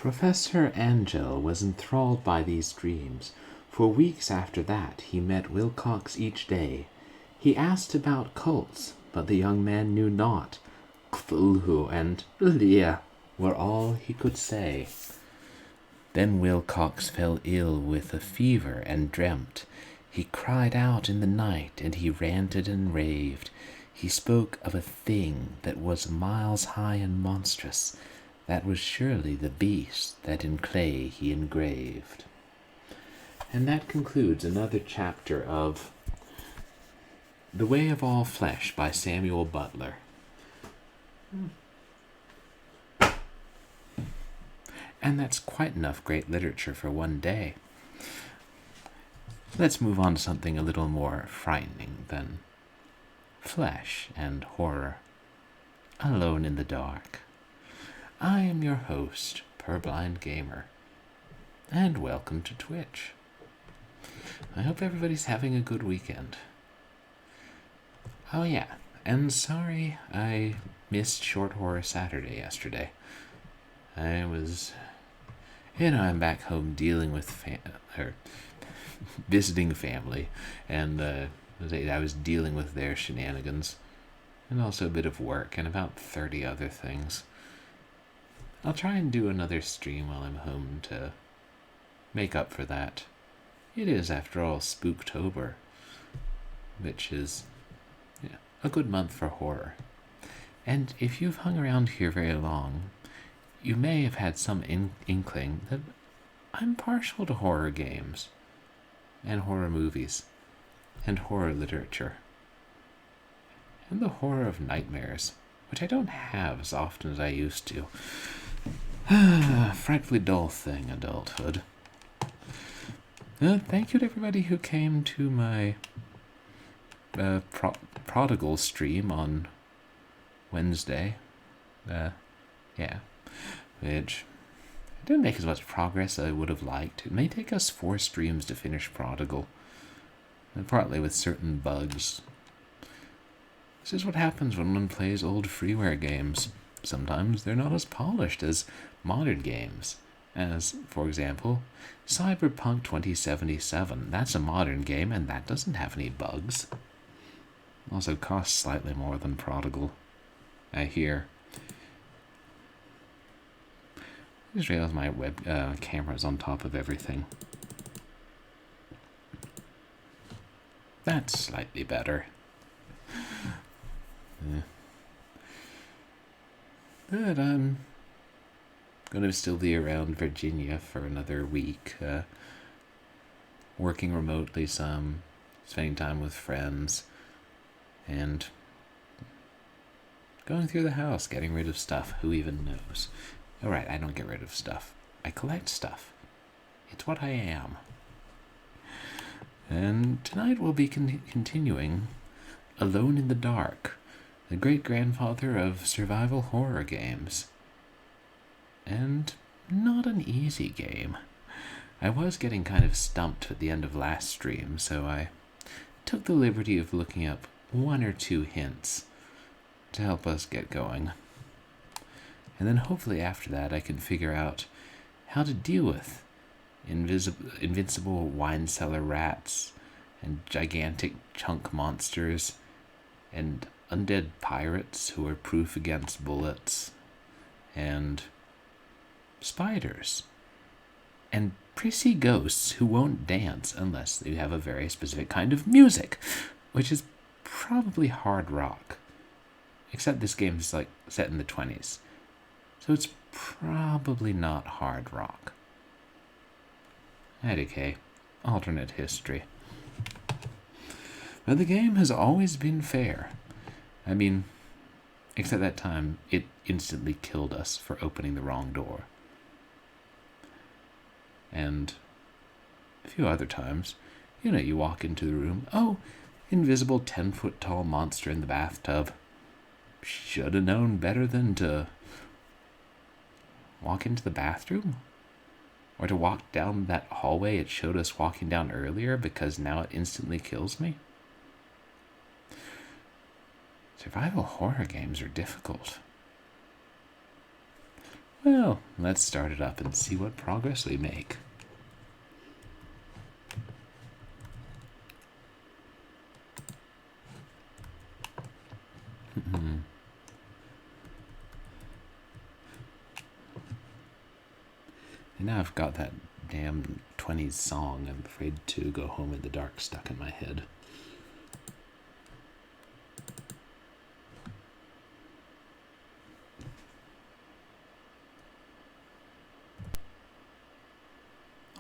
Professor Angel was enthralled by these dreams. For weeks after that, he met Wilcox each day. He asked about cults, but the young man knew not. Cthulhu and Leah were all he could say. Then Wilcox fell ill with a fever and dreamt. He cried out in the night, and he ranted and raved. He spoke of a thing that was miles high and monstrous. That was surely the beast that in clay he engraved. And that concludes another chapter of The Way of All Flesh by Samuel Butler. And that's quite enough great literature for one day. Let's move on to something a little more frightening than flesh and horror. Alone in the Dark. I am your host, Purblindgamer, and welcome to Twitch. I hope everybody's having a good weekend. Oh yeah, and sorry I missed Short Horror Saturday yesterday. I'm back home dealing with visiting family, and I was dealing with their shenanigans, and also a bit of work, and about 30 other things. I'll try and do another stream while I'm home to make up for that. It is, after all, Spooktober, which is a good month for horror. And if you've hung around here very long, you may have had some inkling that I'm partial to horror games, and horror movies, and horror literature, and the horror of nightmares, which I don't have as often as I used to. Frightfully dull thing, adulthood. Thank you to everybody who came to my prodigal stream on Wednesday. Which didn't make as much progress as I would have liked. It may take us 4 streams to finish Prodigal, and partly with certain bugs. This is what happens when one plays old freeware games. Sometimes they're not as polished as modern games, as, for example, Cyberpunk 2077. That's a modern game, and that doesn't have any bugs. Also costs slightly more than Prodigal, I hear. I just realized my web camera's on top of everything. That's slightly better. But I'm going to still be around Virginia for another week, working remotely some, spending time with friends, and going through the house, getting rid of stuff. Who even knows? Alright, I don't get rid of stuff. I collect stuff. It's what I am. And tonight we'll be continuing Alone in the Dark, the great-grandfather of survival horror games. And not an easy game. I was getting kind of stumped at the end of last stream, so I took the liberty of looking up 1 or 2 hints to help us get going. And then hopefully after that I can figure out how to deal with invincible wine cellar rats, and gigantic chunk monsters, and undead pirates who are proof against bullets, and spiders, and prissy ghosts who won't dance unless they have a very specific kind of music, which is probably hard rock. Except this game is like set in the 20s, so it's probably not hard rock. IDK, alternate history. But the game has always been fair. I mean, except that time it instantly killed us for opening the wrong door. And a few other times, you walk into the room, oh, invisible 10-foot tall monster in the bathtub. Should have known better than to walk into the bathroom? Or to walk down that hallway it showed us walking down earlier, because now it instantly kills me? Survival horror games are difficult. Well, let's start it up and see what progress we make. And now I've got that damn 20s song, I'm afraid to go home in the dark, stuck in my head.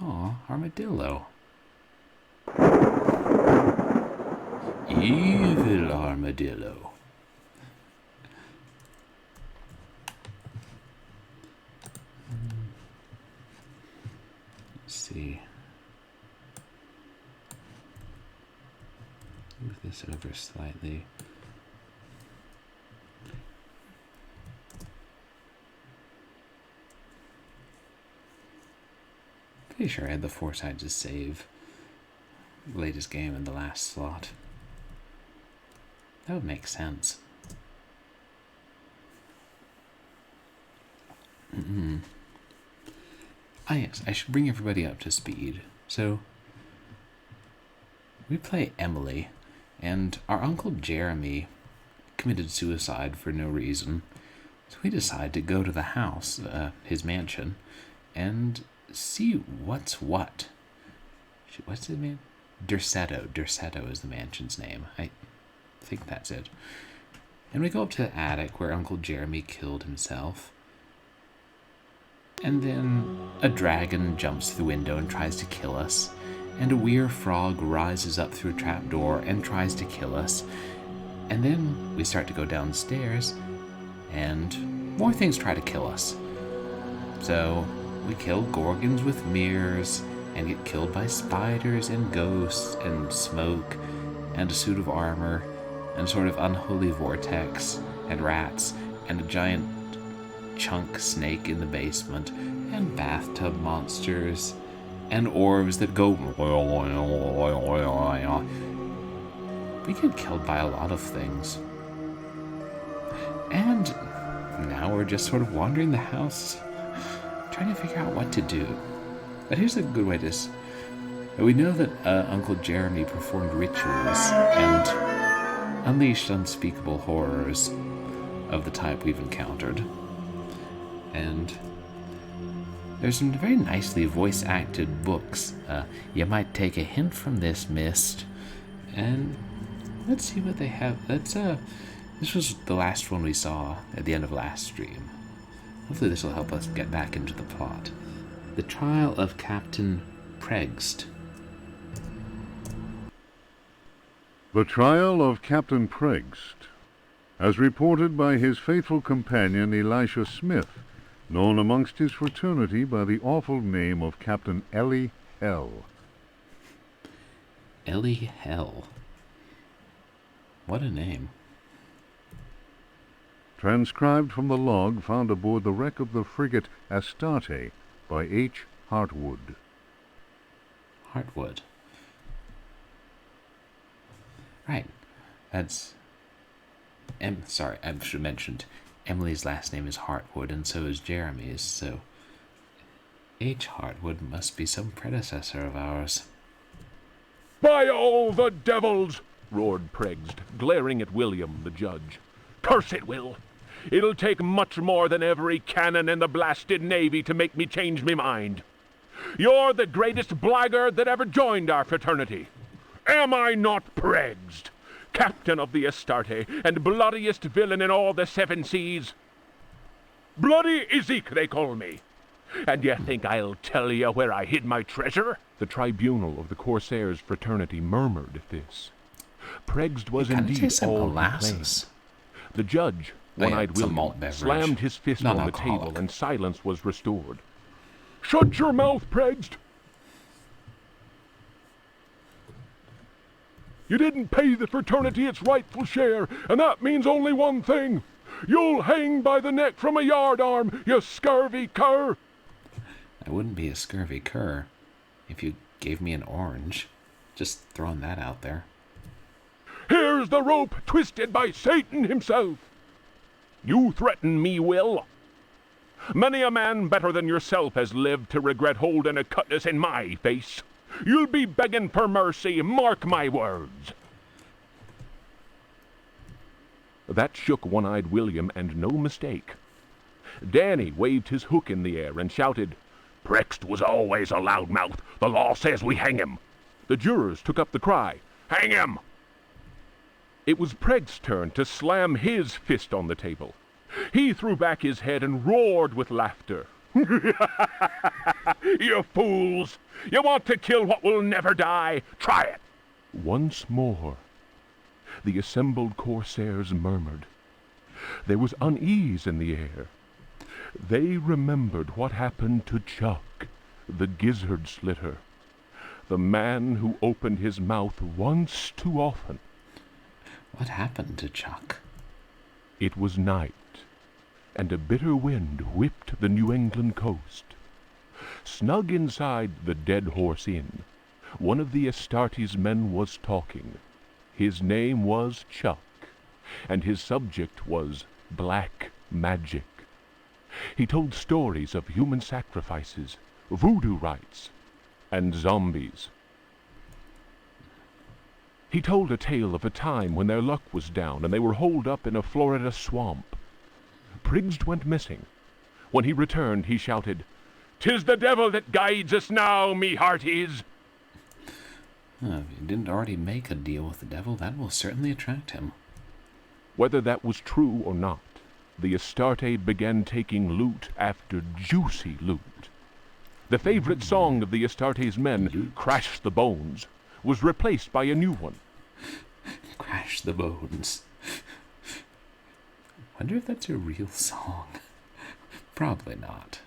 Aw, armadillo. Evil armadillo. Let's see. Move this over slightly. Pretty sure I had the foresight to save the latest game in the last slot. That would make sense. Ah yes, I should bring everybody up to speed. So, we play Emily, and our Uncle Jeremy committed suicide for no reason. So we decide to go to the house, his mansion, and see what's what. What's his name? Derceto. Derceto is the mansion's name. I think that's it. And we go up to the attic where Uncle Jeremy killed himself. And then a dragon jumps through the window and tries to kill us. And a weird frog rises up through a trapdoor and tries to kill us. And then we start to go downstairs, and more things try to kill us. So we kill gorgons with mirrors, and get killed by spiders and ghosts and smoke and a suit of armor and sort of unholy vortex and rats and a giant chunk snake in the basement and bathtub monsters and orbs that go. We get killed by a lot of things. And now we're just sort of wandering the house, trying to figure out what to do. But here's a good way to... We know that Uncle Jeremy performed rituals and unleashed unspeakable horrors of the type we've encountered. And there's some very nicely voice-acted books. You might take a hint from this, Mist. And let's see what they have. This was the last one we saw at the end of last stream. Hopefully this will help us get back into the plot. The Trial of Captain Pregst. The Trial of Captain Pregst, as reported by his faithful companion Elisha Smith, known amongst his fraternity by the awful name of Captain Ellie Hell. Ellie Hell. What a name. Transcribed from the log found aboard the wreck of the frigate Astarte by H. Hartwood. Hartwood. Right. That's... sorry, I should have mentioned Emily's last name is Hartwood, and so is Jeremy's, so H. Hartwood must be some predecessor of ours. "By all the devils!" roared Pregst, glaring at William, the judge. "Curse it, Will! It'll take much more than every cannon in the blasted navy to make me change me mind. You're the greatest blackguard that ever joined our fraternity. Am I not Pregst, captain of the Astarte, and bloodiest villain in all the 7 seas? Bloody Ezek, they call me. And you think I'll tell you where I hid my treasure?" The tribunal of the Corsairs fraternity murmured at this. Pregst was indeed all molasses. The judge, one-eyed William, slammed his fist on the table, and silence was restored. "Shut your mouth, Pregst! You didn't pay the fraternity its rightful share, and that means only one thing. You'll hang by the neck from a yardarm, you scurvy cur!" I wouldn't be a scurvy cur if you gave me an orange. Just throwing that out there. "Here's the rope twisted by Satan himself. You threaten me, Will. Many a man better than yourself has lived to regret holding a cutlass in my face. You'll be begging for mercy, mark my words. That shook One-Eyed William, and no mistake. Danny waved his hook in the air and shouted, "Prext was always a loudmouth. The law says we hang him." The jurors took up the cry, "Hang him!" It was Pregst's turn to slam his fist on the table. He threw back his head and roared with laughter. "You fools! You want to kill what will never die? Try it!" Once more, the assembled corsairs murmured. There was unease in the air. They remembered what happened to Chuck, the gizzard slitter, the man who opened his mouth once too often. What happened to Chuck? It was night, and a bitter wind whipped the New England coast. Snug inside the Dead Horse Inn, one of the Astartes men was talking. His name was Chuck, and his subject was black magic. He told stories of human sacrifices, voodoo rites, and zombies. He told a tale of a time when their luck was down and they were holed up in a Florida swamp. Prigst went missing. When he returned, he shouted, "'Tis the devil that guides us now, me hearties!" If you didn't already make a deal with the devil, that will certainly attract him. Whether that was true or not, the Astarte began taking loot after juicy loot. The favorite song of the Astartes men, "Crash the Bones," was replaced by a new one. Crash the Bones. Wonder if that's a real song. Probably not.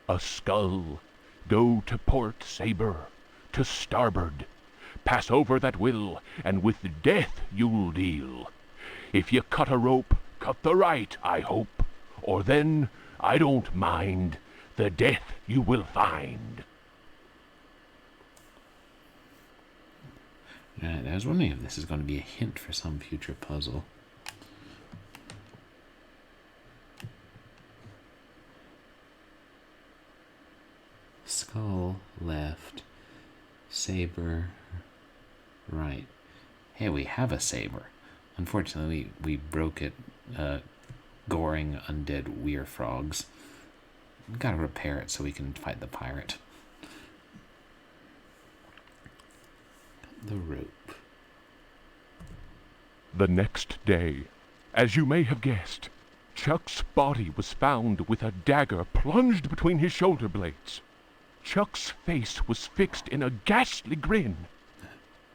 A skull, go to port, saber, to starboard. Pass over that will, and with death you'll deal. If you cut a rope, cut the right, I hope, or then, I don't mind, the death you will find. Right, I was wondering if this is going to be a hint for some future puzzle. Skull left, saber right. Hey, we have a saber. Unfortunately, we broke it, goring undead weir frogs. We gotta repair it so we can fight the pirate. The rope. The next day, as you may have guessed, Chuck's body was found with a dagger plunged between his shoulder blades. Chuck's face was fixed in a ghastly grin.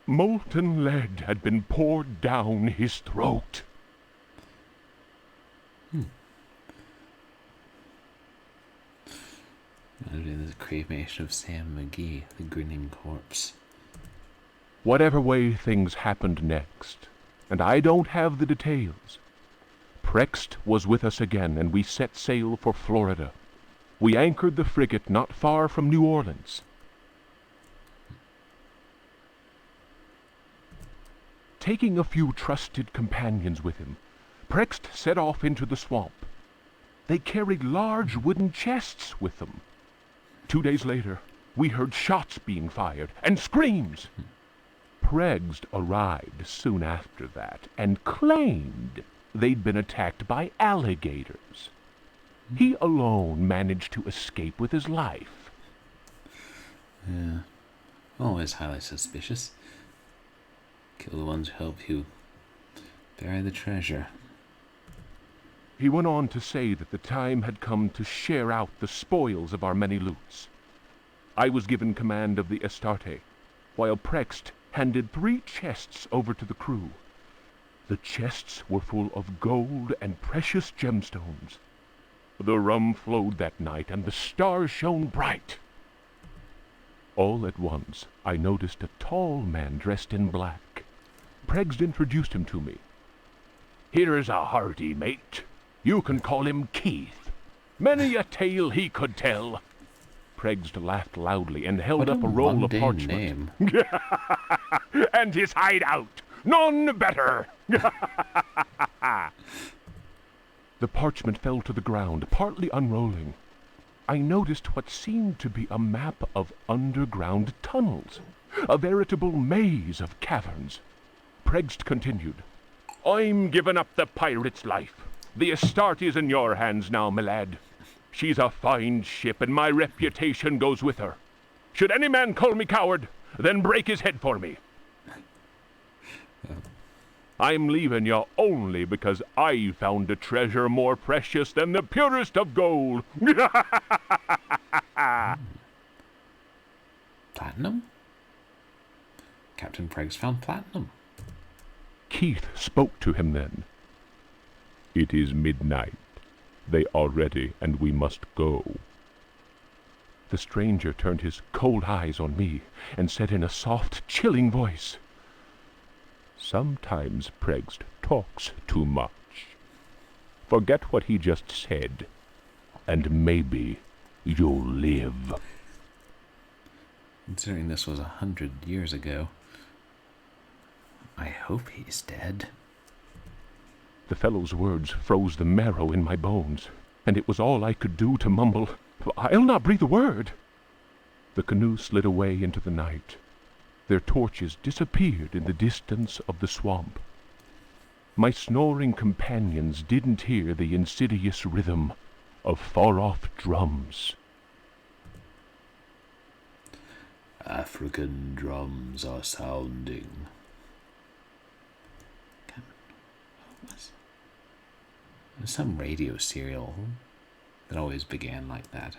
Molten lead had been poured down his throat. The cremation of Sam McGee, the grinning corpse. Whatever way things happened next, and I don't have the details, Prext was with us again, and we set sail for Florida. We anchored the frigate not far from New Orleans. Taking a few trusted companions with him, Prext set off into the swamp. They carried large wooden chests with them. 2 days later, we heard shots being fired and screams. Prext arrived soon after that and claimed they'd been attacked by alligators. He alone managed to escape with his life. Yeah, always highly suspicious. Kill the ones who help you bury the treasure. He went on to say that the time had come to share out the spoils of our many loots. I was given command of the Astarte, while Prext handed 3 chests over to the crew. The chests were full of gold and precious gemstones. The rum flowed that night, and the stars shone bright. All at once, I noticed a tall man dressed in black. Prext introduced him to me. "Here's a hearty mate. You can call him Keith. Many a tale he could tell." Prext laughed loudly and held up a roll of parchment. Name. "And his hideout, none better." The parchment fell to the ground, partly unrolling. I noticed what seemed to be a map of underground tunnels, a veritable maze of caverns. Pregst continued, I'm giving up the pirate's life. The estate is in your hands now, my lad. She's a fine ship, and my reputation goes with her. Should any man call me coward, then break his head for me. I'm leaving you only because I found a treasure more precious than the purest of gold. Platinum? Captain Pregst found platinum. Keith spoke to him then. It is midnight. They are ready, and we must go. The stranger turned his cold eyes on me and said in a soft, chilling voice, Sometimes Pregst talks too much. Forget what he just said, and maybe you'll live. Considering this was 100 years ago, I hope he's dead. The fellow's words froze the marrow in my bones, and it was all I could do to mumble, I'll not breathe a word. The canoe slid away into the night. Their torches disappeared in the distance of the swamp. My snoring companions didn't hear the insidious rhythm of far-off drums. African drums are sounding. There's some radio serial that always began like that.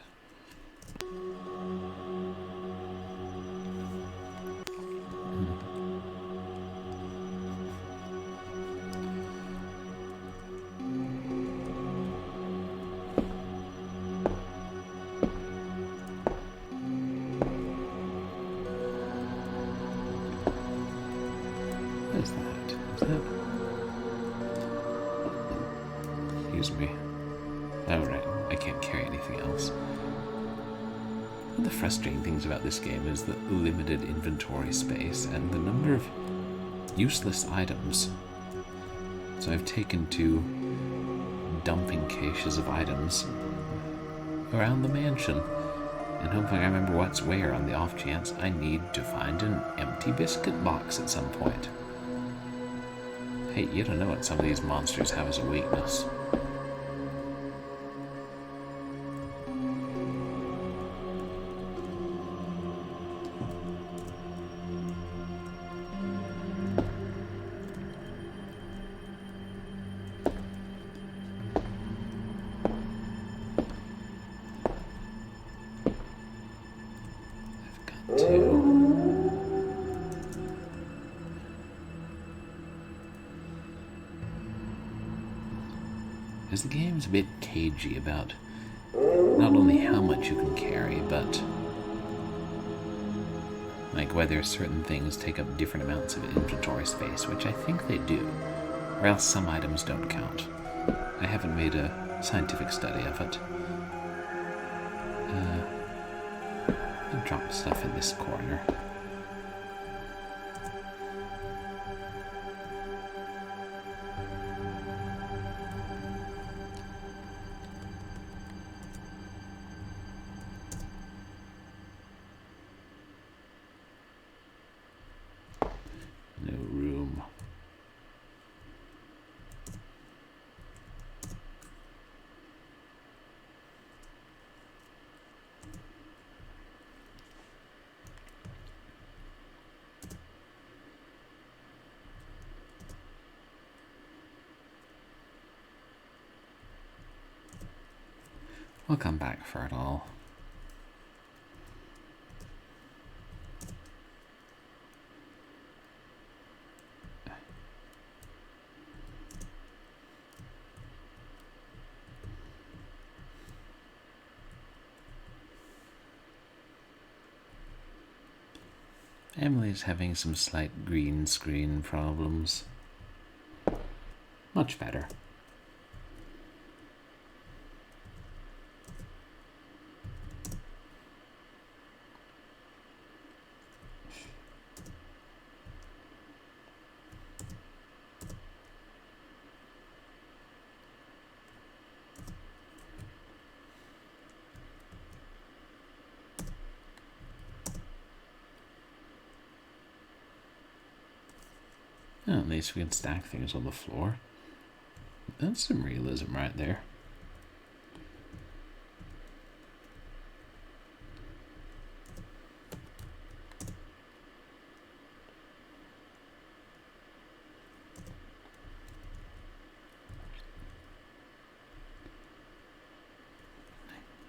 What is that? Is that... Excuse me. Oh, right. I can't carry anything else. One of the frustrating things about this game is the limited inventory space and the number of useless items. So I've taken to dumping caches of items around the mansion and hoping I remember what's where on the off chance I need to find an empty biscuit box at some point. Hey, you don't know what some of these monsters have as a weakness. I've got to... Because the game's a bit cagey about not only how much you can carry, but like whether certain things take up different amounts of inventory space, which I think they do, or else some items don't count. I haven't made a scientific study of it. I dropped stuff in this corner. No room. We'll come back for it all. Emily's having some slight green screen problems. Much better. Well, at least we can stack things on the floor. That's some realism right there.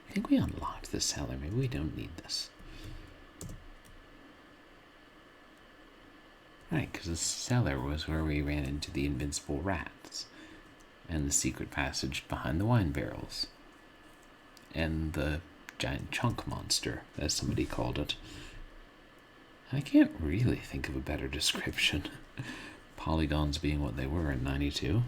I think we unlocked the cellar. Maybe we don't need this. Right, because the cellar was where we ran into the invincible rats. And the secret passage behind the wine barrels. And the giant chunk monster, as somebody called it. I can't really think of a better description. Polygons being what they were in 92.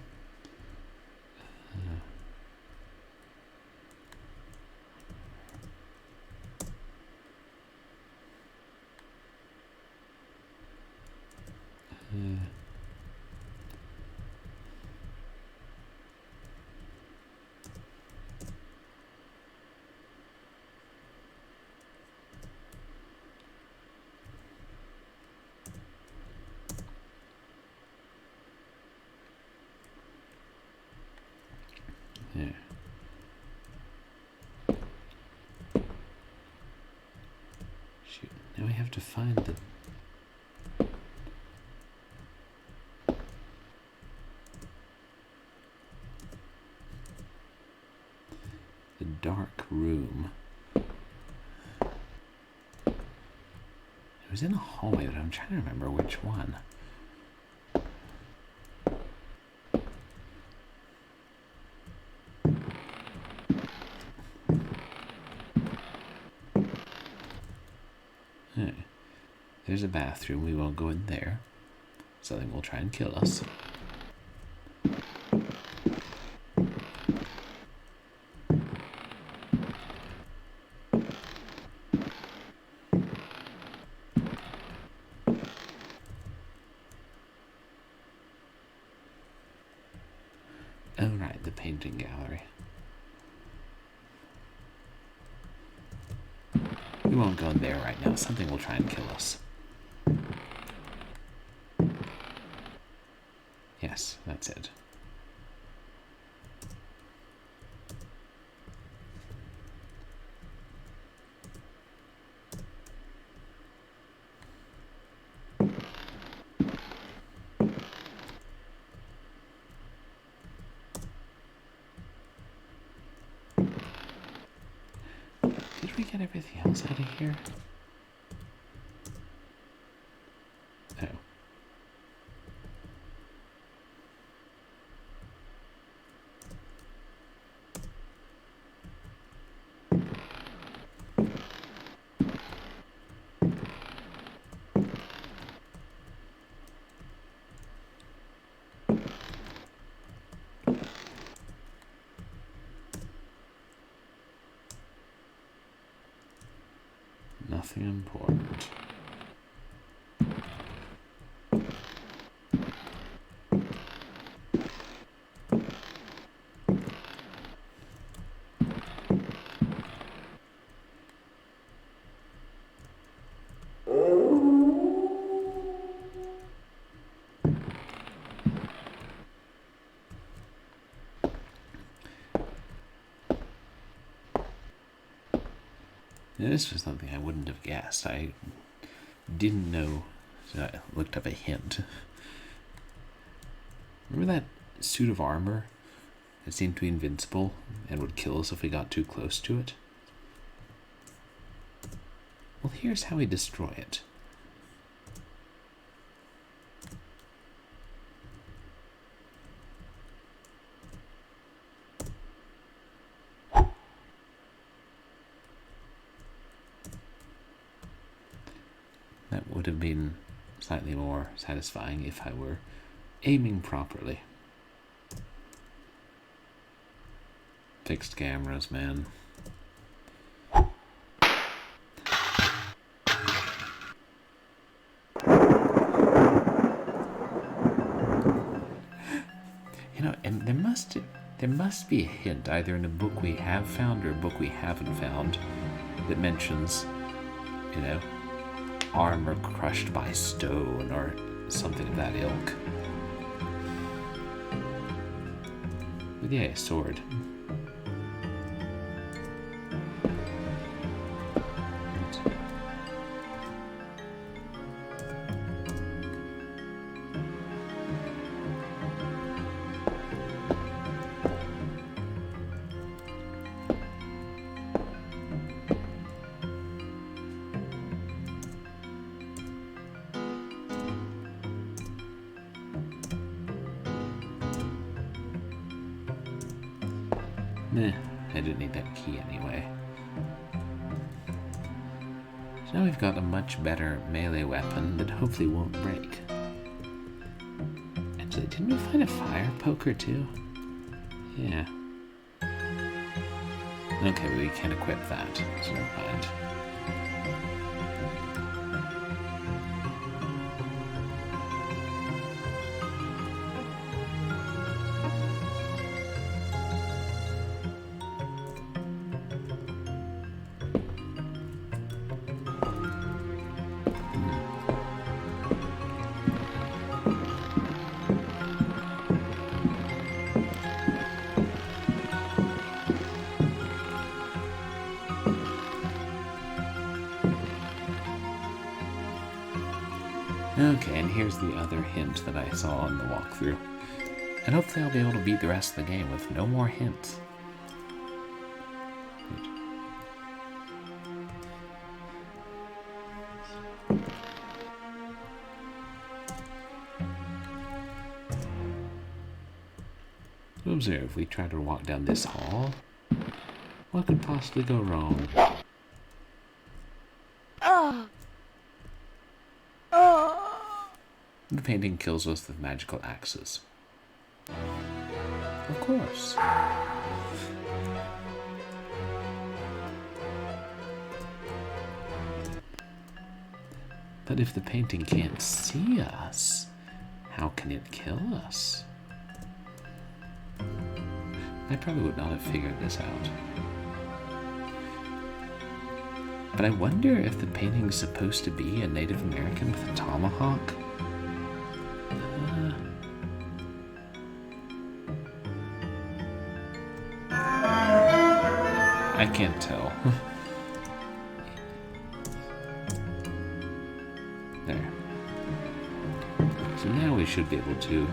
Yeah. Shoot, now we have to find the dark room. It was in a hallway, but I'm trying to remember which one. There's a bathroom. We won't go in there. Something will try and kill us. Oh, right, the painting gallery. We won't go in there right now. Something will try and kill us. Yes, that's it. Did we get everything else out of here? Oh. Nothing important. Now, this was something I wouldn't have guessed. I didn't know, so I looked up a hint. Remember that suit of armor that seemed to be invincible and would kill us if we got too close to it? Well, here's how we destroy it. That would have been slightly more satisfying if I were aiming properly. Fixed cameras, man. You know, and there must be a hint either in a book we have found or a book we haven't found that mentions, you know, armor crushed by stone or something of that ilk. But yeah, a sword. Nah, I didn't need that key anyway. So now we've got a much better melee weapon that hopefully won't break. Actually, didn't we find a fire poker too? Yeah. Okay, well, we can't equip that, so never mind. Okay, and here's the other hint that I saw in the walkthrough. And hopefully I'll be able to beat the rest of the game with no more hints. So observe, we try to walk down this hall. What could possibly go wrong? The painting kills us with magical axes. Of course. But if the painting can't see us, how can it kill us? I probably would not have figured this out. But I wonder if the painting's supposed to be a Native American with a tomahawk? I can't tell. There. So now we should be able to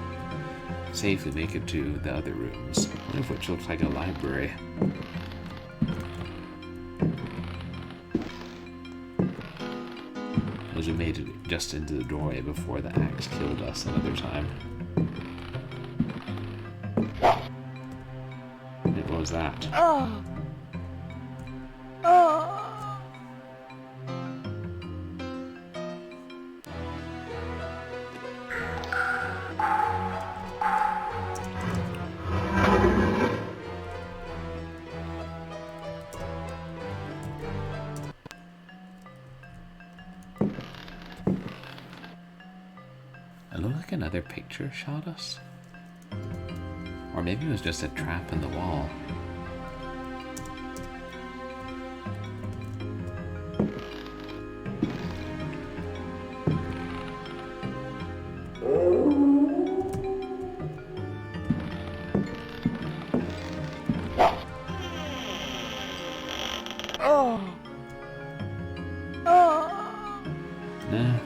safely make it to the other rooms, one of which looks like a library. As we made it just into the doorway before the axe killed us another time. What was that? It looked like another picture shot us. Or maybe it was just a trap in the wall. Nah.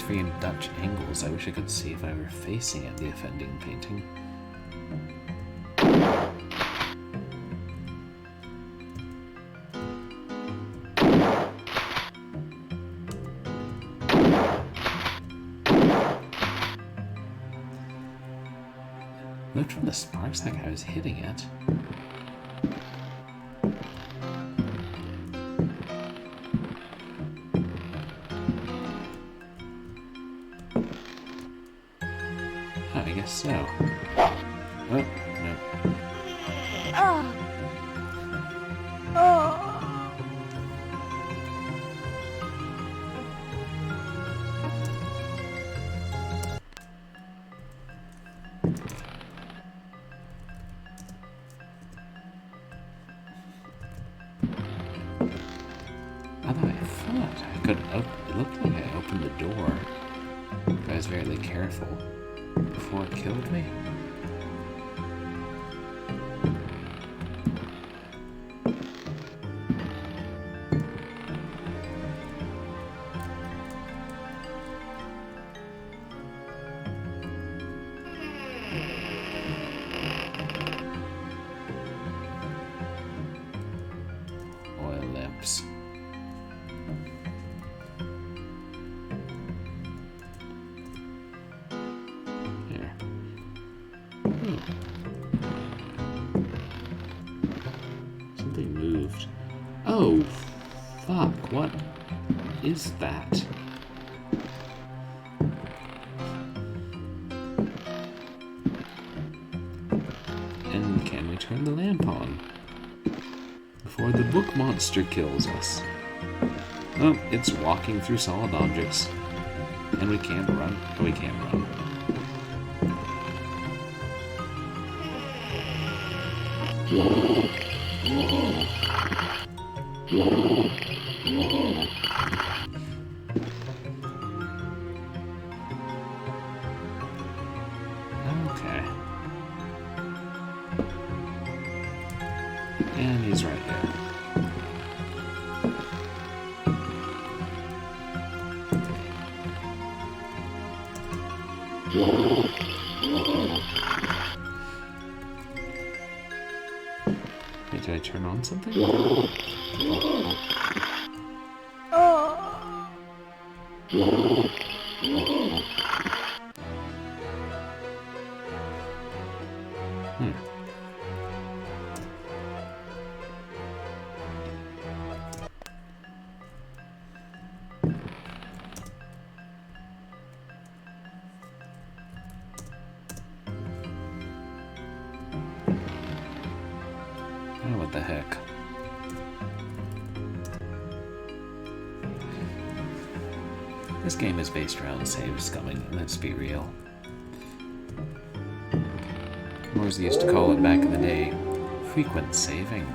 Freaking Dutch angles. I wish I could see if I were facing at the offending painting. Looked from the sparks like I was hitting it. so. Oh, no. Although I thought I could it looked like I opened the door. If I was very careful before it killed me. Oil lamps. Here. Something moved. Oh, fuck. What is that? And can we turn the lamp on before the book monster kills us? Oh, it's walking through solid objects. And we can't run. Oh, we can't run. Okay. And he's right there. Wait, did I turn on something? Oh, what the heck? This game is based around save scumming, let's be real. Or as they used to call it back in the day, frequent saving.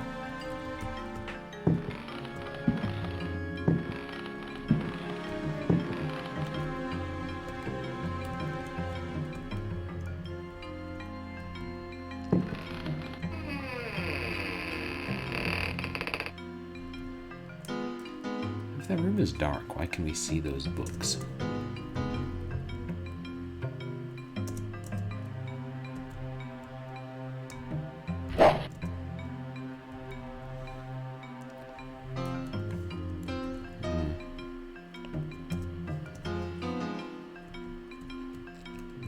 If that room is dark, why can we see those books?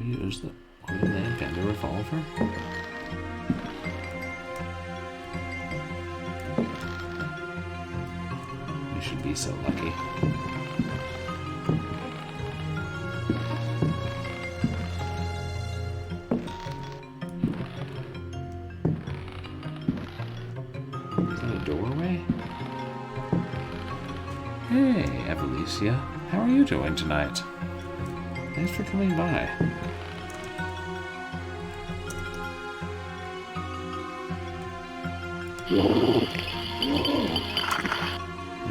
Use the oil lamp and the revolver? We should be so lucky. Is that a doorway? Hey, Evelicia. How are you doing tonight? Thanks for coming by.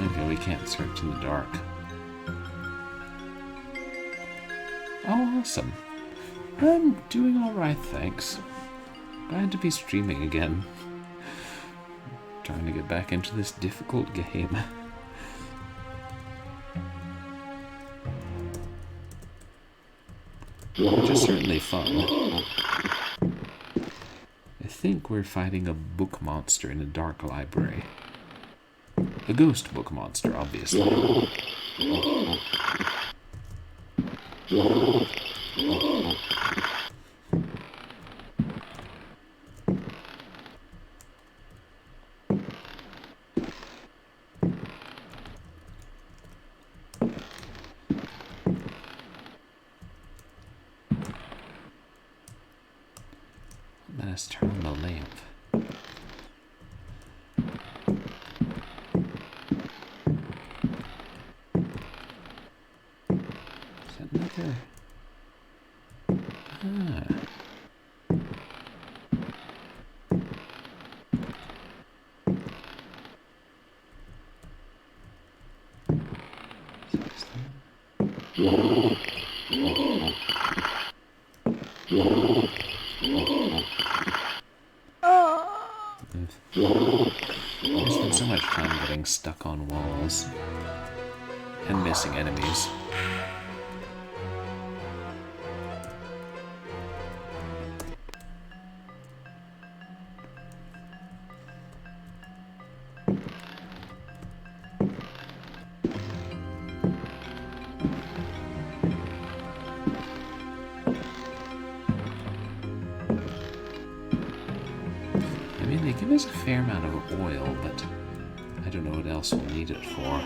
Okay, we can't search in the dark. Oh, awesome. I'm doing alright, thanks. Glad to be streaming again. Trying to get back into this difficult game. Which is certainly fun. I think we're fighting a book monster in a dark library. A ghost book monster, obviously. let us turn on the lamp. Is that another? Ah. There's been so much fun getting stuck on walls and missing enemies. I mean, they give us a fair amount of oil, but I don't know what else we'll need it for.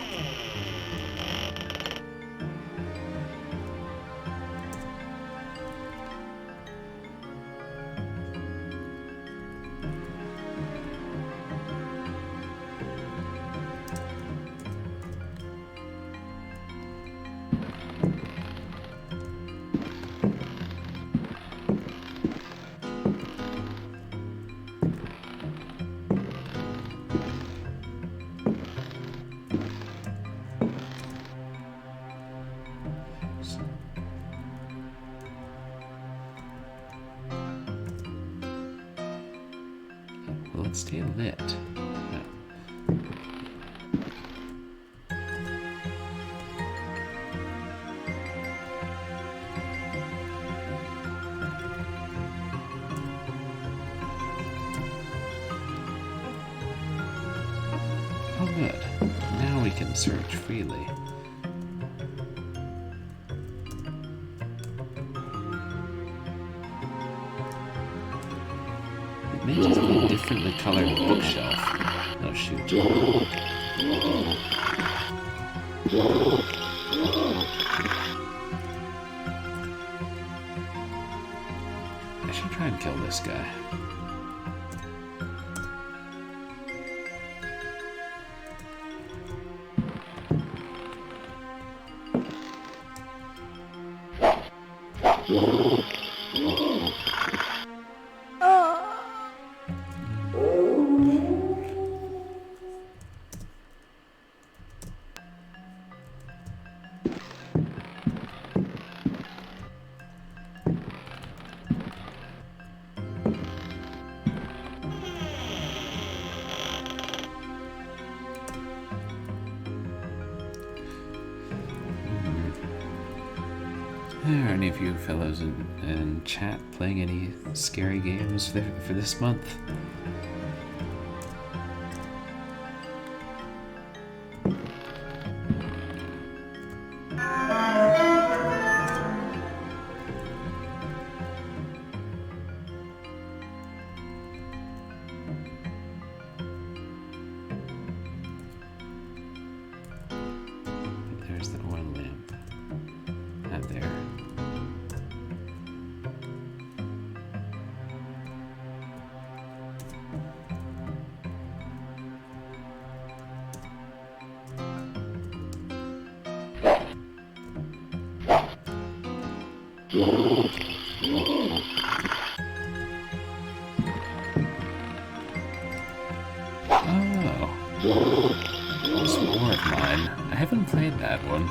Well, let's stay lit. Oh, good. Now we can search freely. It may just be a differently colored bookshelf. Oh, shoot. I should try and kill this guy. Are any of you fellows in chat playing any scary games for this month? There's the oil lamp. And there. Oh, that's more of mine. I haven't played that one.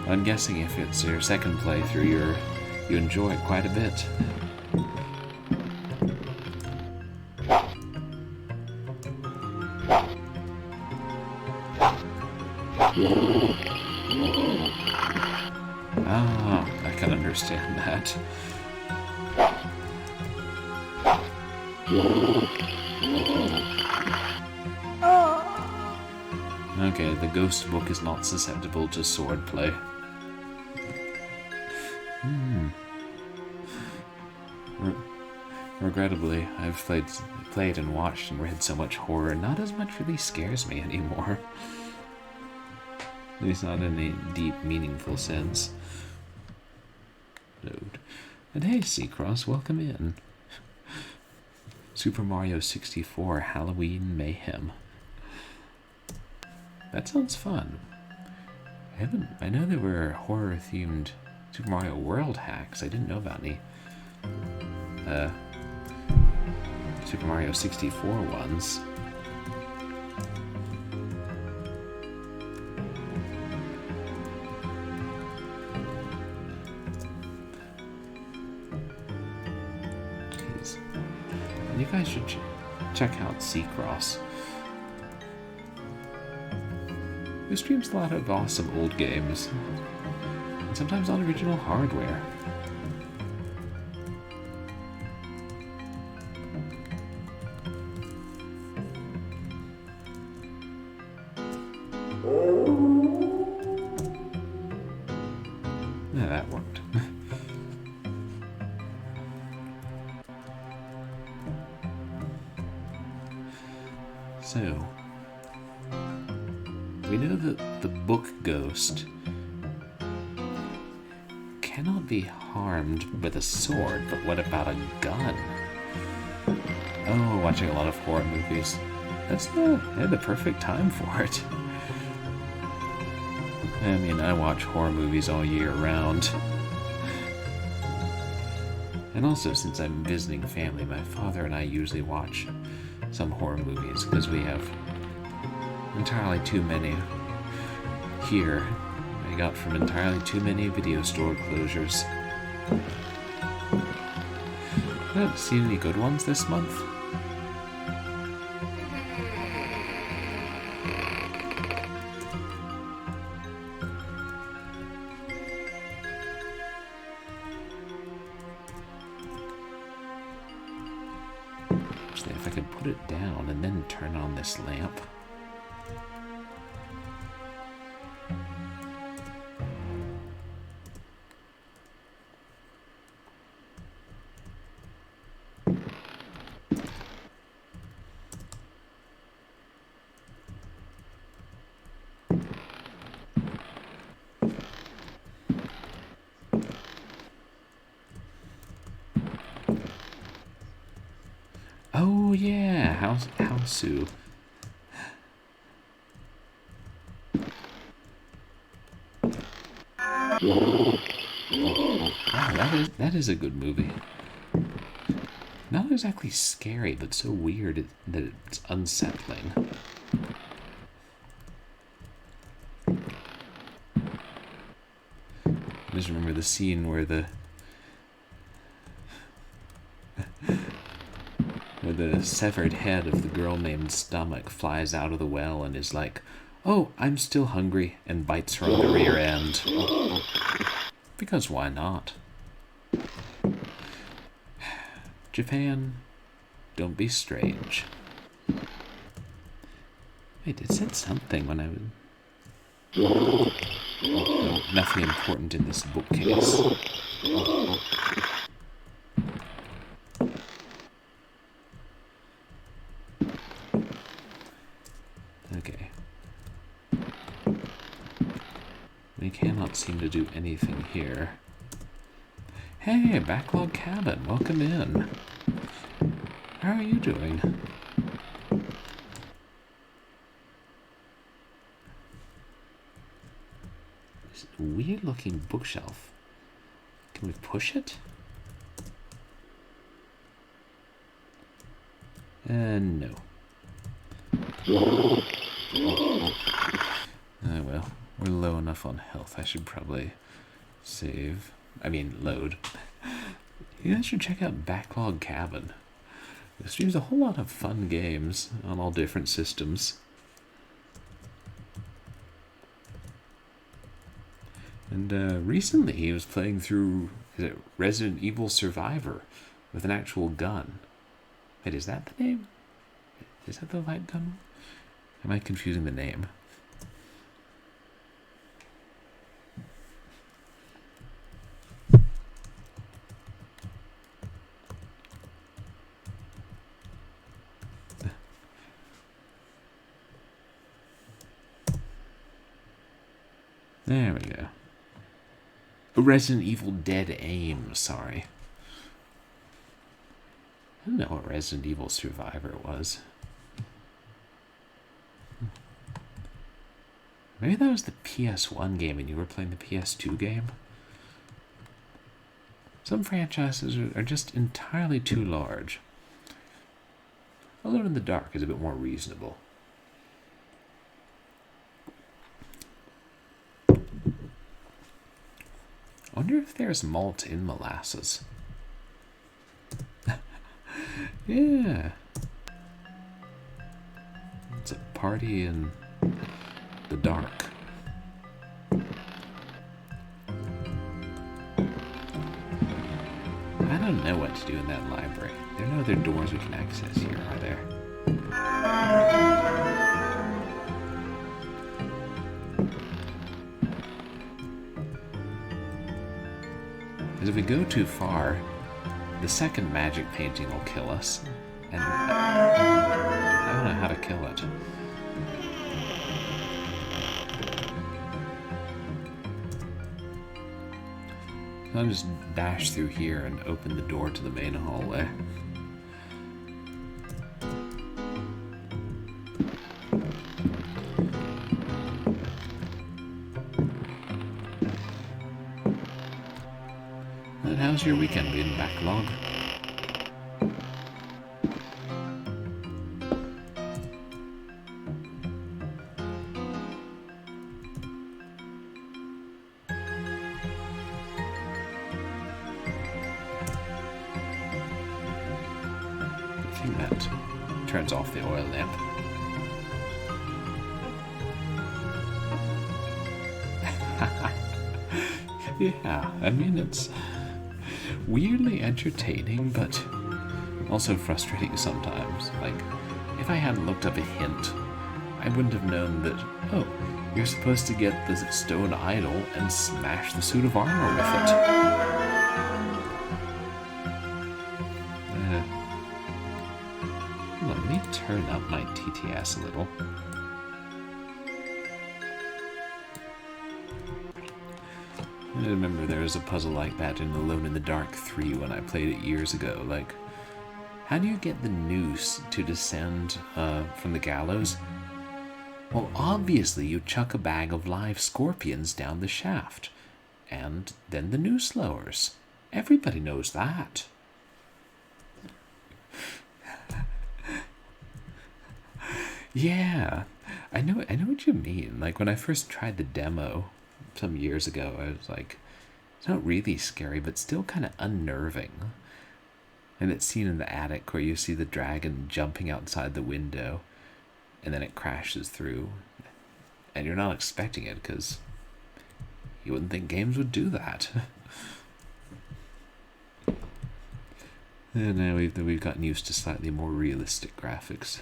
I'm guessing if it's your second playthrough, you enjoy it quite a bit. Ah, I can understand that. Okay, the ghost book is not susceptible to swordplay. Regrettably, I've played and watched and read so much horror, not as much really scares me anymore. At least not in a deep, meaningful sense. Note. And hey, Seacross, welcome in. Super Mario 64 Halloween Mayhem. That sounds fun. I know there were horror-themed Super Mario World hacks. I didn't know about any Super Mario 64 ones. Jeez. You guys should check out Seacross. He streams a lot of awesome old games, and sometimes on original hardware. Yeah, that worked. So, we know that the book ghost cannot be harmed with a sword, but what about a gun? Oh, watching a lot of horror movies. That's the perfect time for it. I mean, I watch horror movies all year round. And also, since I'm visiting family, my father and I usually watch some horror movies because we have entirely too many here. I got from entirely too many video store closures. I haven't seen any good ones this month. Actually, if I could put it down and then turn on this lamp. Oh yeah, Housu. Wow, that is a good movie. Not exactly scary, but so weird that it's unsettling. I just remember the scene where the severed head of the girl named Stomach flies out of the well and is like, "Oh, I'm still hungry," and bites her on the rear end. Because why not? Japan, don't be strange. Wait, it said something when I was... No, nothing important in this bookcase. Okay. We cannot seem to do anything here. Hey, Backlog Cabin, welcome in. How are you doing? This weird looking bookshelf. Can we push it? No. Oh well, we're low enough on health. I should probably save. Load. You guys should check out Backlog Cabin. It streams a whole lot of fun games on all different systems. And recently he was playing through Resident Evil Survivor with an actual gun. Wait, is that the name? Is that the light gun? Am I confusing the name? There we go. Resident Evil Dead Aim, sorry. don't know what Resident Evil Survivor was. Maybe that was the PS1 game and you were playing the PS2 game? Some franchises are just entirely too large. Alone in the Dark is a bit more reasonable. I wonder if there's malt in molasses. Yeah. It's a party in the dark. I don't know what to do in that library. There are no other doors we can access here, are there? Because if we go too far, the second magic painting will kill us, and I don't know how to kill it. I'll just dash through here and open the door to the main hallway. And how's your weekend been, backlog? I think that turns off the oil lamp. Yeah, I mean, it's weirdly entertaining, but also frustrating sometimes. Like, if I hadn't looked up a hint, I wouldn't have known that, oh, you're supposed to get the stone idol and smash the suit of armor with it. Let me turn up my TTS a little. I remember there was a puzzle like that in Alone in the Dark 3 when I played it years ago. Like, how do you get the noose to descend from the gallows? Well, obviously you chuck a bag of live scorpions down the shaft, and then the noose lowers. Everybody knows that. Yeah, I know what you mean. Like, when I first tried the demo some years ago, I was like, it's not really scary, but still kind of unnerving. And it's scene in the attic where you see the dragon jumping outside the window, and then it crashes through, and you're not expecting it because you wouldn't think games would do that. And now we've gotten used to slightly more realistic graphics.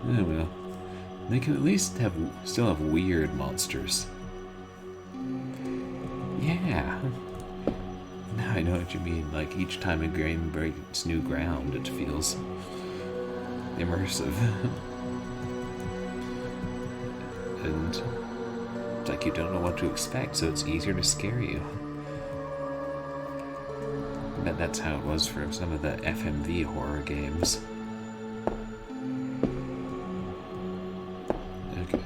Yeah, well, they can at least still have weird monsters. Yeah. Now I know what you mean. Like, each time a game breaks new ground, it feels immersive. And it's like you don't know what to expect, so it's easier to scare you. That's how it was for some of the FMV horror games. Okay.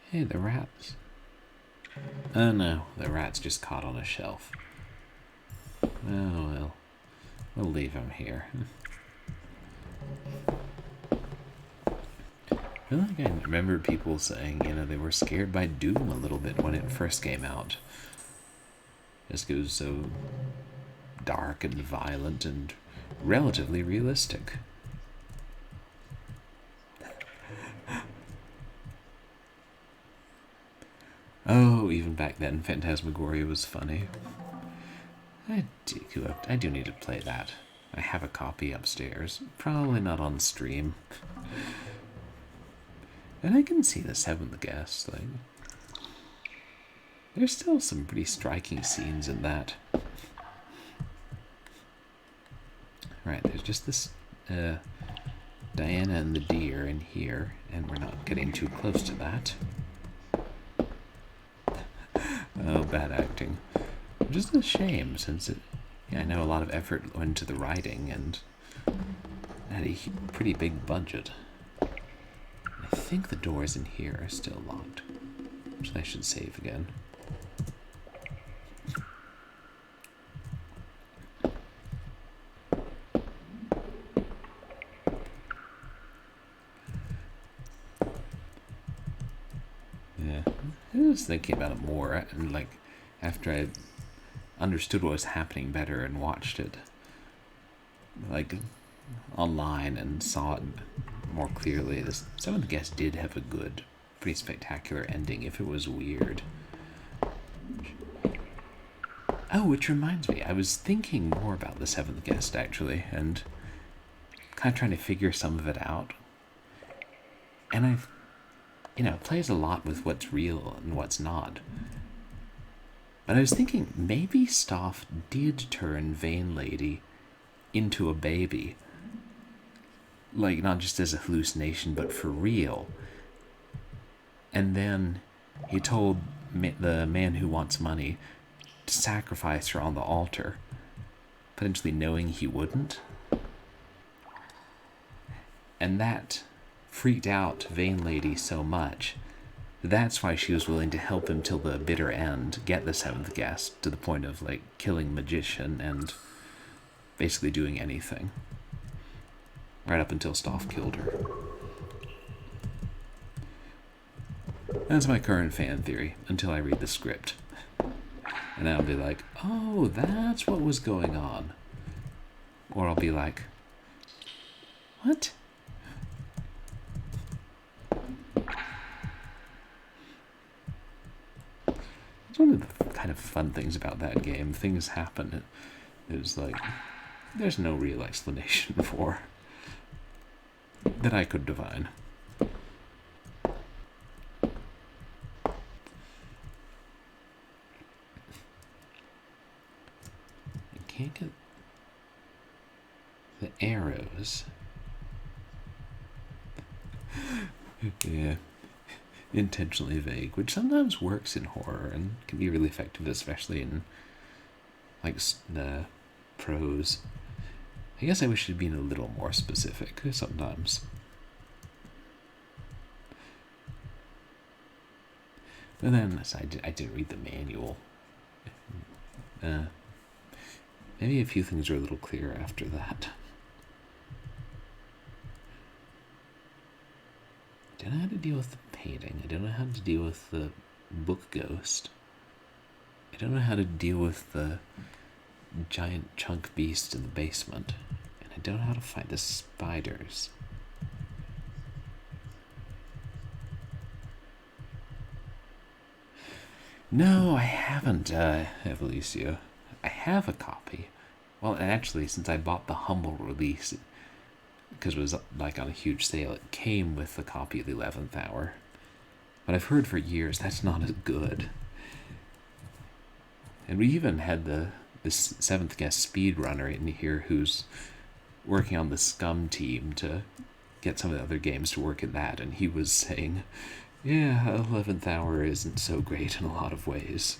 Hey, the rats. Oh no, the rat's just caught on a shelf. Oh well, we'll leave him here. I feel like I remember people saying, you know, they were scared by Doom a little bit when it first came out. Just 'cause it was so dark and violent and relatively realistic. Oh, even back then, Phantasmagoria was funny. I do need to play that. I have a copy upstairs. Probably not on stream. And I can see the seventh guest. Like, there's still some pretty striking scenes in that. Right, there's just this Diana and the deer in here, and we're not getting too close to that. Oh, bad acting. Just a shame, since I know a lot of effort went into the writing and had a pretty big budget. I think the doors in here are still locked, so I should save again. Yeah, I was thinking about it more, and like, after I understood what was happening better and watched it, like, online and saw it more clearly, the seventh guest did have a good, pretty spectacular ending if it was weird. Oh, which reminds me, I was thinking more about the seventh guest, actually, and kind of trying to figure some of it out. And it plays a lot with what's real and what's not. But I was thinking, maybe Stoff did turn Vain Lady into a baby. Like, not just as a hallucination, but for real. And then he told the man who wants money to sacrifice her on the altar, potentially knowing he wouldn't. And that freaked out Vain Lady so much. That's why she was willing to help him till the bitter end, get the seventh guest, to the point of, like, killing Magician and basically doing anything. Right up until Stoff killed her. That's my current fan theory, until I read the script. And I'll be like, oh, that's what was going on. Or I'll be like, what? It's one of the kind of fun things about that game. Things happen. It's like, there's no real explanation for that I could divine. I can't get the arrows. Yeah. Intentionally vague, which sometimes works in horror and can be really effective, especially in, like, the prose. I guess I wish it'd been a little more specific sometimes. But then, I didn't read the manual. Maybe a few things are a little clearer after that. I don't know how to deal with the painting. I don't know how to deal with the book ghost. I don't know how to deal with the giant chunk beast in the basement. And I don't know how to fight the spiders. No, I haven't, Evolucio. I have a copy. Well, and actually, since I bought the Humble release, because it was like on a huge sale, it came with a copy of the 11th Hour. But I've heard for years that's not as good. And we even had this seventh guest speedrunner in here who's working on the Scum team to get some of the other games to work in that, and he was saying, yeah, 11th Hour isn't so great in a lot of ways.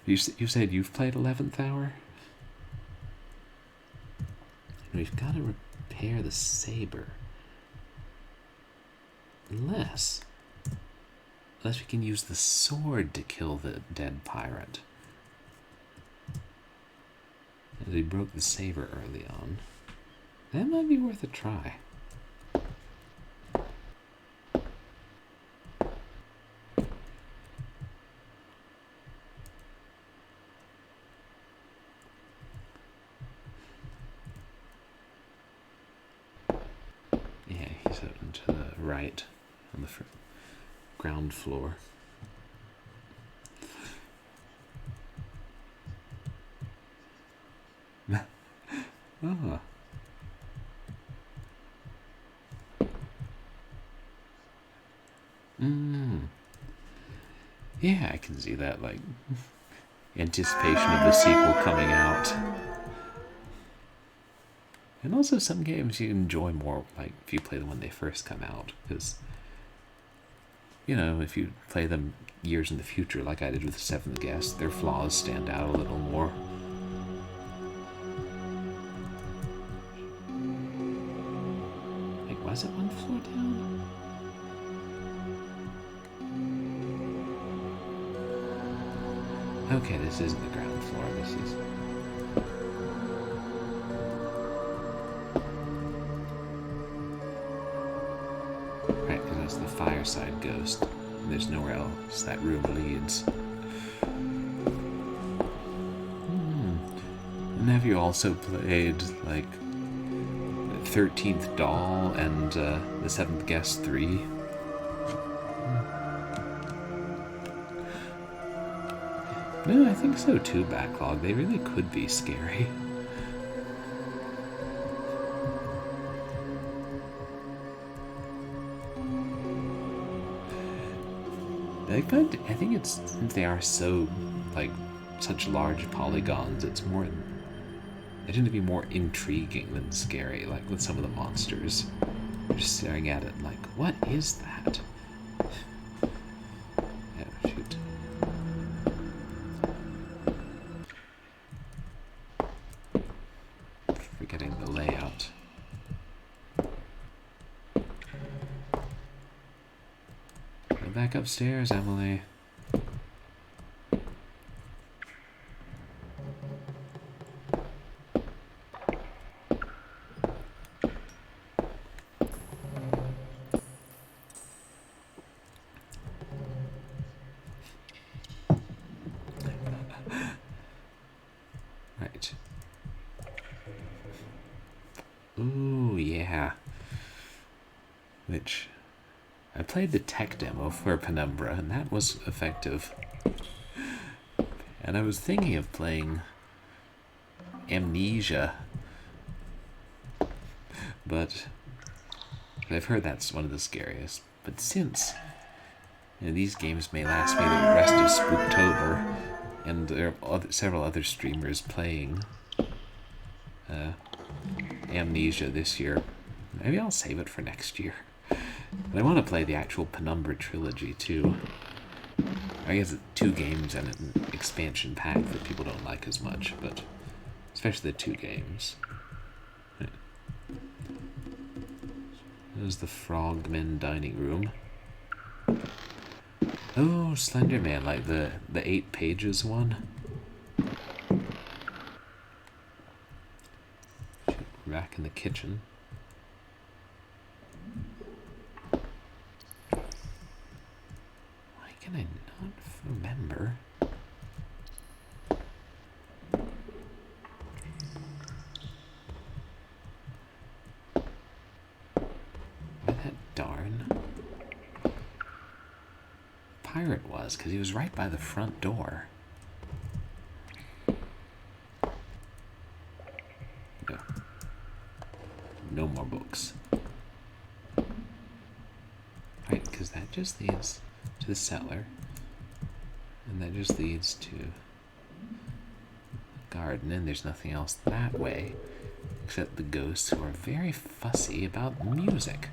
You said you've played 11th Hour? We've got to repair the saber. Unless we can use the sword to kill the dead pirate. As we broke the saber early on. That might be worth a try. Yeah, he's out into the right on the ground floor. Ah. Yeah, I can see that, like, anticipation of the sequel coming out. And also some games you enjoy more, like, if you play them when they first come out, because, you know, if you play them years in the future, like I did with The Seventh Guest, their flaws stand out a little more. Like, was it one floor down? Okay, this isn't the ground floor, this is... Right, because that's the fireside ghost. There's nowhere else that room leads. And have you also played, like, 13th Doll and The Seventh Guest 3? No, I think so too, Backlog. They really could be scary. I think it's, since they are so, like, such large polygons, it's more, they tend to be more intriguing than scary, like with some of the monsters. You're just staring at it like, what is that? Oh, shoot. Forgetting the layout. Go back upstairs, Emily. Right. Ooh, yeah. Which, I played the tech demo for Penumbra, and that was effective. And I was thinking of playing Amnesia, but I've heard that's one of the scariest. But since, you know, these games may last me the rest of Spooktober, and there are several other streamers playing Amnesia this year, maybe I'll save it for next year. But I want to play the actual Penumbra trilogy too. I guess it's 2 games and an expansion pack that people don't like as much, but especially the 2 games. There's the Frogmen dining room. Oh, Slender Man, like the 8 pages one. Rack in the kitchen. Why can I not remember? Where that darn pirate was, because he was right by the front door. No. No more books. Right, because that just leads to the cellar. And that just leads to the garden, and there's nothing else that way except the ghosts who are very fussy about music.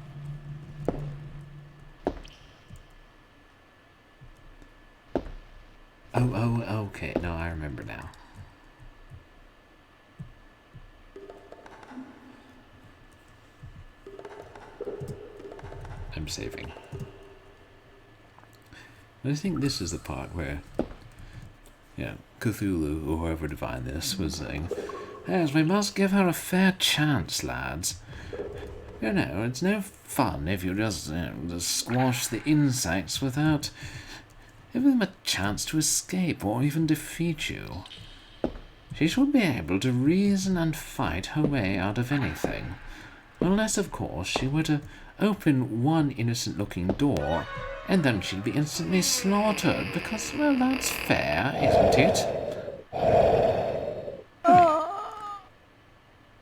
Oh, okay. No, I remember now. I'm saving. I think this is the part where, yeah, Cthulhu, or whoever divined this, was saying, yes, we must give her a fair chance, lads. You know, it's no fun if you just squash the insects without giving them a chance to escape or even defeat you. She should be able to reason and fight her way out of anything. Unless, of course, she were to open one innocent-looking door, and then she'd be instantly slaughtered, because, well, that's fair, isn't it?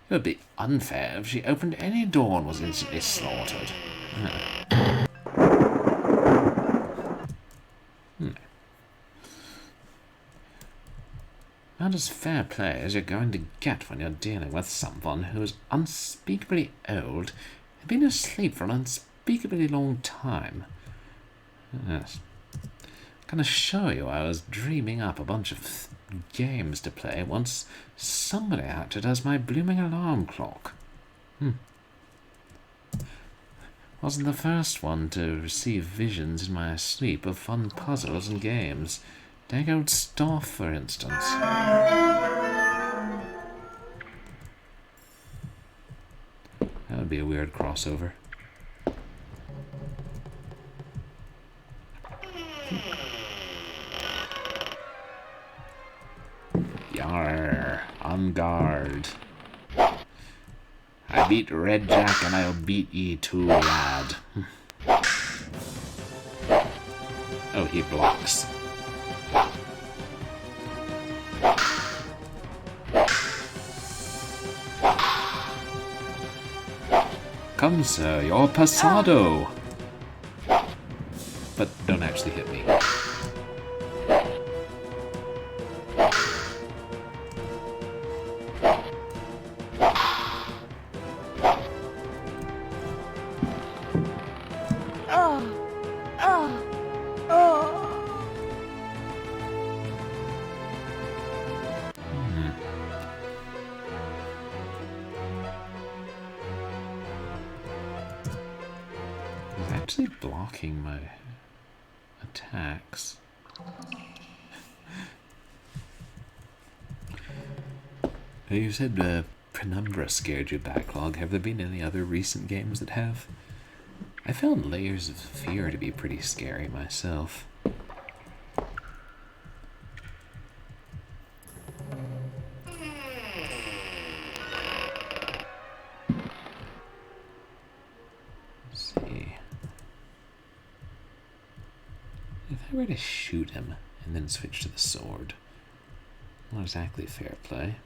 It would be unfair if she opened any door and was instantly slaughtered. about as fair play as you're going to get when you're dealing with someone who's unspeakably old and been asleep for an unspeakably long time. Yes. Gonna show you I was dreaming up a bunch of games to play once somebody acted as my blooming alarm clock. Wasn't the first one to receive visions in my sleep of fun puzzles and games. Dang old Staff, for instance. That would be a weird crossover. Yarr, on guard. I beat Red Jack and I'll beat ye too, lad. Oh, he blocks. Come, sir, you're passado. But don't actually hit me. Actually blocking my attacks. You said Penumbra scared your backlog. Have there been any other recent games that have? I found Layers of Fear to be pretty scary myself. If I were to shoot him and then switch to the sword, not exactly fair play.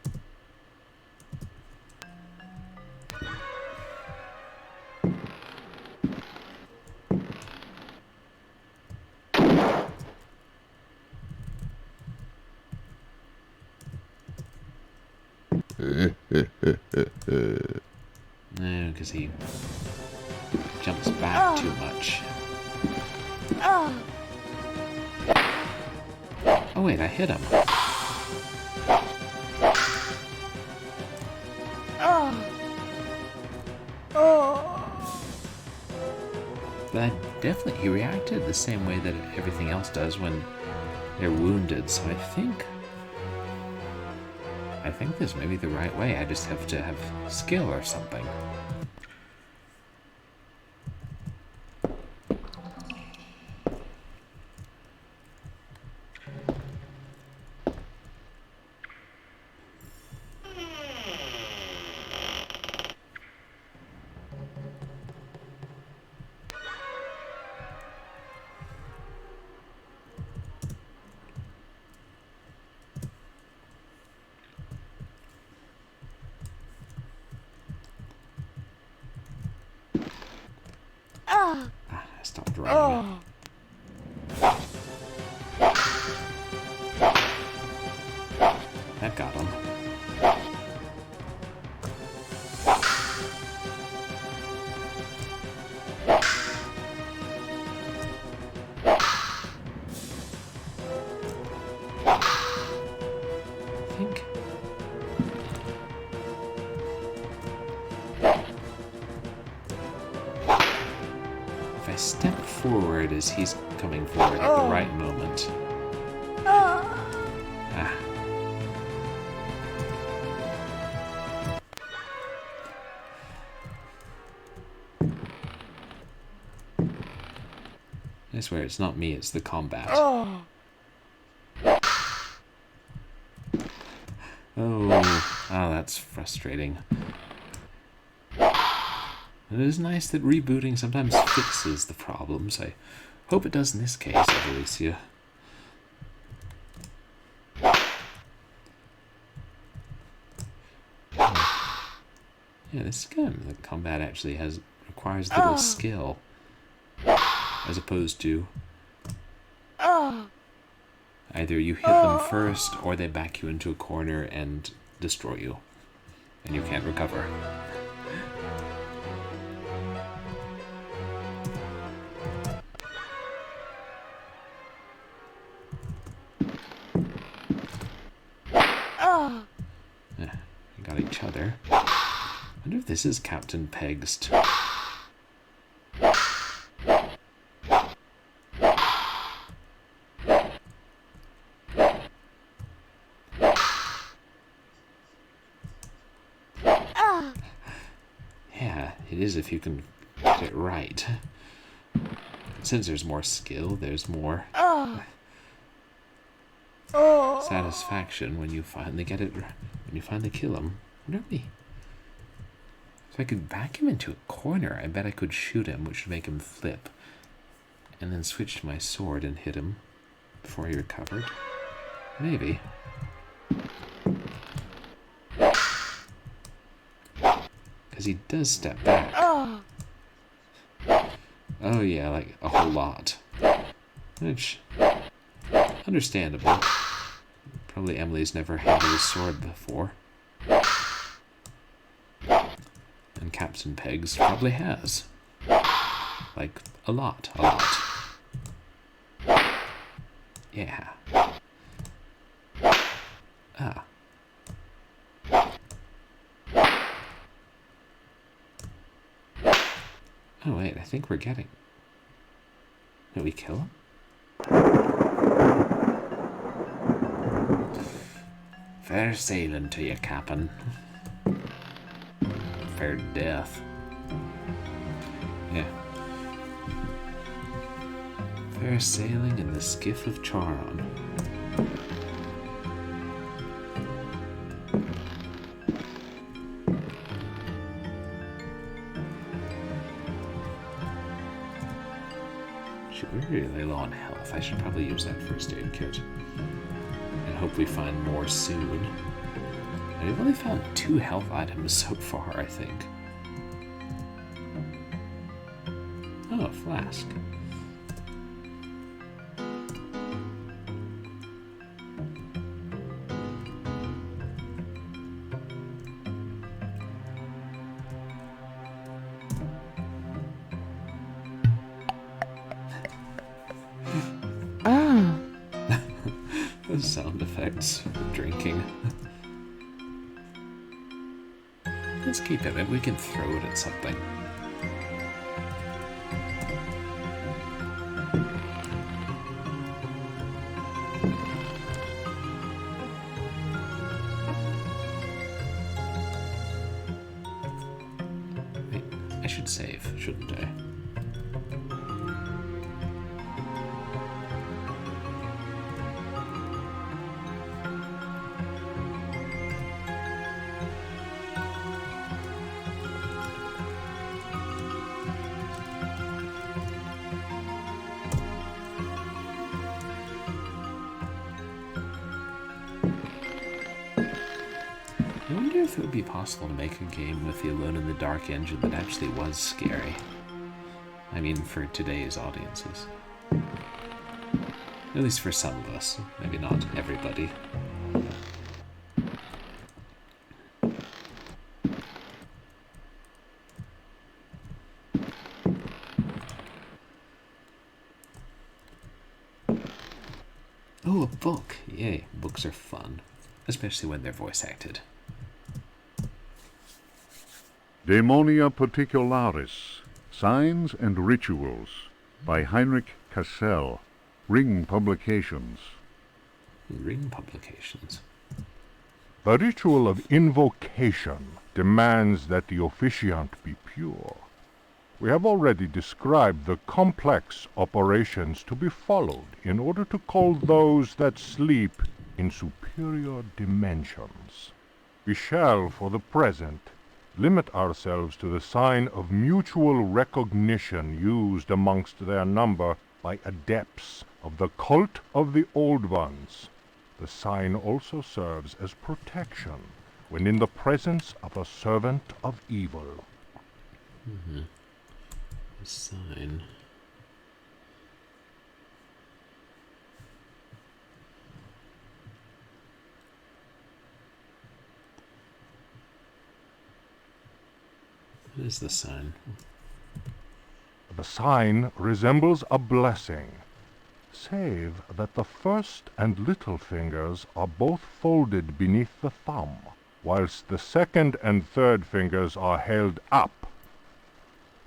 No, because he jumps back too much. Oh wait, I hit him. But definitely, he reacted the same way that everything else does when they're wounded, so I think this may be the right way. I just have to have skill or something. I stopped running. That got him. I think if I step forward as he's coming forward at the right moment. I swear it's not me, it's the combat. Oh, that's frustrating. It is nice that rebooting sometimes fixes the problems. I hope it does in this case, Alicia. Yeah, this game, the combat actually requires little skill, as opposed to Either you hit them first, or they back you into a corner and destroy you. And you can't recover. We got each other. I wonder if this is Captain Pegst. Yeah, it is if you can get it right. Since there's more skill, there's more satisfaction when you finally get it, when you finally kill him. Wonder me. If I could back him into a corner, I bet I could shoot him, which would make him flip. And then switch to my sword and hit him before he recovered. Maybe. Because he does step back. Oh yeah, like a whole lot. Which, understandable. Probably Emily's never handled a sword before. And Captain Pegs probably has. Like, a lot. Yeah. Ah. Oh wait, I think we're getting... Did we kill him? Fair sailing to you, Captain. Fair death. Yeah. Fair sailing in the skiff of Charon. Should we really low on health? I should probably use that first aid kit. And hope we find more soon. And we've only found 2 health items so far, I think. Oh, a flask. Those sound effects for drinking. Let's keep it. Maybe we can throw it at something. Wait, I should save, shouldn't I? I wonder if it would be possible to make a game with the Alone in the Dark engine that actually was scary. I mean, for today's audiences. At least for some of us. Maybe not everybody. Oh, a book! Yay, books are fun. Especially when they're voice acted. Daemonia Particularis, Signs and Rituals, by Heinrich Cassel, Ring Publications. Ring Publications. The ritual of invocation demands that the officiant be pure. We have already described the complex operations to be followed in order to call those that sleep in superior dimensions. We shall, for the present, limit ourselves to the sign of mutual recognition used amongst their number by adepts of the cult of the Old Ones. The sign also serves as protection when in the presence of a servant of evil. Mm-hmm. A sign. What is the sign? The sign resembles a blessing, save that the first and little fingers are both folded beneath the thumb, whilst the second and third fingers are held up.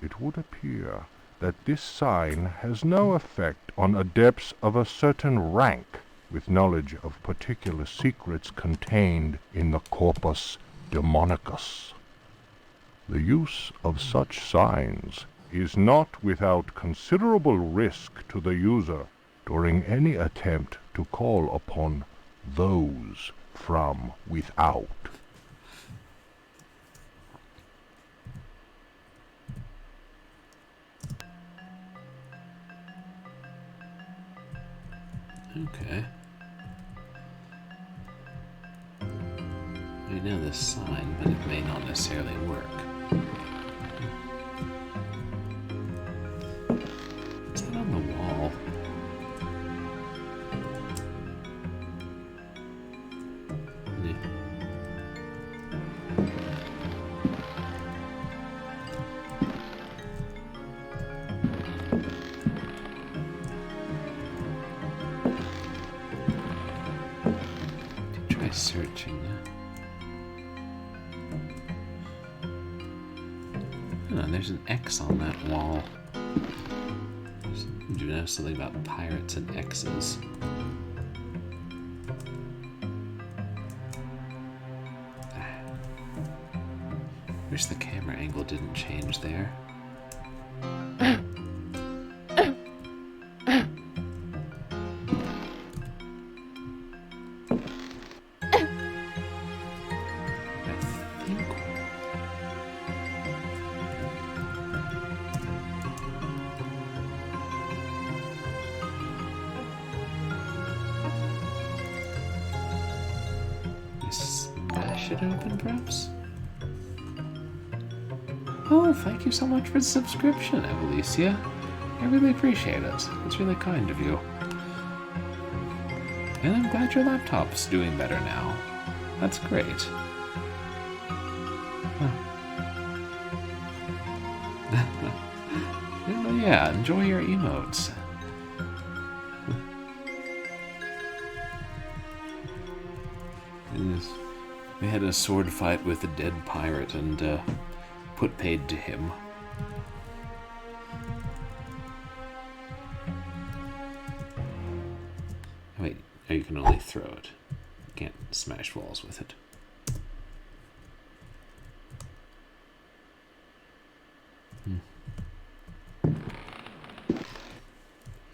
It would appear that this sign has no effect on adepts of a certain rank, with knowledge of particular secrets contained in the corpus demonicus. The use of such signs is not without considerable risk to the user during any attempt to call upon those from without. Okay. We know this sign, but it may not necessarily work. What's that on the wall? Yeah. Try searching. Oh, there's an X on that wall. Do you know something about pirates and X's? Wish the camera angle didn't change there. Smash it open, perhaps? Oh, thank you so much for the subscription, Evelicia. I really appreciate it. It's really kind of you. And I'm glad your laptop's doing better now. That's great. Huh. Well, yeah, enjoy your emotes. We had a sword fight with a dead pirate and put paid to him. Wait, oh, you can only throw it. You can't smash walls with it.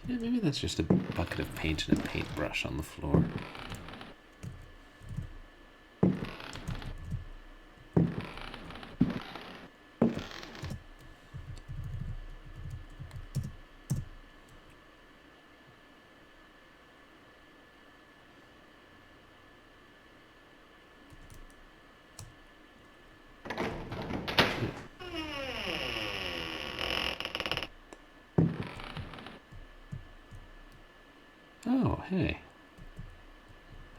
Yeah, maybe that's just a bucket of paint and a paintbrush on the floor. Oh, hey.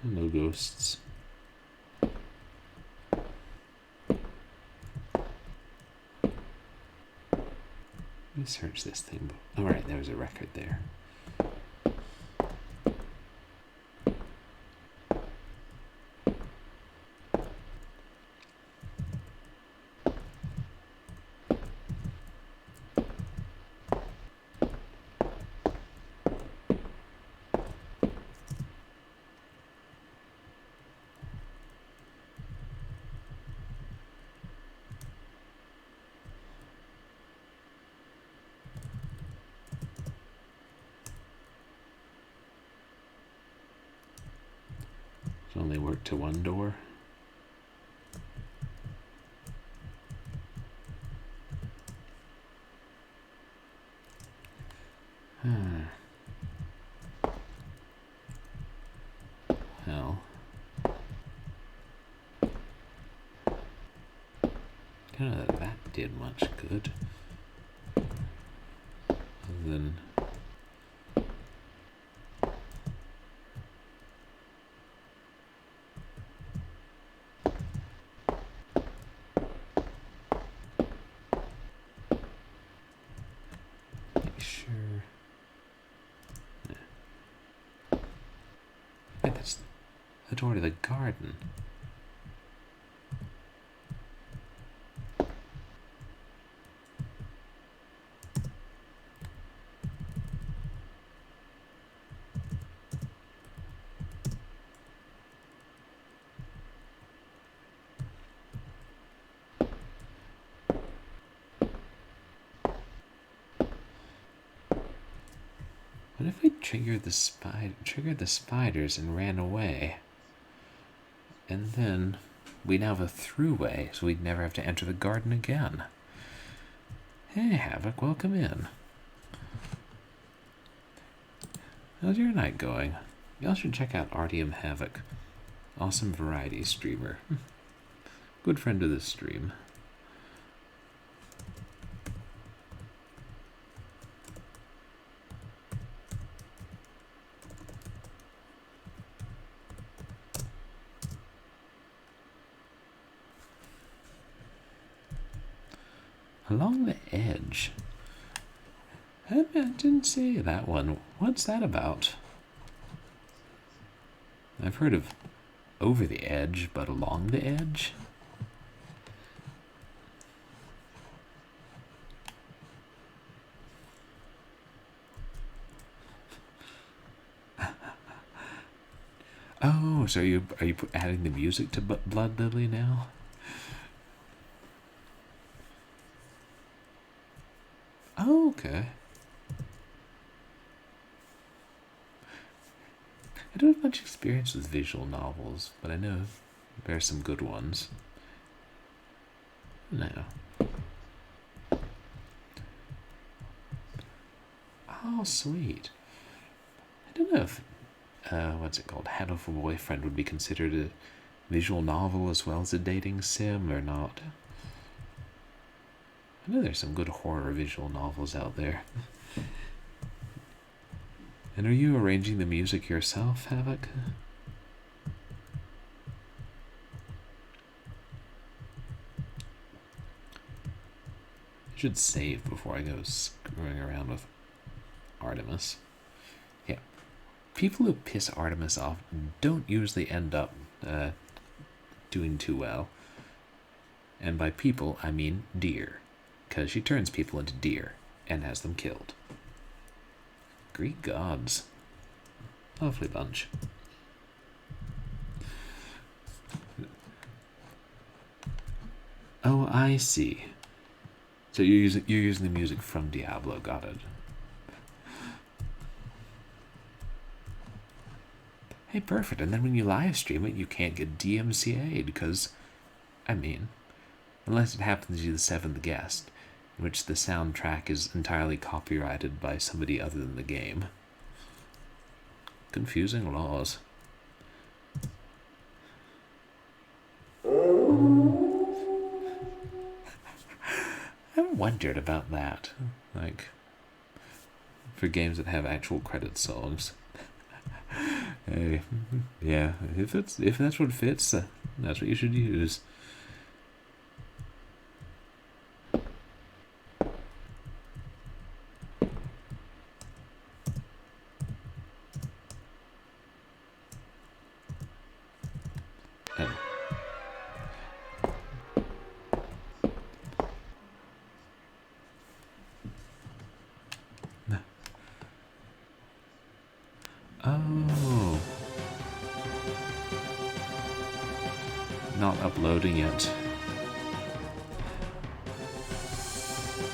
Hello, ghosts. Let me search this thing. Oh, right, there was a record there. Only work to one door. Well, I don't know that that did much good. Other than Wait, that's the door to the garden. What if we triggered the spiders and ran away? And then we'd have a throughway, so we'd never have to enter the garden again. Hey, Havoc, welcome in. How's your night going? Y'all should check out RDM Havoc. Awesome variety streamer. Good friend of this stream. Along the edge. I didn't see that one. What's that about? I've heard of over the edge, but along the edge? Oh, so are you adding the music to Blood Lily now? Oh, okay. I don't have much experience with visual novels, but I know there are some good ones. No. Oh, sweet. I don't know if, what's it called? Hat of a Boyfriend would be considered a visual novel as well as a dating sim or not. I know there's some good horror visual novels out there. And are you arranging the music yourself, Havoc? I should save before I go screwing around with Artemis. Yeah. People who piss Artemis off don't usually end up doing too well. And by people, I mean deer. Because she turns people into deer and has them killed. Greek gods. Lovely bunch. Oh, I see. So you're using the music from Diablo, got it. Hey, perfect. And then when you live stream it, you can't get DMCA'd because, I mean, unless it happens to be the seventh guest, in which the soundtrack is entirely copyrighted by somebody other than the game. Confusing laws. I've wondered about that. Like, for games that have actual credit songs. Hey, yeah, if that's what fits, that's what you should use. Oh. Not uploading it.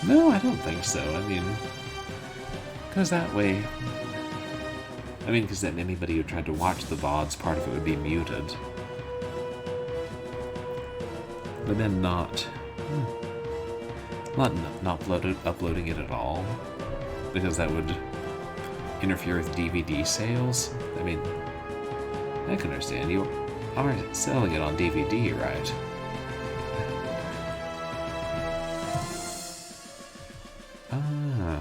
No, I don't think so. I mean, because that way... because then anybody who tried to watch the VODs, part of it would be muted. But then not uploading it at all, because that would interfere with DVD sales. I mean, I can understand. You are selling it on DVD, right? Ah.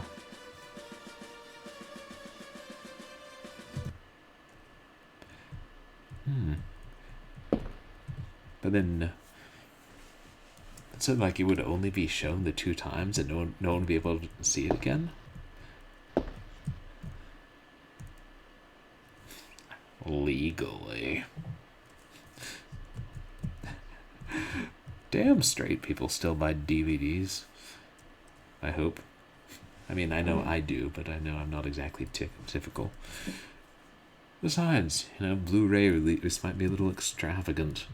But then, so like it would only be shown the 2 times and no one would be able to see it again? Legally. Damn straight people still buy DVDs. I hope. I mean, I know I do, but I know I'm not exactly typical. Besides, Blu-ray release might be a little extravagant.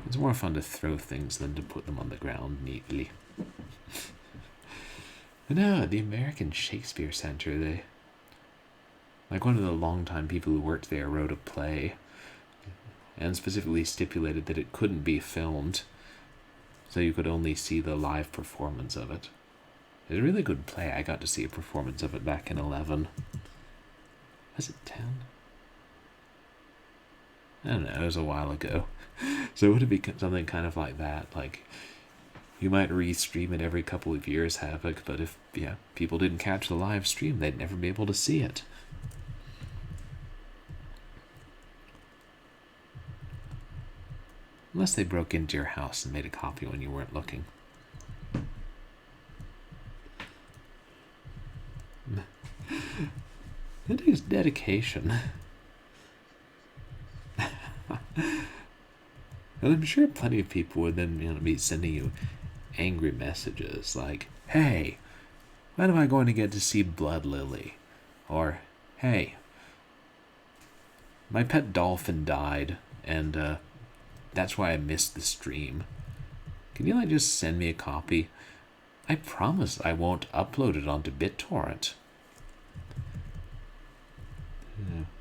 It's more fun to throw things than to put them on the ground neatly. No, the American Shakespeare Center, like one of the longtime people who worked there wrote a play and specifically stipulated that it couldn't be filmed, so you could only see the live performance of it. It's a really good play. I got to see a performance of it back in 11. Was it 10? I don't know, it was a while ago. So it would be something kind of like that, like you might restream it every couple of years, Havoc, but if people didn't catch the live stream, they'd never be able to see it. Unless they broke into your house and made a copy when you weren't looking. It takes dedication. And I'm sure plenty of people would then be sending you angry messages like, hey, when am I going to get to see Blood Lily? Or, hey, my pet dolphin died, and that's why I missed the stream. Can you just send me a copy? I promise I won't upload it onto BitTorrent.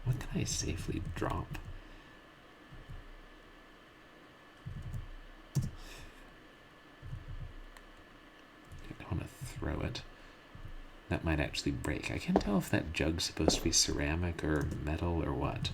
What can I safely drop? I want to throw it. That might actually break. I can't tell if that jug's supposed to be ceramic or metal or what.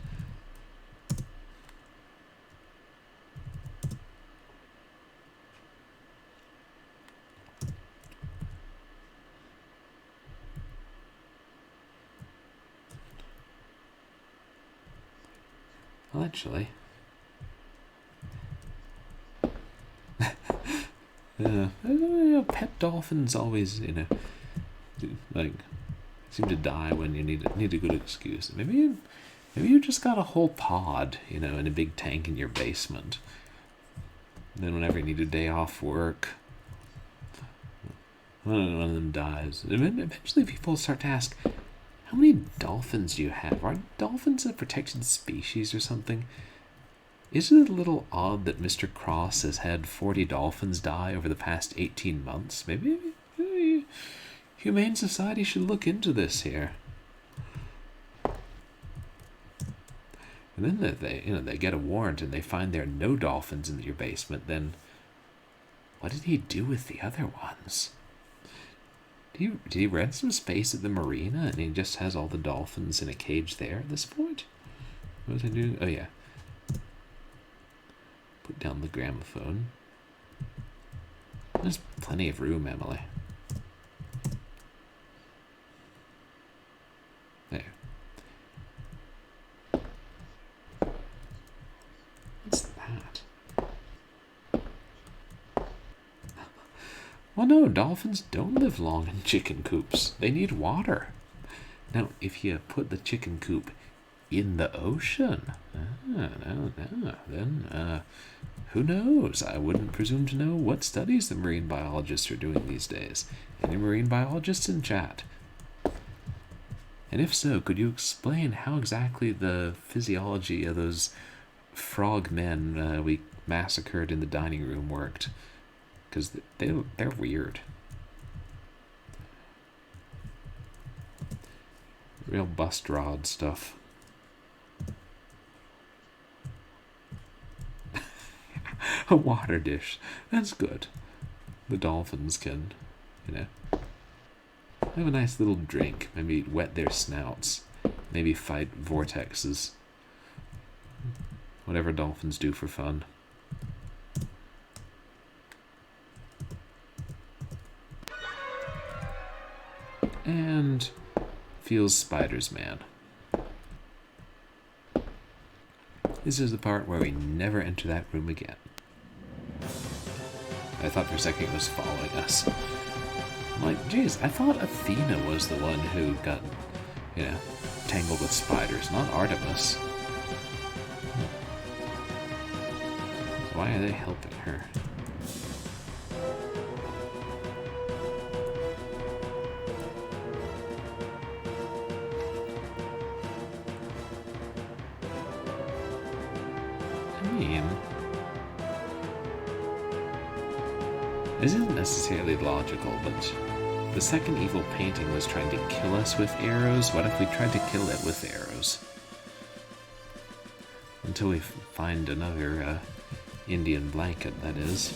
Well, actually, pet dolphins always, seem to die when you need a good excuse. Maybe you just got a whole pod, in a big tank in your basement. And then whenever you need a day off work, one of them dies. Eventually people start to ask, how many dolphins do you have? Are dolphins a protected species or something? Isn't it a little odd that Mr. Cross has had 40 dolphins die over the past 18 months? Maybe Humane Society should look into this here. And then they get a warrant and they find there are no dolphins in your basement, then what did he do with the other ones? Did he rent some space at the marina and he just has all the dolphins in a cage there at this point? What was I doing? Oh yeah. Put down the gramophone. There's plenty of room, Emily. There. What's that? Well, no, dolphins don't live long in chicken coops. They need water. Now, if you put the chicken coop in the ocean, then who knows? I wouldn't presume to know what studies the marine biologists are doing these days. Any marine biologists in chat? And if so, could you explain how exactly the physiology of those frog men we massacred in the dining room worked? Because they're weird. Real bust rod stuff. A water dish. That's good. The dolphins can, have a nice little drink. Maybe wet their snouts. Maybe fight vortexes. Whatever dolphins do for fun. And feels Spiders Man. This is the part where we never enter that room again. I thought for a second it was following us. I'm like, geez, I thought Athena was the one who got, tangled with spiders, not Artemis. So why are they helping her? This isn't necessarily logical, but the second evil painting was trying to kill us with arrows. What if we tried to kill it with arrows? Until we find another Indian blanket, that is.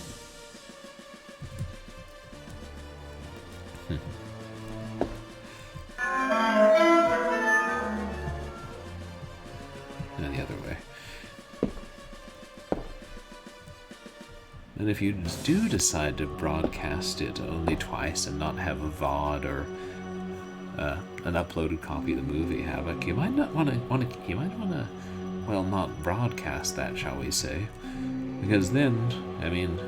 No, the other way. And if you do decide to broadcast it only twice and not have a VOD or an uploaded copy of the movie, Havoc, you might not want to, well, not broadcast that, shall we say? Because then, I mean,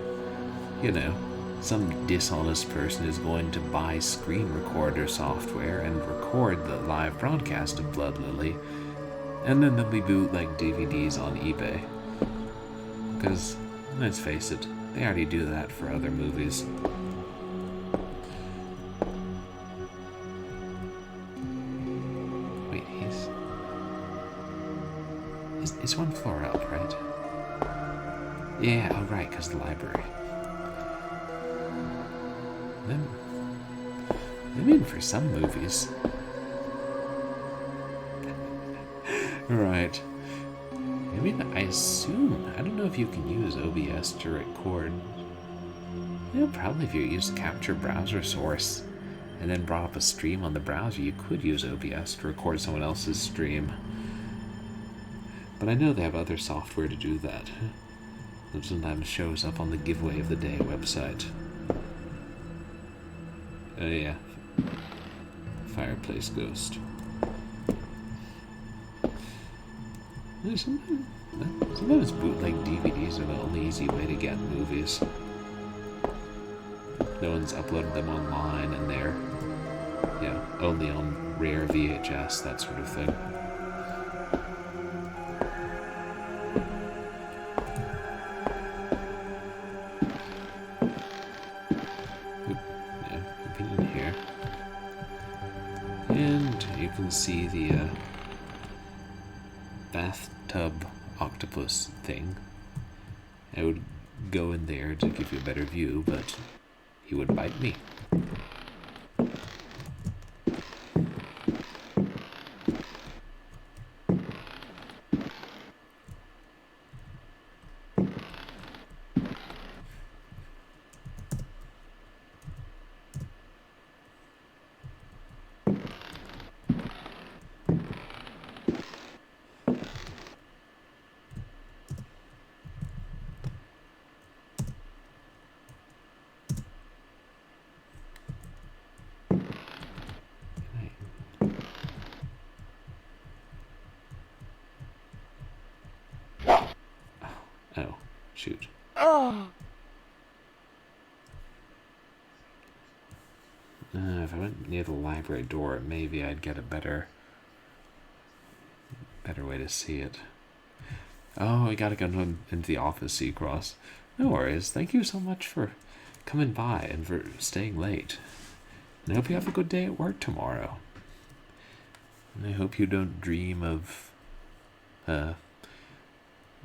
some dishonest person is going to buy screen recorder software and record the live broadcast of Blood Lily, and then there'll be bootleg DVDs on eBay. Because, let's face it, they already do that for other movies. Wait, he's one floor up, right? Yeah, oh right, because the library. I mean, for some movies. Right. I mean, I assume, I don't know if you can use OBS to record. Probably if you use Capture Browser Source and then brought up a stream on the browser, you could use OBS to record someone else's stream. But I know they have other software to do that. That sometimes shows up on the Giveaway of the Day website. Oh yeah. Fireplace Ghost. Sometimes bootleg DVDs are the only easy way to get movies. No one's uploaded them online and they're, only on rare VHS, that sort of thing. Get in here. And you can see the, bathtub octopus thing. I would go in there to give you a better view, but he would bite me. Oh, shoot. Oh. If I went near the library door, maybe I'd get a better way to see it. Oh, we gotta go into the office, Seacross. No worries. Thank you so much for coming by and for staying late. And I hope you have a good day at work tomorrow. And I hope you don't dream of,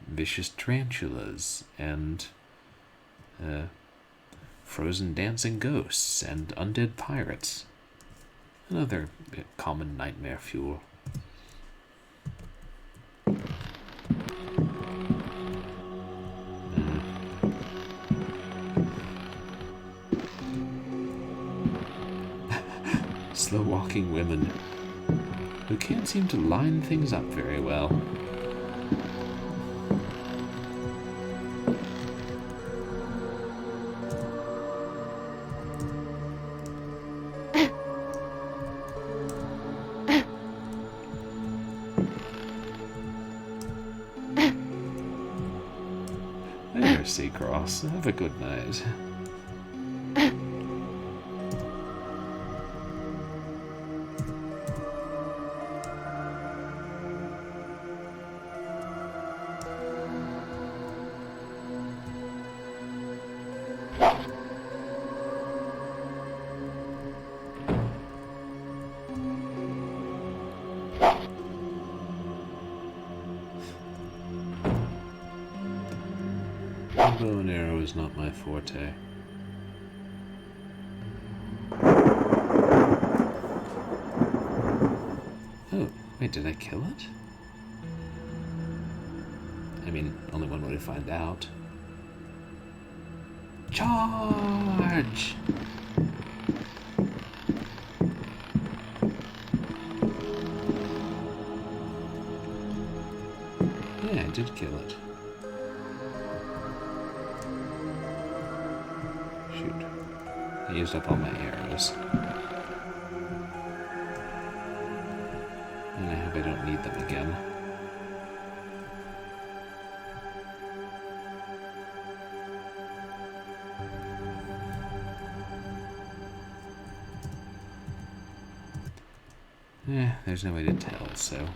vicious tarantulas and frozen dancing ghosts and undead pirates. Another common nightmare fuel. Slow walking women who can't seem to line things up very well. Here, Seacross. Have a good night. Bow and arrow is not my forte. Oh, wait, did I kill it? I mean, only one way to find out. Charge! Yeah, I did kill it. Shoot. I used up all my arrows. And I hope I don't need them again. There's no way to tell, so...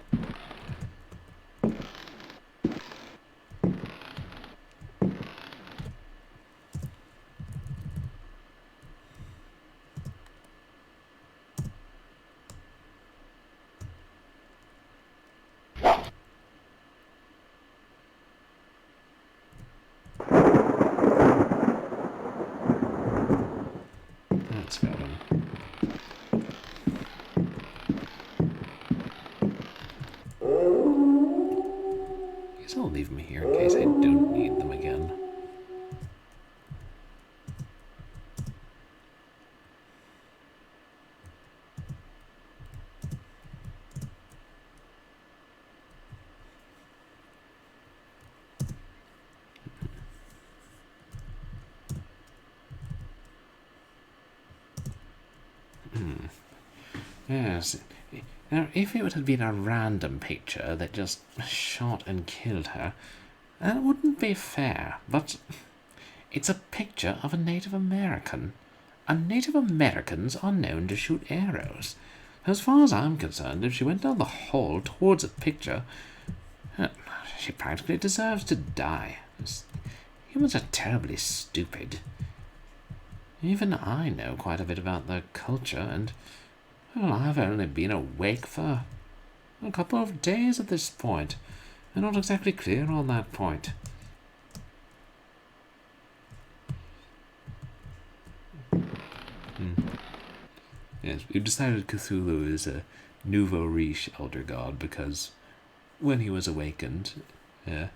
That's got him. I guess I'll leave them here in case I don't need them again. Yes. Now, if it had been a random picture that just shot and killed her, that wouldn't be fair, but it's a picture of a Native American. And Native Americans are known to shoot arrows. As far as I'm concerned, if she went down the hall towards a picture, she practically deserves to die. Humans are terribly stupid. Even I know quite a bit about their culture, and well, I've only been awake for a couple of days at this point. I'm not exactly clear on that point. Yes, we've decided Cthulhu is a nouveau riche elder god because when he was awakened, he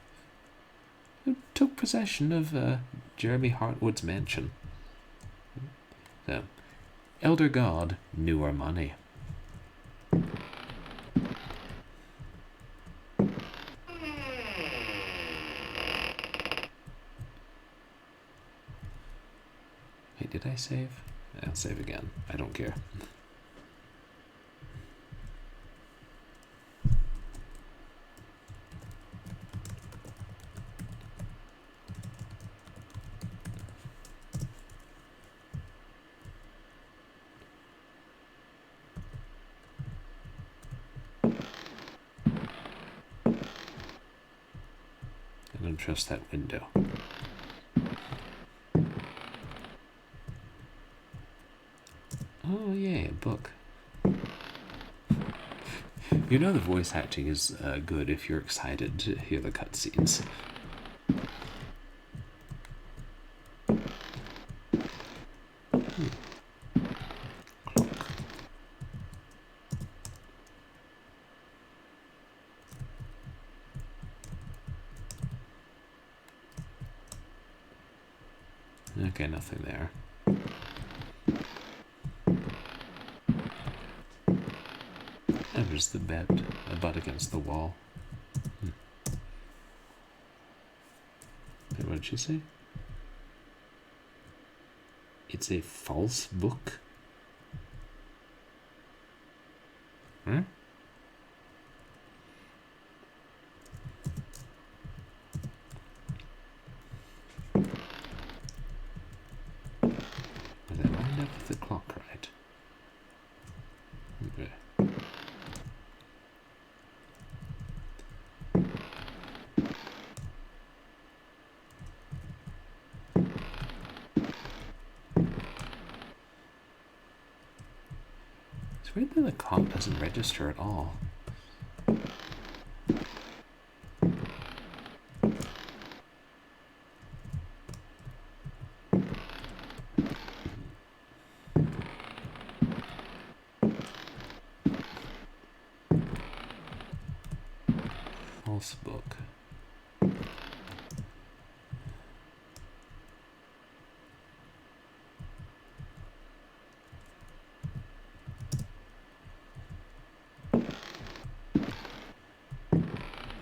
took possession of Jeremy Hartwood's mansion. So, elder god, newer money. Wait, did I save? I'll save again. I don't care. I don't trust that window. Oh, yay, a book. You know the voice acting is good if you're excited to hear the cutscenes. Okay, nothing there. There's the bed, a butt against the wall. Wait, what did she say? It's a false book? Huh? weird that the clock doesn't register at all. False book.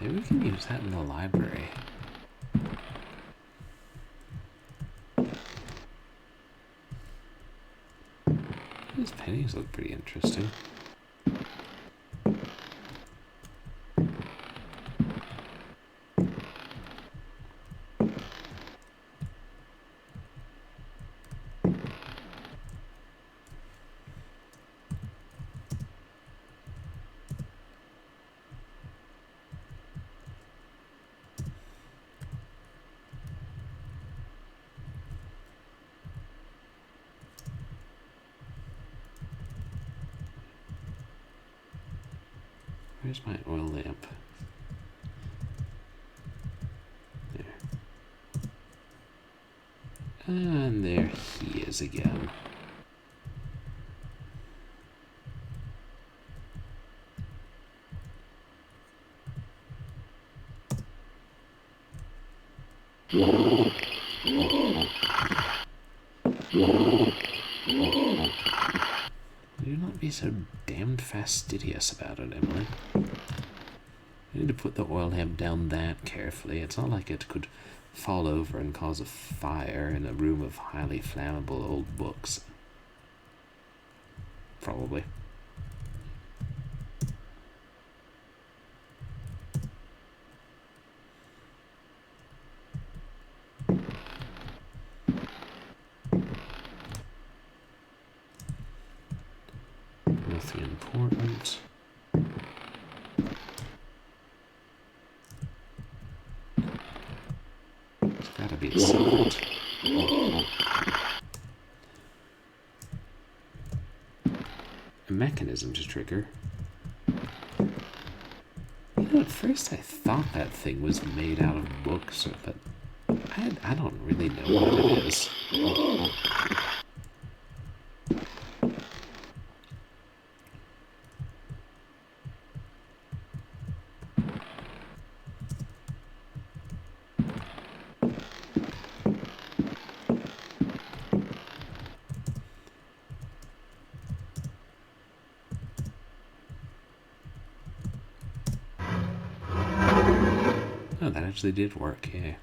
Maybe we can use that in the library. These pennies look pretty interesting. Where's my oil lamp? There. And there he is again. Do not be so damned fastidious about it, Emily. You need to put the oil lamp down that carefully. It's not like it could fall over and cause a fire in a room of highly flammable old books. Probably. Nothing important. There's gotta be a secret. A mechanism to trigger. You know, at first I thought that thing was made out of books, but I don't really know what it is. Oh, that actually did work, yeah.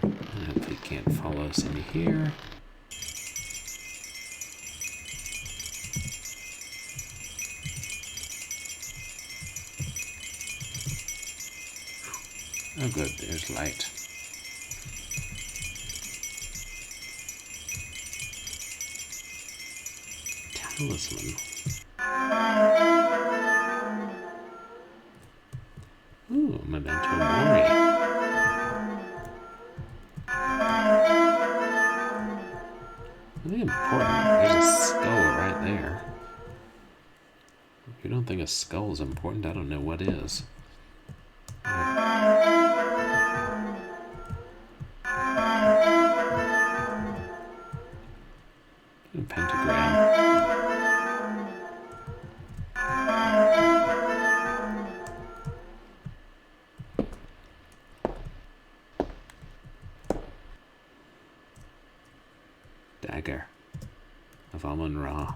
And if he can't follow us in here. Oh good, there's light. Talisman. Ooh, memento mori. Really important. There's a skull right there. If you don't think a skull is important, I don't know what is. A pentagram. Dagger of Amun-Ra.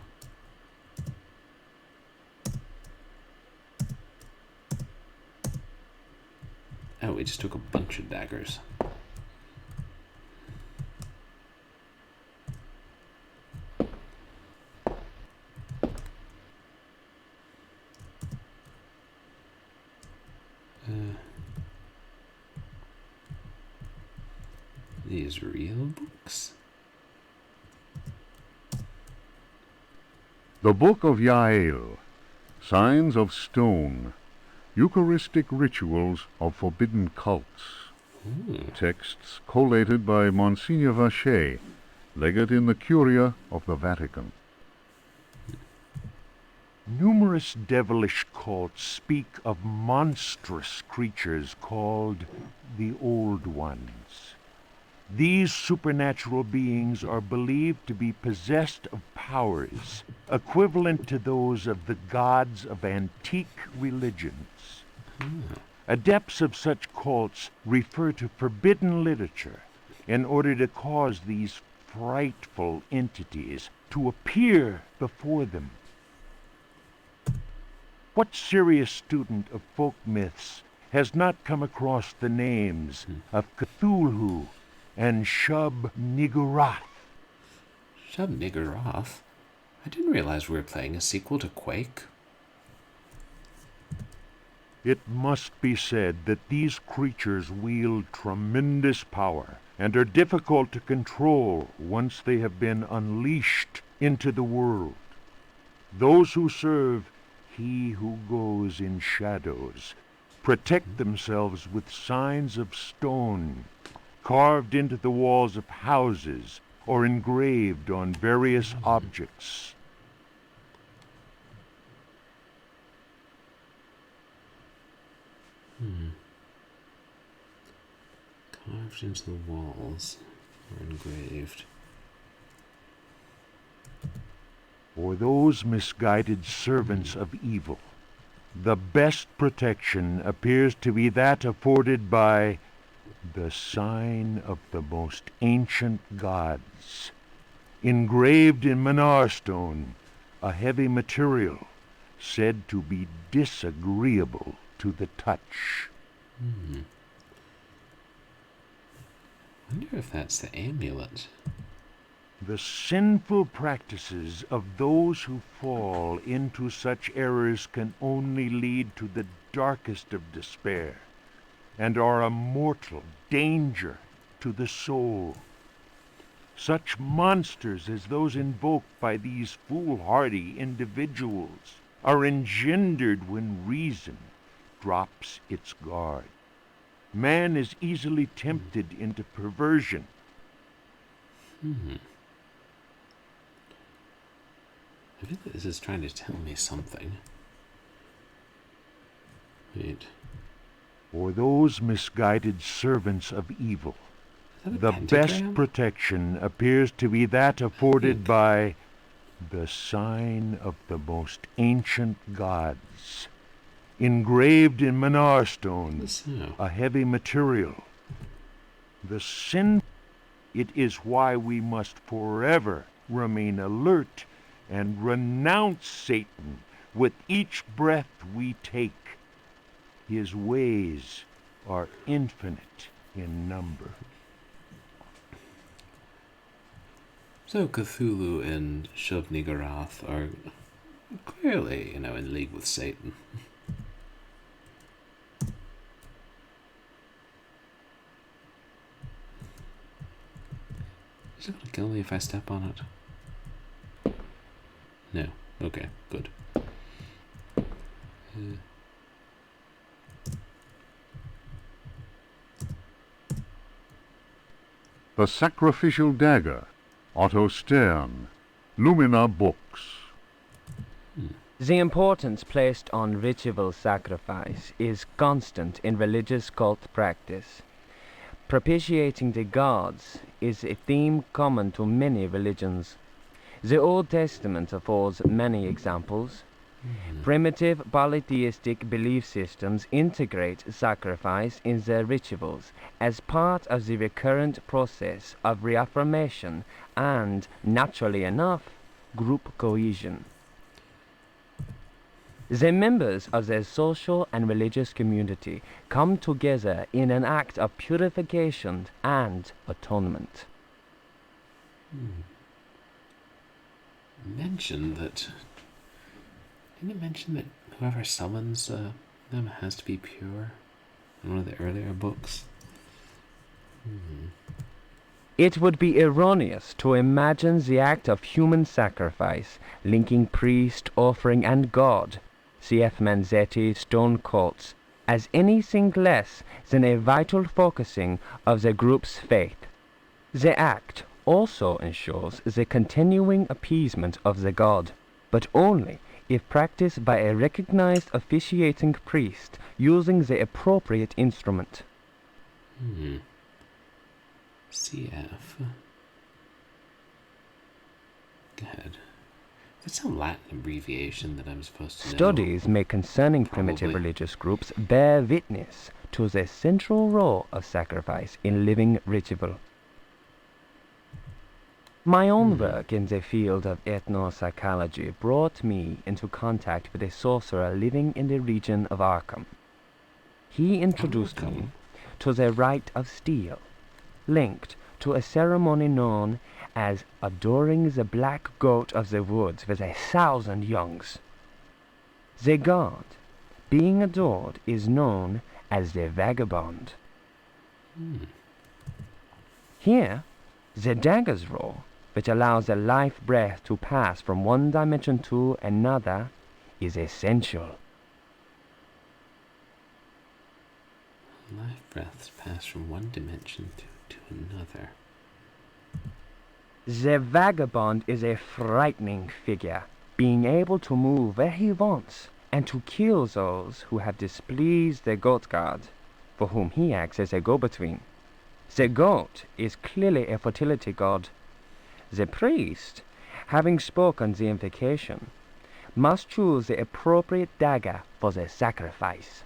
Oh, we just took a bunch of daggers. These real books? The Book of Yael, Signs of Stone, Eucharistic Rituals of Forbidden Cults. Texts collated by Monsignor Vacher, legate in the Curia of the Vatican. Numerous devilish cults speak of monstrous creatures called the Old Ones. These supernatural beings are believed to be possessed of powers equivalent to those of the gods of antique religions. Adepts of such cults refer to forbidden literature in order to cause these frightful entities to appear before them. What serious student of folk myths has not come across the names of Cthulhu and Shub-Niggurath? Shub-Niggurath? I didn't realize we were playing a sequel to Quake. It must be said that these creatures wield tremendous power and are difficult to control once they have been unleashed into the world. Those who serve He who goes in shadows protect themselves with signs of stone, carved into the walls of houses or engraved on various objects. Carved into the walls or engraved. For those misguided servants of evil, the best protection appears to be that afforded by the sign of the most ancient gods, engraved in Manar stone, a heavy material said to be disagreeable to the touch. I wonder if that's the amulet. The sinful practices of those who fall into such errors can only lead to the darkest of despair, and are a mortal danger to the soul. Such monsters as those invoked by these foolhardy individuals are engendered when reason drops its guard. Man is easily tempted into perversion. I feel like this is trying to tell me something. Wait. For those misguided servants of evil, Is that a the best pentagram? protection appears to be that afforded by the sign of the most ancient gods, engraved in Manar stone, So, a heavy material. The sin, it is why we must forever remain alert and renounce Satan with each breath we take. His ways are infinite in number. so Cthulhu and Shub-Niggurath are clearly, in league with Satan. Is it gonna kill me if I step on it? No. Okay, good. The Sacrificial Dagger, Otto Stern, Lumina Books. The importance placed on ritual sacrifice is constant in religious cult practice. Propitiating the gods is a theme common to many religions. The Old Testament affords many examples. Primitive polytheistic belief systems integrate sacrifice in their rituals as part of the recurrent process of reaffirmation and, naturally enough, group cohesion. The members of their social and religious community come together in an act of purification and atonement. Didn't it mention that whoever summons them has to be pure in one of the earlier books? It would be erroneous to imagine the act of human sacrifice linking priest, offering, and God cf. Manzetti stone cults, as anything less than a vital focusing of the group's faith. The act also ensures the continuing appeasement of the god, but only if practiced by a recognized officiating priest using the appropriate instrument. CF. Go ahead. That's a Latin abbreviation that I'm supposed to know. Studies made concerning primitive Probably. religious groups bear witness to the central role of sacrifice in living ritual. My own work in the field of ethnopsychology brought me into contact with a sorcerer living in the region of Arkham. He introduced me to the rite of steel, linked to a ceremony known as adoring the black goat of the woods with 1,000 youngs. The god being adored is known as the vagabond. Here, the dagger's role, which allows the life breath to pass from one dimension to another, is essential. Life breaths pass from one dimension to another. The vagabond is a frightening figure, being able to move where he wants and to kill those who have displeased the goat god, for whom he acts as a go-between. The goat is clearly a fertility god. The priest, having spoken the invocation, must choose the appropriate dagger for the sacrifice.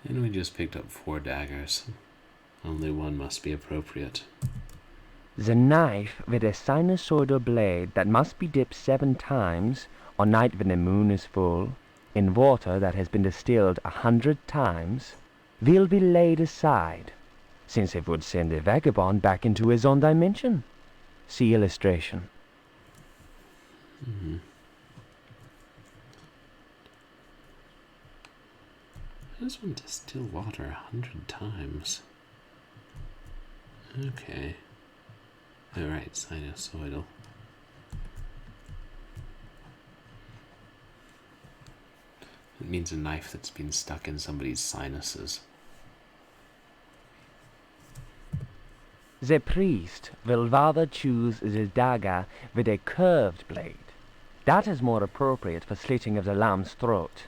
And we just picked up 4 daggers. Only one must be appropriate. The knife with a sinusoidal blade that must be dipped 7 times, on night when the moon is full, in water that has been distilled 100 times, will be laid aside, since it would send the vagabond back into his own dimension. See illustration. I just want to distill water 100 times. Okay. Alright, sinusoidal. It means a knife that's been stuck in somebody's sinuses. The priest will rather choose the dagger with a curved blade. That is more appropriate for slitting of the lamb's throat.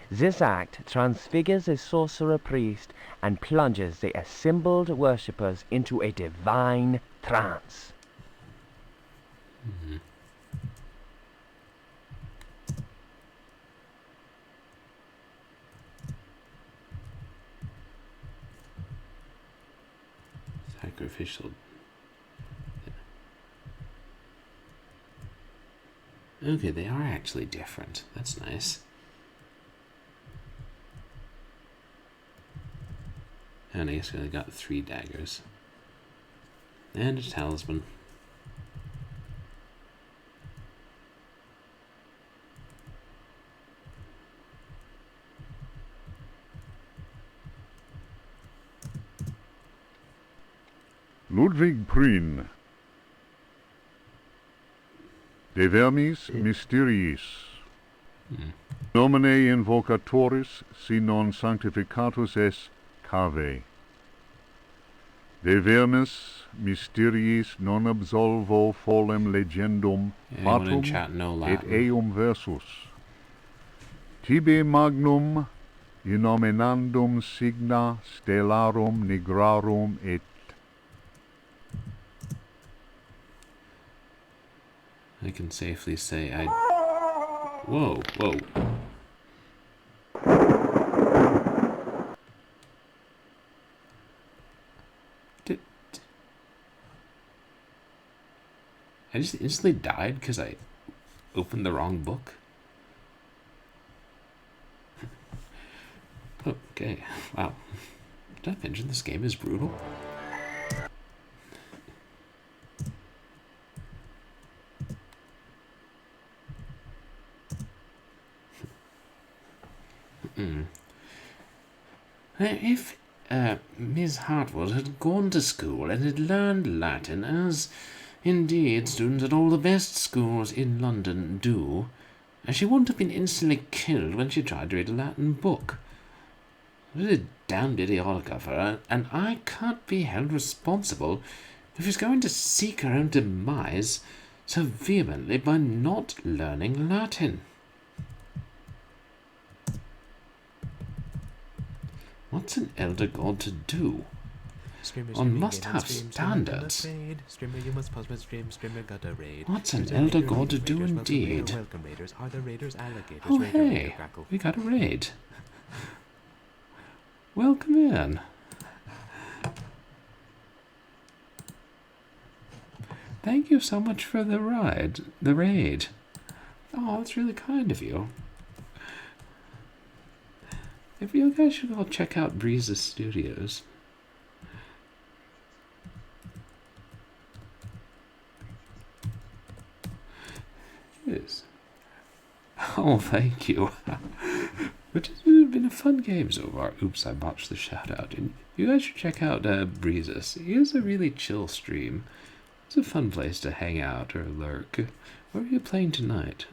This act transfigures the sorcerer priest and plunges the assembled worshippers into a divine trance. Sacrificial. Okay, they are actually different. That's nice. And I guess we only got 3 daggers. And a talisman. Ludwig Prien. De vermis mysteriis. Nomine invocatoris, si non sanctificatus es cave. De vermis mysteriis non absolvo folem legendum Anyone in fatum chat know et Latin? eum versus. Tibi magnum innominandum signa stellarum nigrarum et I can safely say I... Whoa, whoa. I just instantly died because I opened the wrong book? Okay, wow. Did I mention this game is brutal? If Miss Hartwood had gone to school and had learned Latin, as indeed students at all the best schools in London do, and she wouldn't have been instantly killed when she tried to read a Latin book. It was a damned idiotic of her, and I can't be held responsible if she's going to seek her own demise so vehemently by not learning Latin. What's an elder god to do? One must have standards. What's an elder god to do indeed? Oh hey, we got a raid. Welcome in. Thank you so much for the raid. Oh, that's really kind of you. If you guys should all check out Breeze's Studios. Yes. Oh, thank you. But it's been a fun game so far. Oops, I botched the shout out. And you guys should check out Breezus. He has a really chill stream. It's a fun place to hang out or lurk. What are you playing tonight?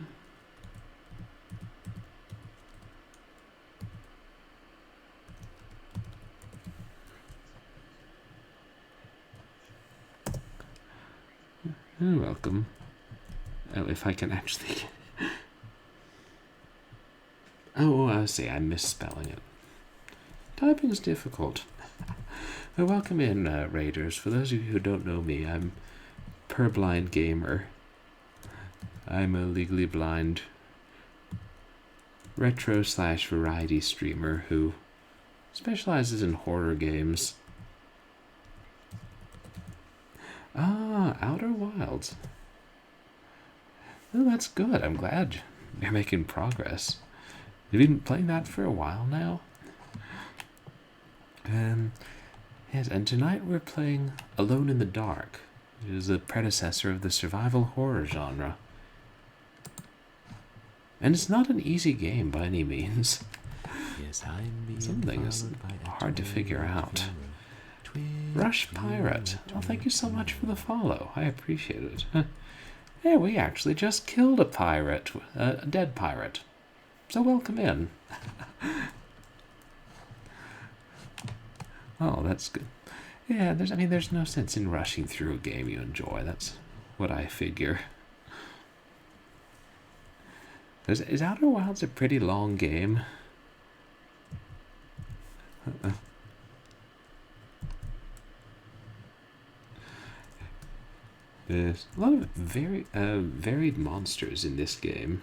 You're welcome. Oh, if I can actually... Oh, I see, I'm misspelling it. Typing's difficult. Welcome in, Raiders. For those of you who don't know me, I'm Purblindgamer. I'm a legally blind retro/variety streamer who specializes in horror games. Ah, Outer Wilds. Oh, that's good. I'm glad you're making progress. You've been playing that for a while now? Yes, and tonight we're playing Alone in the Dark, which is the predecessor of the survival horror genre. And it's not an easy game by any means. Something is hard to figure out. Rush Pirate. Well, thank you so much for the follow. I appreciate it. Hey, we actually just killed a pirate, a dead pirate. So welcome in. Oh, that's good. Yeah, there's no sense in rushing through a game you enjoy. That's what I figure. Is Outer Wilds a pretty long game? There's a lot of very varied monsters in this game.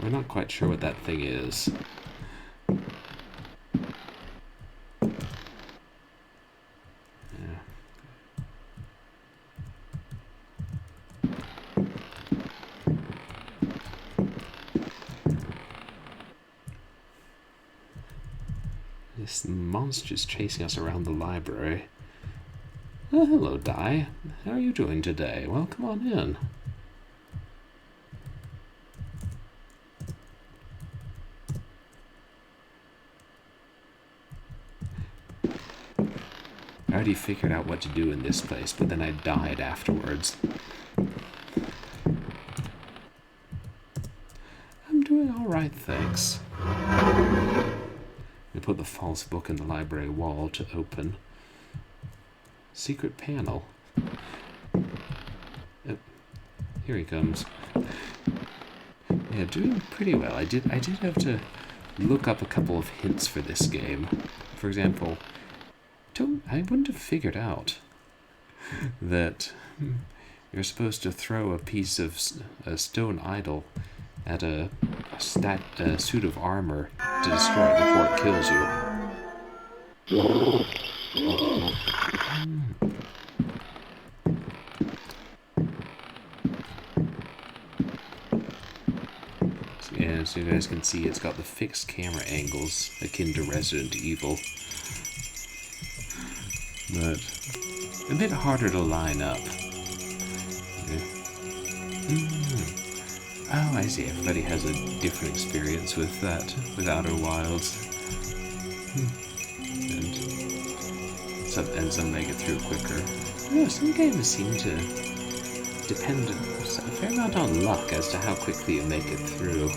We're not quite sure what that thing is. This monster's chasing us around the library. Oh, hello, Di. How are you doing today? Well, come on in. I already figured out what to do in this place, but then I died afterwards. I'm doing alright, thanks. We put the false book in the library wall to open. Secret panel. Here he comes. Yeah, doing pretty well. I did have to look up a couple of hints for this game. For example, I wouldn't have figured out that you're supposed to throw a piece of a stone idol at a suit of armor to destroy it before it kills you. Yeah, so you guys can see it's got the fixed camera angles akin to Resident Evil. But a bit harder to line up. Oh, I see. Everybody has a different experience with that, with Outer Wilds. And some make it through quicker. You know, some games seem to depend a fair amount on luck as to how quickly you make it through.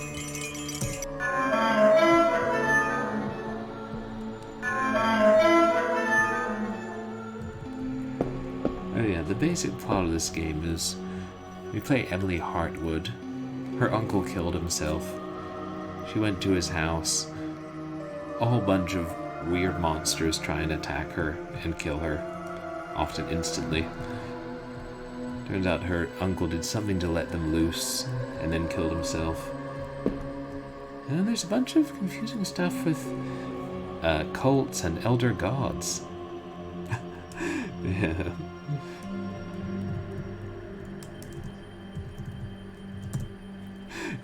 Oh yeah, the basic plot of this game is we play Emily Hartwood. Her uncle killed himself. She went to his house. A whole bunch of weird monsters try and attack her and kill her, often instantly. Turns out her uncle did something to let them loose and then killed himself. And then there's a bunch of confusing stuff with cults and elder gods. Yeah.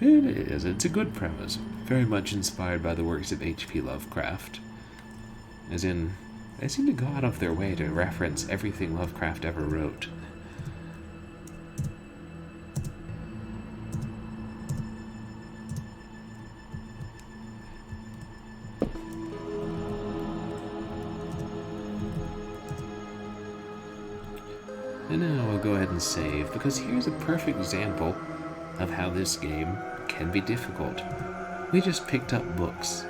It is. It's a good premise. Very much inspired by the works of H.P. Lovecraft. As in, they seem to go out of their way to reference everything Lovecraft ever wrote. And now we'll go ahead and save, because here's a perfect example of how this game can be difficult. We just picked up books.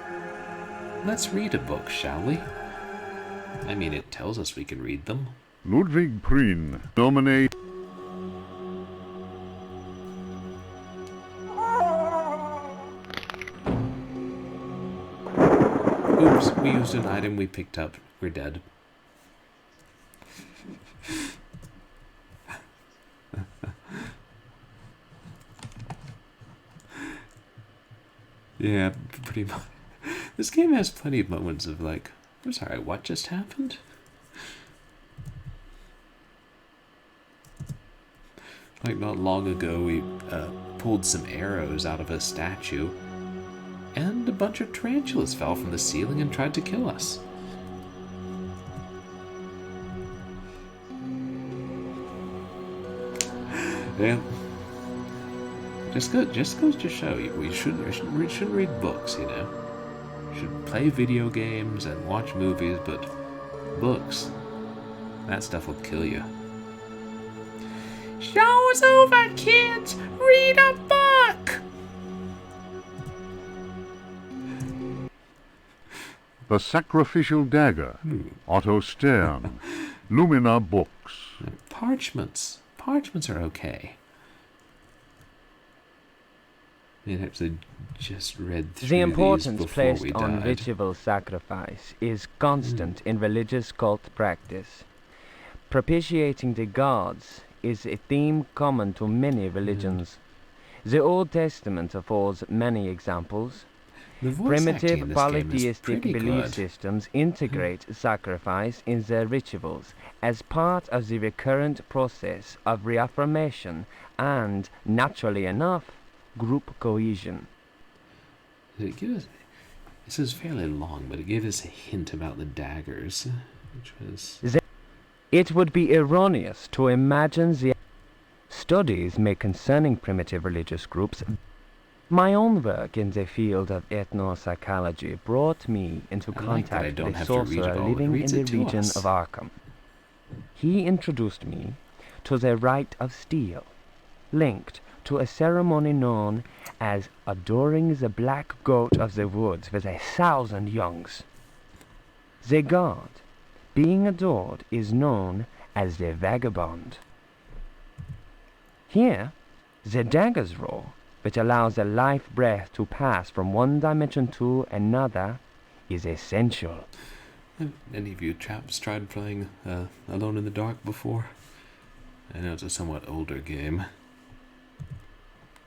Let's read a book, shall we? I mean, it tells us we can read them. Ludwig Prien, nominate. Oops, we used an item we picked up. We're dead. Yeah, pretty much. This game has plenty of moments of like, I'm sorry, what just happened? Like not long ago we pulled some arrows out of a statue and a bunch of tarantulas fell from the ceiling and tried to kill us. Yeah. Just goes to show you, we shouldn't read books, you know. We should play video games and watch movies, but books, that stuff will kill you. Show's over, kids! Read a book! The Sacrificial Dagger, Otto Stern, Lumina Books. Parchments. Parchments are okay. You'd have to just read through The importance these before placed we on died. ritual sacrifice is constant in religious cult practice. Propitiating the gods is a theme common to many religions. The Old Testament affords many examples. The voice acting in Primitive this game is polytheistic pretty belief good. systems integrate sacrifice in their rituals as part of the recurrent process of reaffirmation and, naturally enough, group cohesion. This is fairly long, but it gave us a hint about the daggers, which was... It would be erroneous to imagine the studies made concerning primitive religious groups. My own work in the field of ethnopsychology brought me into I like that I contact don't with a have to read it sorcerer all. It living in reads the it to region us. of Arkham. He introduced me to the rite of steel, linked to a ceremony known as adoring the black goat of the woods with 1,000 youngs. The god being adored is known as the vagabond. Here, the dagger's roll, which allows the life breath to pass from one dimension to another, is essential. Have any of you chaps tried playing Alone in the Dark before? I know it's a somewhat older game.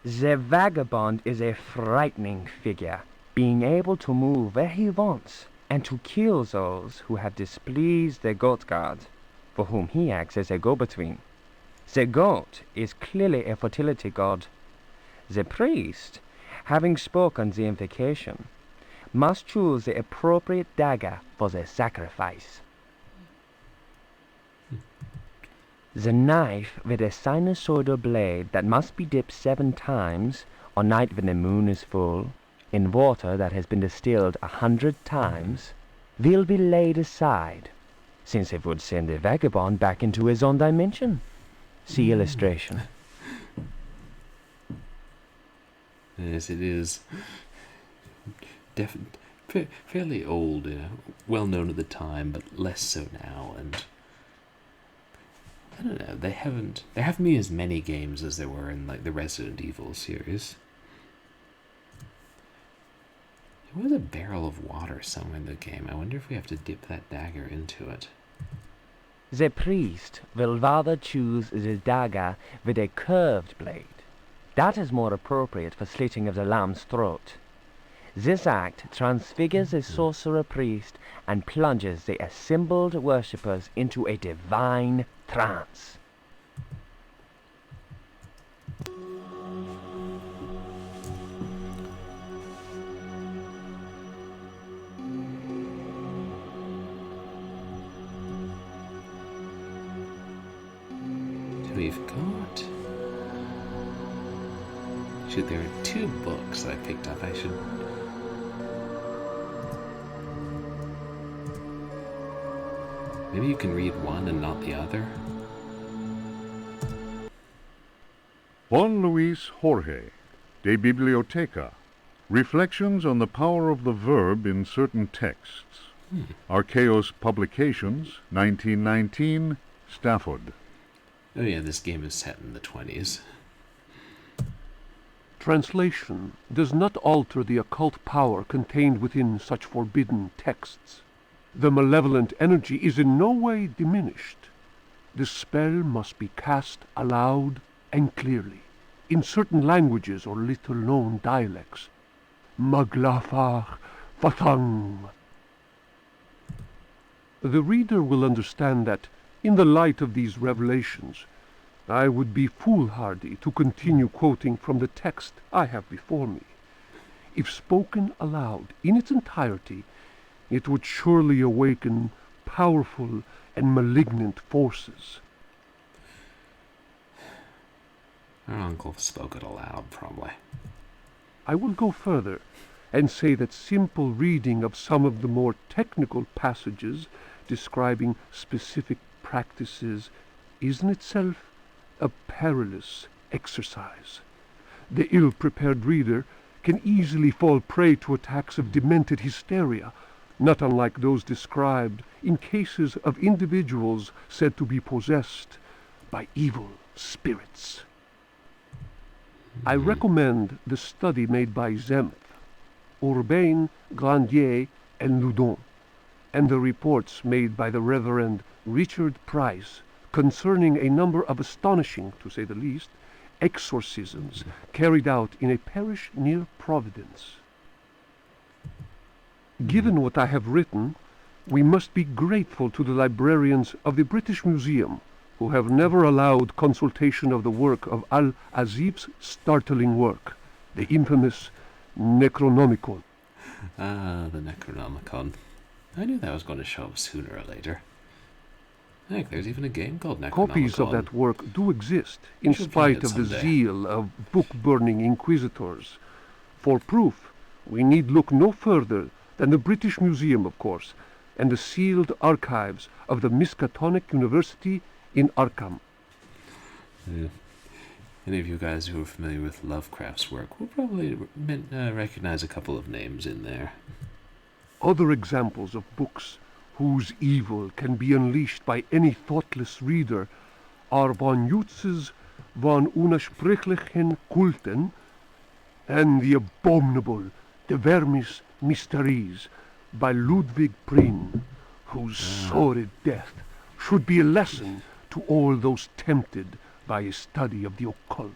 The vagabond is a frightening figure, being able to move where he wants and to kill those who have displeased the goat god, for whom he acts as a go-between. The goat is clearly a fertility god. The priest, having spoken the invocation, must choose the appropriate dagger for the sacrifice. The knife with a sinusoidal blade that must be dipped 7 times on night when the moon is full, in water that has been distilled 100 times, will be laid aside, since it would send a vagabond back into his own dimension. See illustration. Yes, it is fairly old, well known at the time, but less so now. And I don't know, there haven't been as many games as there were in like the Resident Evil series. There was a barrel of water somewhere in the game. I wonder if we have to dip that dagger into it. The priest will rather choose the dagger with a curved blade. That is more appropriate for slitting of the lamb's throat. This act transfigures the sorcerer priest and plunges the assembled worshippers into a divine trance. We've got... Shoot, there are 2 books that I picked up. I should... Maybe you can read one and not the other? Juan Luis Jorge, de Biblioteca. Reflections on the power of the verb in certain texts. Archaeos Publications, 1919, Stafford. Oh yeah, this game is set in the 20s. Translation does not alter the occult power contained within such forbidden texts. The malevolent energy is in no way diminished. The spell must be cast aloud and clearly, in certain languages or little-known dialects. Maglafar Fathang. The reader will understand that, in the light of these revelations, I would be foolhardy to continue quoting from the text I have before me. If spoken aloud in its entirety, it would surely awaken powerful and malignant forces. Our uncle spoke it aloud, probably. I will go further and say that simple reading of some of the more technical passages describing specific practices is in itself a perilous exercise. The ill-prepared reader can easily fall prey to attacks of demented hysteria, not unlike those described in cases of individuals said to be possessed by evil spirits. I recommend the study made by Zemf, Urbain, Grandier, and Loudon, and the reports made by the Reverend Richard Price concerning a number of astonishing, to say the least, exorcisms carried out in a parish near Providence. Given what I have written, we must be grateful to the librarians of the British Museum, who have never allowed consultation of the work of Al-Azib's startling work, the infamous Necronomicon. Ah, the Necronomicon. I knew that was going to show up sooner or later. Heck, there's even a game called Necronomicon. Copies of that work do exist, in spite of the zeal of book-burning inquisitors. For proof, we need look no further than the British Museum, of course, and the sealed archives of the Miskatonic University in Arkham. Yeah. Any of you guys who are familiar with Lovecraft's work will probably recognize a couple of names in there. Other examples of books whose evil can be unleashed by any thoughtless reader are von Jutz's von Unersprechlichen Kulten and the abominable De Vermis Mysteries by Ludwig Prien, whose sordid death should be a lesson to all those tempted by a study of the occult.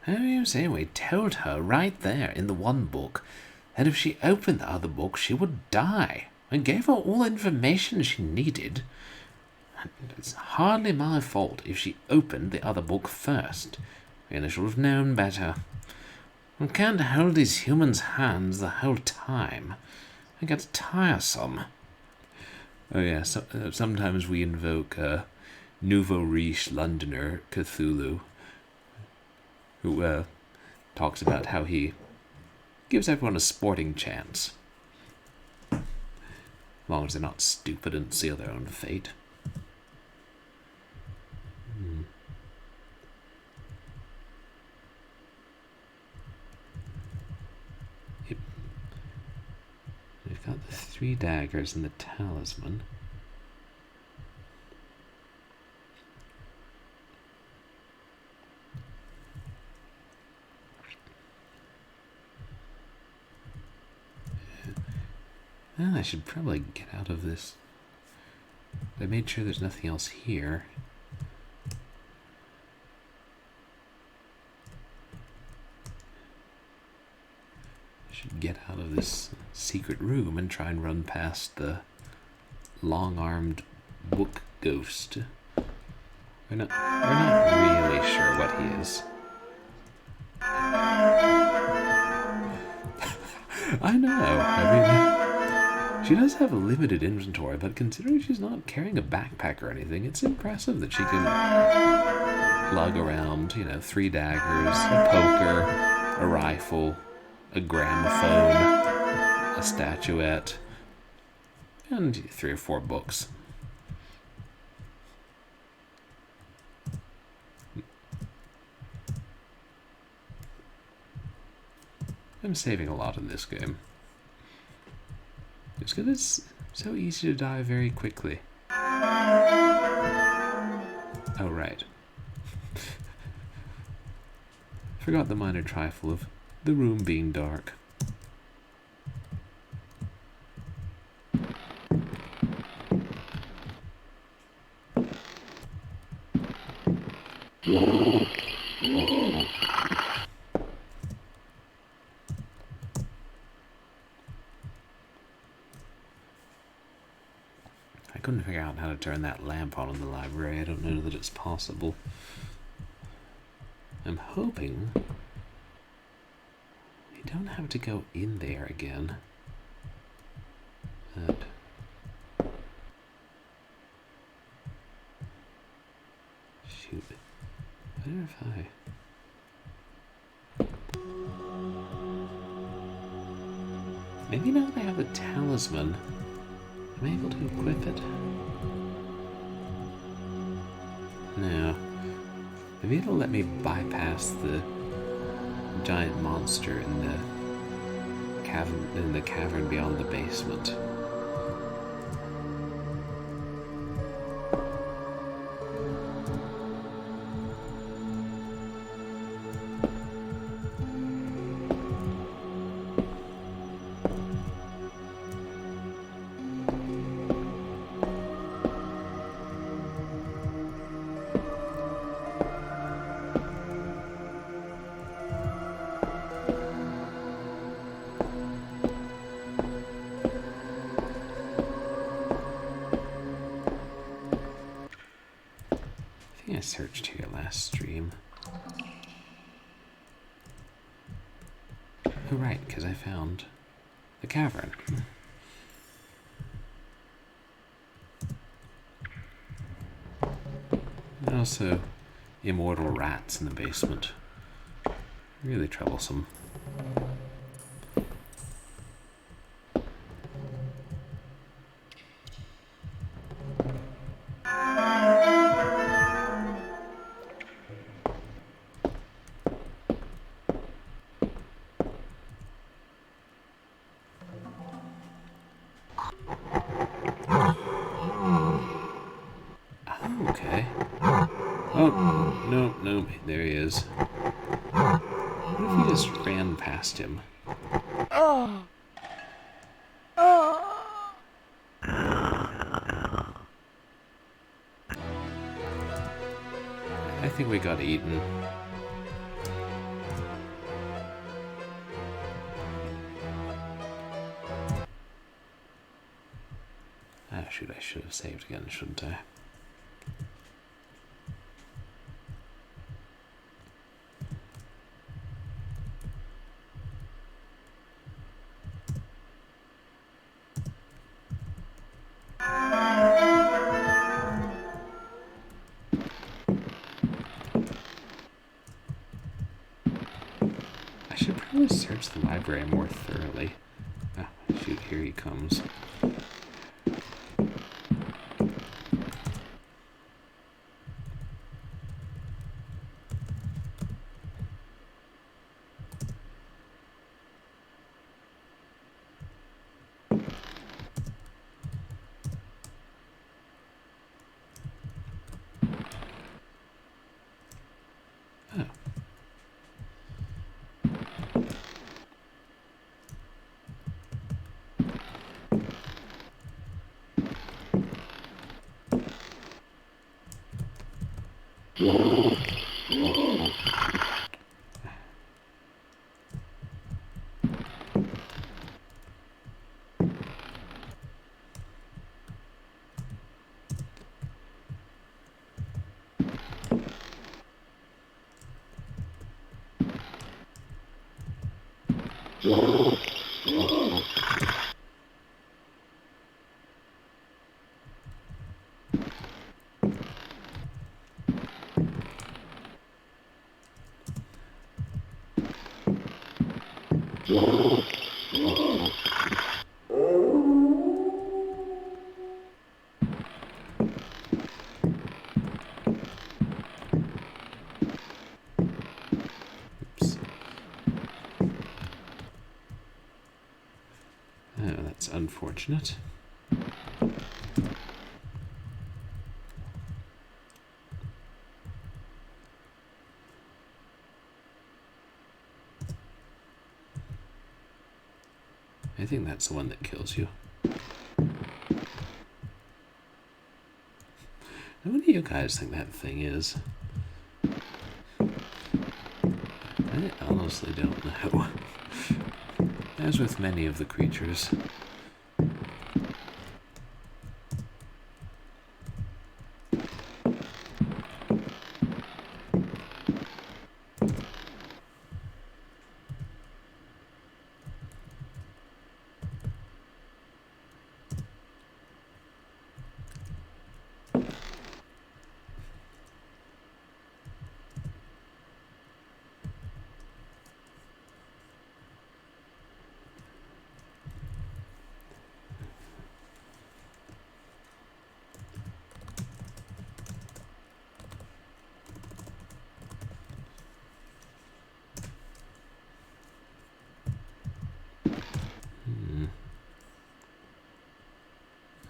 How are you saying we told her right there in the one book that if she opened the other book she would die, and gave her all the information she needed? It's hardly my fault if she opened the other book first. Really should have known better. I can't hold these humans' hands the whole time. It gets tiresome. Oh yeah, sometimes we invoke Nouveau Riche Londoner Cthulhu, who talks about how he gives everyone a sporting chance. As long as they're not stupid and seal their own fate. Yep. We've got the 3 daggers and the talisman. Well, I should probably get out of this. I made sure there's nothing else here. I should get out of this secret room and try and run past the long-armed book ghost. We're not really sure what he is. I know. I mean, she does have a limited inventory, but considering she's not carrying a backpack or anything, it's impressive that she can lug around, 3 daggers, a poker, a rifle, a gramophone, a statuette, and 3 or 4 books. I'm saving a lot in this game. Just because it's so easy to die very quickly. Oh, right. Forgot the minor trifle of the room being dark. I couldn't figure out how to turn that lamp on in the library. I don't know that it's possible. I'm hoping we don't have to go in there again. But shoot. I wonder if maybe now that I have the talisman, am I able to equip it? No. Maybe it'll let me bypass the giant monster in the cavern beyond the basement. I searched here last stream. Oh right, because I found the cavern. And also immortal rats in the basement. Really troublesome. Okay. Oh, no, there he is. What if we just ran past him? I think we got eaten. Ah, shoot, I should have saved again, shouldn't I? I'm going to search the library more thoroughly. Ah, shoot, here he comes. Oops. Oh, that's unfortunate. I think that's the one that kills you. What do you guys think that thing is? I honestly don't know. As with many of the creatures.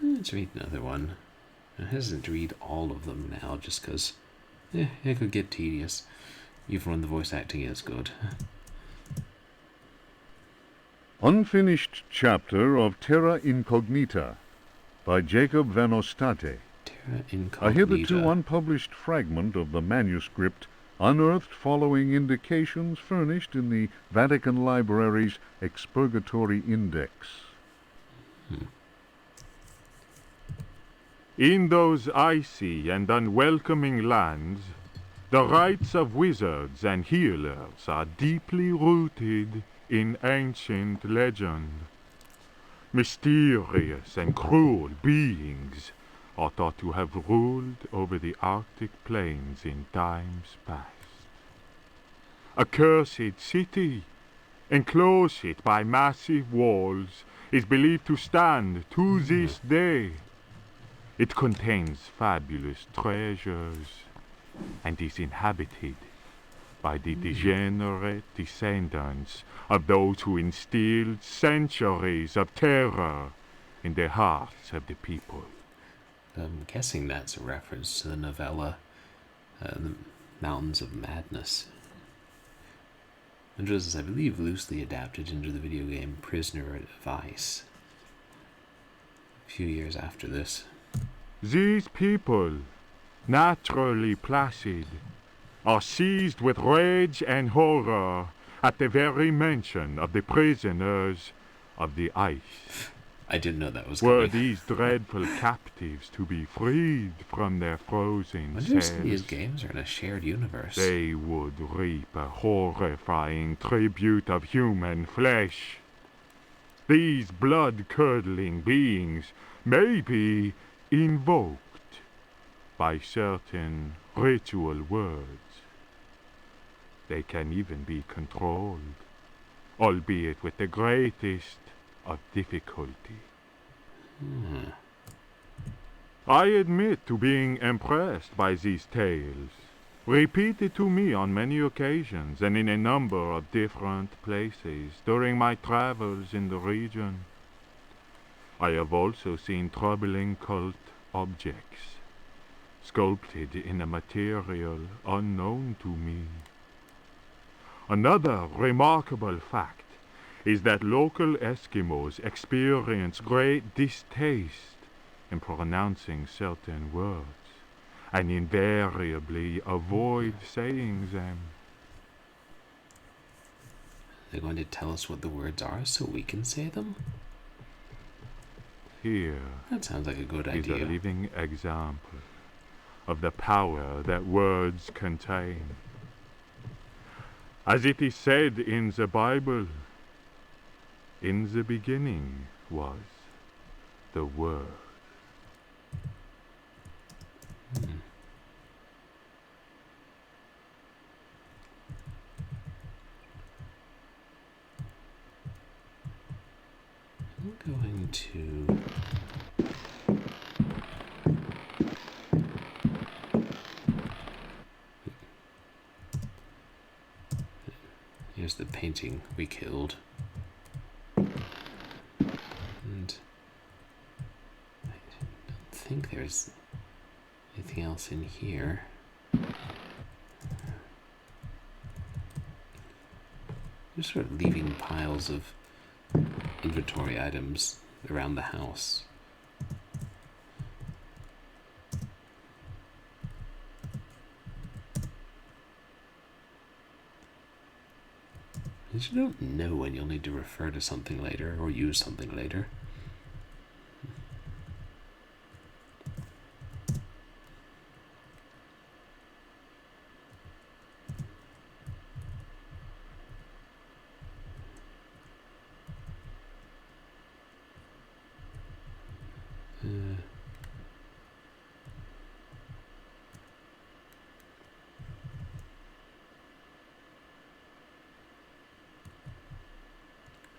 Let's read another one. I'm hesitant to read all of them now, just because it could get tedious, even when the voice acting is good. Unfinished Chapter of Terra Incognita by Jacob Van Ostate. Terra A Incognita. hitherto unpublished fragment of the manuscript unearthed following indications furnished in the Vatican Library's Expurgatory Index. In those icy and unwelcoming lands, the rites of wizards and healers are deeply rooted in ancient legend. Mysterious and cruel beings are thought to have ruled over the Arctic plains in times past. A cursed city, enclosed by massive walls, is believed to stand to this day. It contains fabulous treasures and is inhabited by the degenerate descendants of those who instilled centuries of terror in the hearts of the people. I'm guessing that's a reference to the novella, The Mountains of Madness. And was, I believe, loosely adapted into the video game Prisoner of Ice a few years after this. These people, naturally placid, are seized with rage and horror at the very mention of the prisoners of the ice. I didn't know that was Were coming. these dreadful captives to be freed from their frozen I wonder if cells, these games are in a shared universe. they would reap a horrifying tribute of human flesh. These blood-curdling beings may be invoked by certain ritual words. They can even be controlled albeit with the greatest of difficulty. I admit to being impressed by these tales, repeated to me on many occasions and in a number of different places during my travels in the region. I have also seen troubling cult objects, sculpted in a material unknown to me. Another remarkable fact is that local Eskimos experience great distaste in pronouncing certain words, and invariably avoid saying them. They're going to tell us what the words are so we can say them? Here That sounds like a good is idea. a living example of the power that words contain. As it is said in the Bible, in the beginning was the Word. I'm going to... Here's the painting we killed. And I don't think there's anything else in here. Just sort of leaving piles of inventory items around the house. You don't know when you'll need to refer to something later or use something later.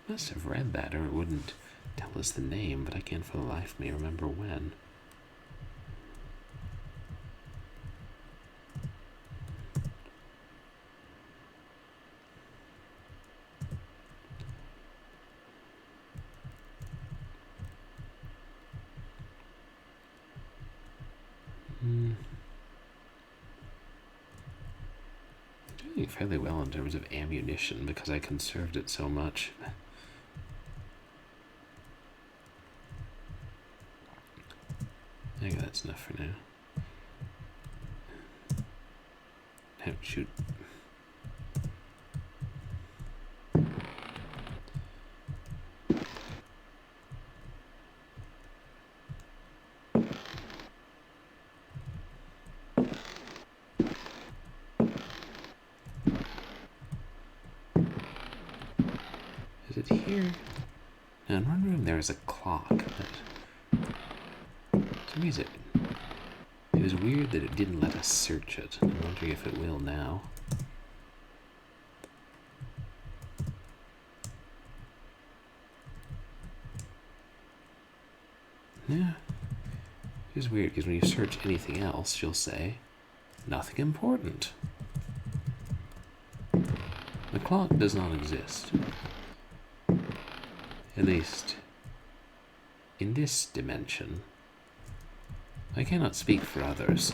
Must have read that or it wouldn't tell us the name, but I can't for the life of me remember when. Doing fairly well in terms of ammunition because I conserved it so much. I think that's enough for now. Oh, shoot. Is it here? Now in one room there is a clock, but for some reason it was weird that it didn't let us search it. I'm wondering if it will now. Yeah. It's weird because when you search anything else, you'll say, nothing important. The clock does not exist. At least, in this dimension. I cannot speak for others.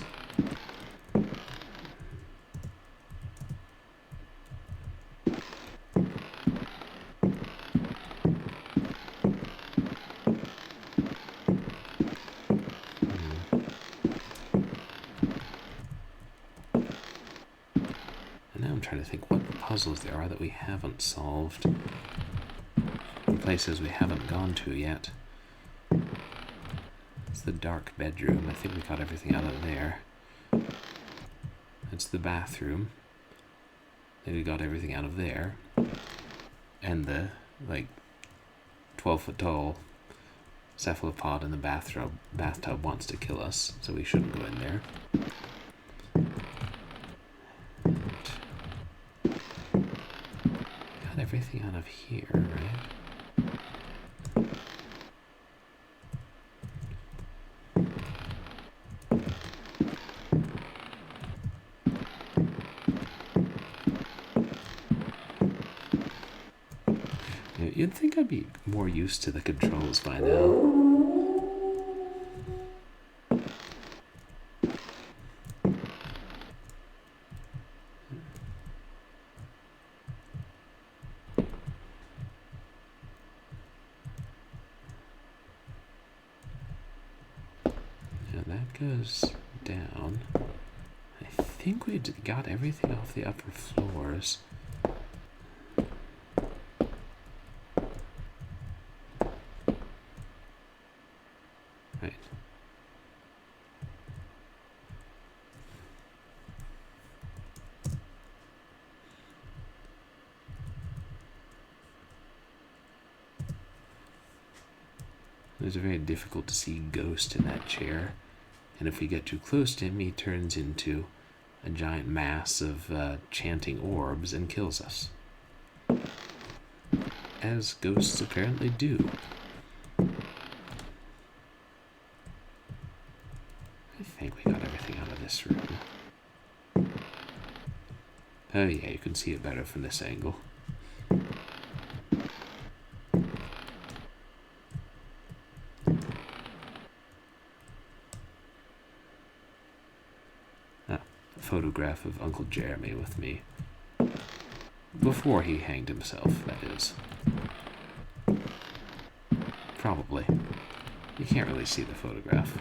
And now I'm trying to think what puzzles there are that we haven't solved. Places we haven't gone to yet. It's the dark bedroom. I think we got everything out of there. It's the bathroom. I think we got everything out of there. And the, 12-foot tall cephalopod in the bathtub wants to kill us, so we shouldn't go in there. And got everything out of here, right? You'd think I'd be more used to the controls by now. Now that goes down. I think we got everything off the upper floors. Right. It's very difficult to see Ghost in that chair, and if we get too close to him, he turns into a giant mass of chanting orbs and kills us. As ghosts apparently do. I think we got everything out of this room. Oh yeah, you can see it better from this angle. Photograph of Uncle Jeremy with me. Before he hanged himself, that is. Probably. You can't really see the photograph.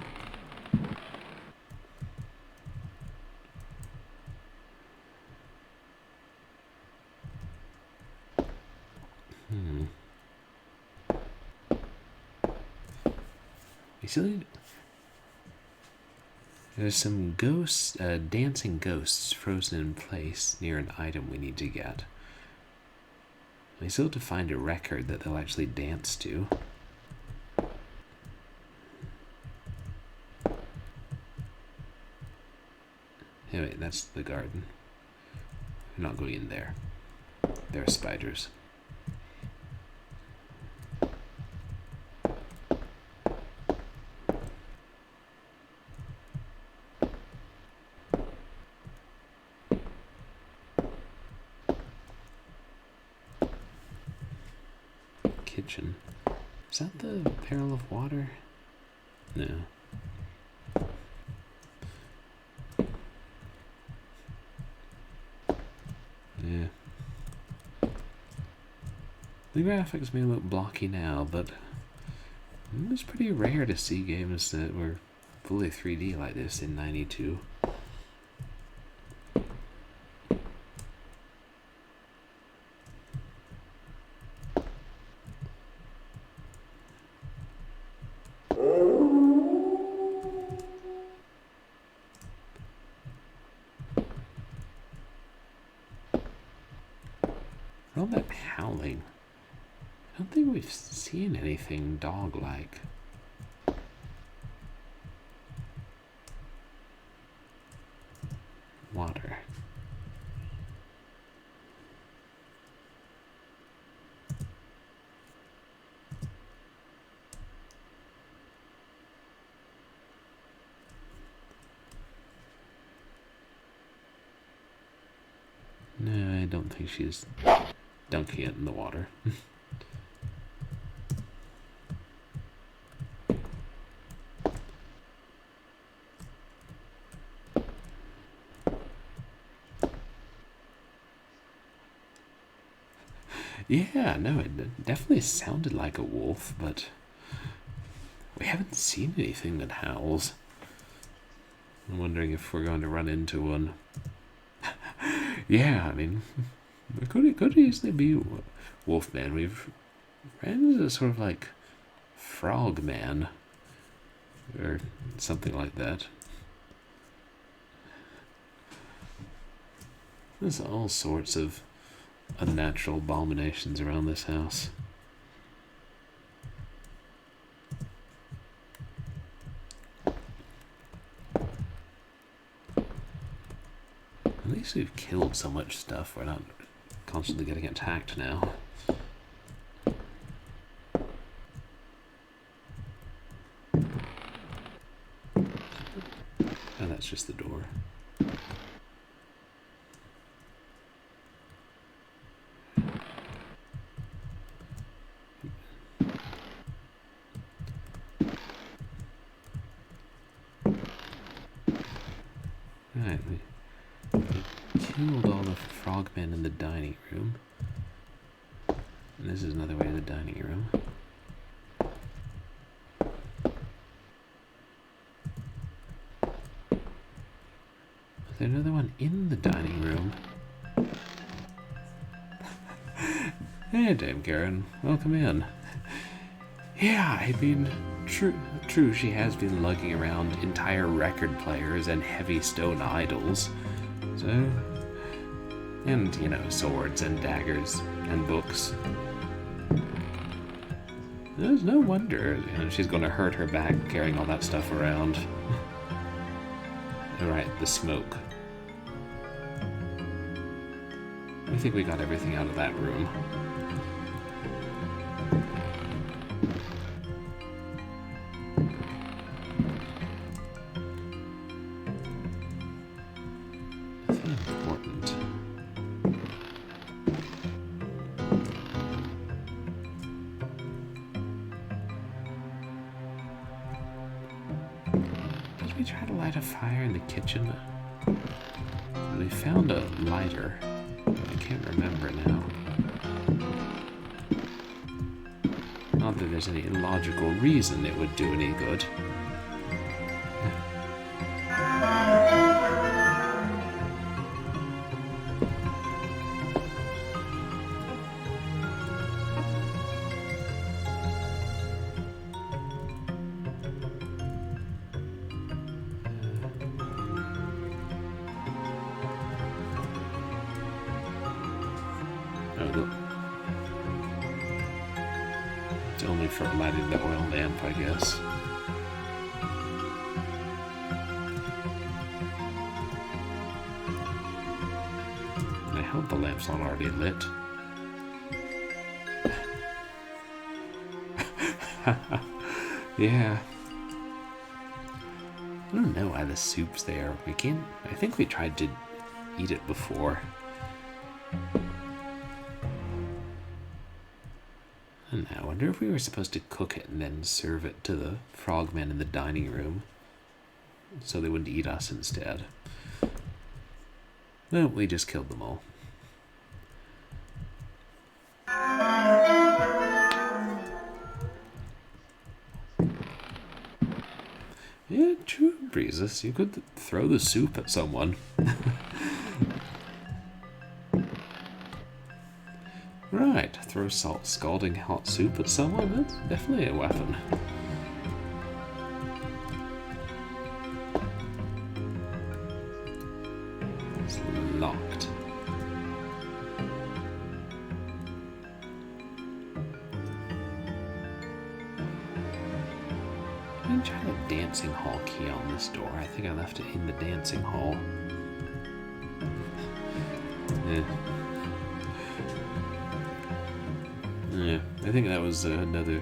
You see, there's some ghosts, dancing ghosts frozen in place near an item we need to get. We still have to find a record that they'll actually dance to. Hey, wait, that's the garden. We're not going in there. There are spiders. Kitchen. Is that the barrel of water? No. Yeah. The graphics may look blocky now, but it was pretty rare to see games that were fully 3D like this in '92. All that howling. I don't think we've seen anything dog-like. Water. No, I don't think she's dunking it in the water. Yeah, no, it definitely sounded like a wolf, but we haven't seen anything that howls. I'm wondering if we're going to run into one. Yeah, I mean, it could easily be Wolfman. We've ran into sort of like Frogman or something like that. There's all sorts of unnatural abominations around this house. At least we've killed so much stuff, we're not constantly getting attacked now. that's just the door. Right, we killed all the frogmen in the dining room. And this is another way to the dining room. Is there another one in the dining room? Hey, Dame Karen, welcome in. Yeah, I mean, true, she has been lugging around entire record players and heavy stone idols. So, and, you know, swords and daggers and books. There's no wonder, you know, she's going to hurt her back carrying all that stuff around. Alright, the smoke. I think we got everything out of that room. Nothing important. Did we try to light a fire in the kitchen? We found a lighter. I can't remember now. Not that there's any illogical reason it would do any good. It's only for lighting the oil lamp, I guess. I hope the lamp's not already lit. Yeah. I don't know why the soup's there. I think we tried to eat it before. And I wonder if we were supposed to cook it and then serve it to the frogmen in the dining room so they wouldn't eat us instead. No, we just killed them all. Yeah, true, Breezes. You could throw the soup at someone. Right, throw scalding hot soup at someone, that's definitely a weapon. It's locked. I'm gonna try the dancing hall key on this door. I think I left it in the dancing hall. Yeah, I think that was another...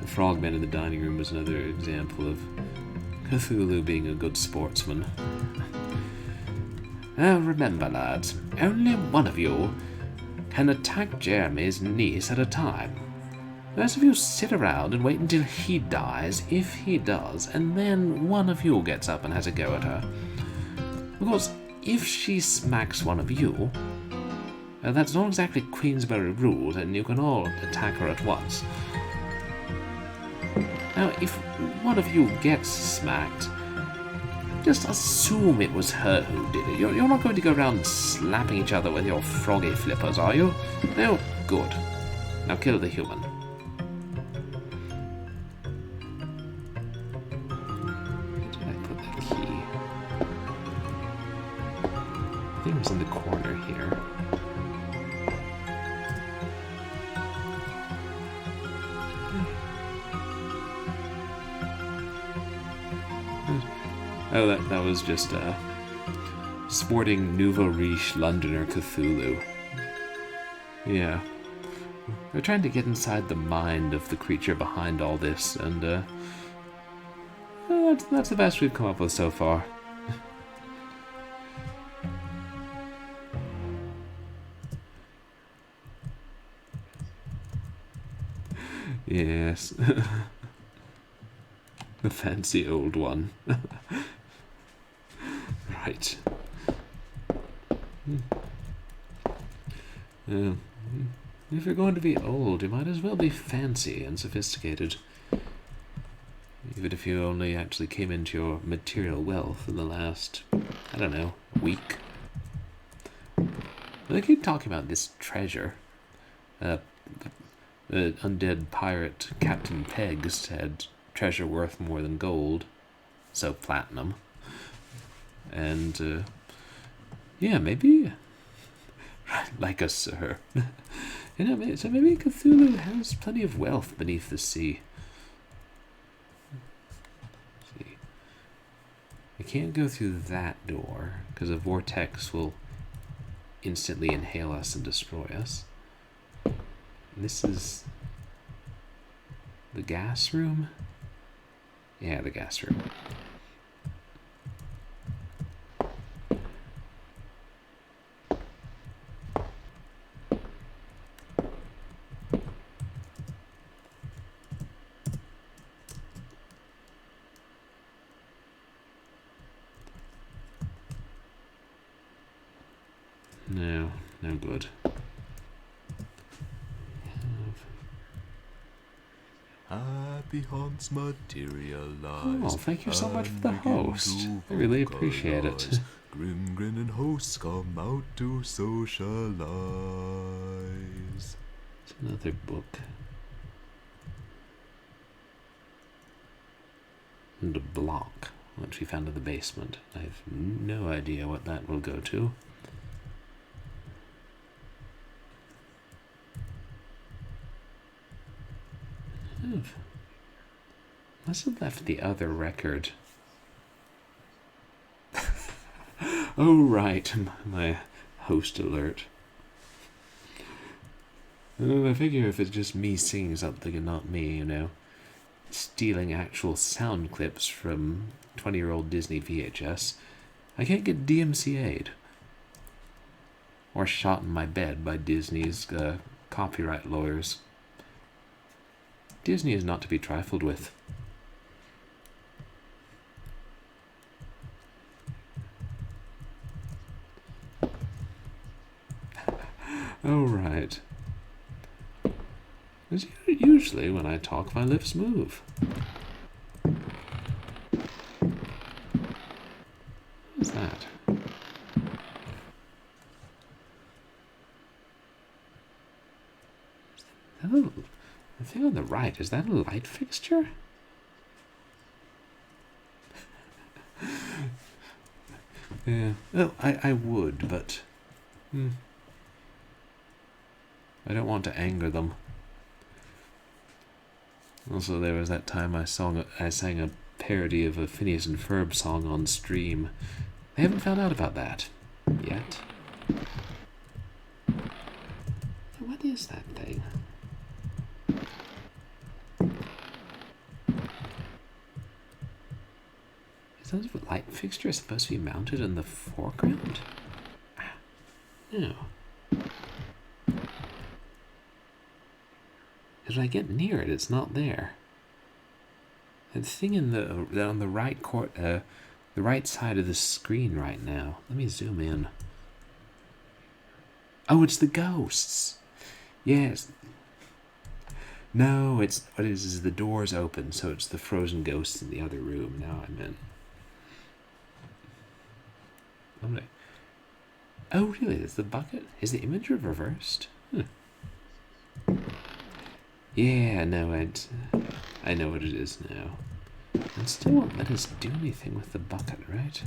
The frogman in the dining room was another example of Cthulhu being a good sportsman. Now remember, lads, only one of you can attack Jeremy's niece at a time. The rest of you sit around and wait until he dies, if he does, and then one of you gets up and has a go at her. Because if she smacks one of you... that's not exactly Queensberry rules, and you can all attack her at once. Now, if one of you gets smacked, just assume it was her who did it. You're not going to go around slapping each other with your froggy flippers, are you? No? Good. Now kill the human. Where did I put the key? I think it was in the corner here. Oh, that was just a sporting nouveau riche Londoner Cthulhu. Yeah. We're trying to get inside the mind of the creature behind all this, and that's the best we've come up with so far. Yes. The fancy old one. Right. If you're going to be old, you might as well be fancy and sophisticated. Even if you only actually came into your material wealth in the last, I don't know, week. They keep talking about this treasure. The undead pirate Captain Peggs had treasure worth more than gold. So platinum. And, yeah, maybe... like a sir. So maybe Cthulhu has plenty of wealth beneath the sea. Let's see. I can't go through that door, because a vortex will instantly inhale us and destroy us. This is the gas room? Yeah, the gas room. No, no good. Happy haunts materialize. Oh, thank you so much for the host. I really appreciate it. Grim grinning hosts come out to socialize. It's another book. And a block, which we found in the basement. I have no idea what that will go to. Must have left the other record. Oh, right, my host alert. I figure if it's just me singing something and not me, stealing actual sound clips from 20-year-old Disney VHS, I can't get DMCA'd. Or shot in my bed by Disney's copyright lawyers. Disney is not to be trifled with. Oh, right. Because usually when I talk, my lips move. What's that? The thing on the right, is that a light fixture? Yeah. Well, I would, but... I don't want to anger them. Also, there was that time I sang a parody of a Phineas and Ferb song on stream. They haven't found out about that yet. What is that thing? Is that light fixture supposed to be mounted in the foreground? No. As I get near it, it's not there. The thing on the right the right side of the screen right now. Let me zoom in. Oh, it's the ghosts. Yes. No, it's what it is the door's open, so it's the frozen ghosts in the other room. Now I'm in. Oh, really? That's the bucket? Is the image reversed? Yeah, no, I know what it is now. And still won't let us do anything with the bucket, right?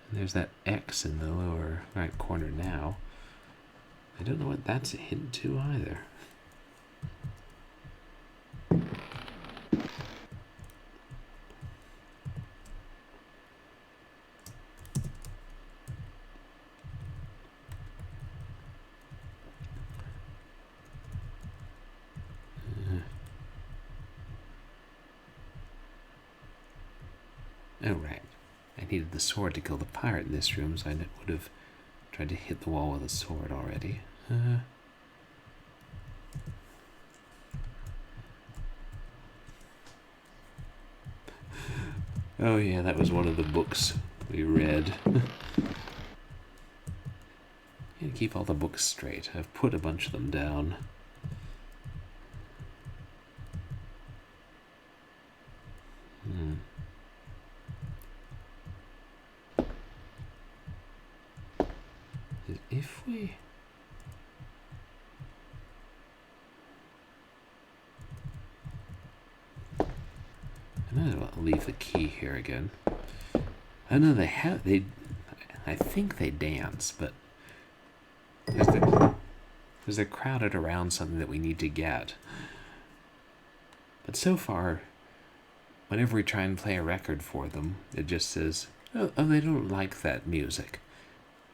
And there's that X in the lower right corner now. I don't know what that's a hint to either. Oh, right. I needed the sword to kill the pirate in this room, so I would have tried to hit the wall with a sword already. Oh yeah, that was one of the books we read. You keep all the books straight. I've put a bunch of them down. If we... I'm gonna leave the key here again. I know I think they dance, but because they're crowded around something that we need to get. But so far, whenever we try and play a record for them, it just says, oh, they don't like that music.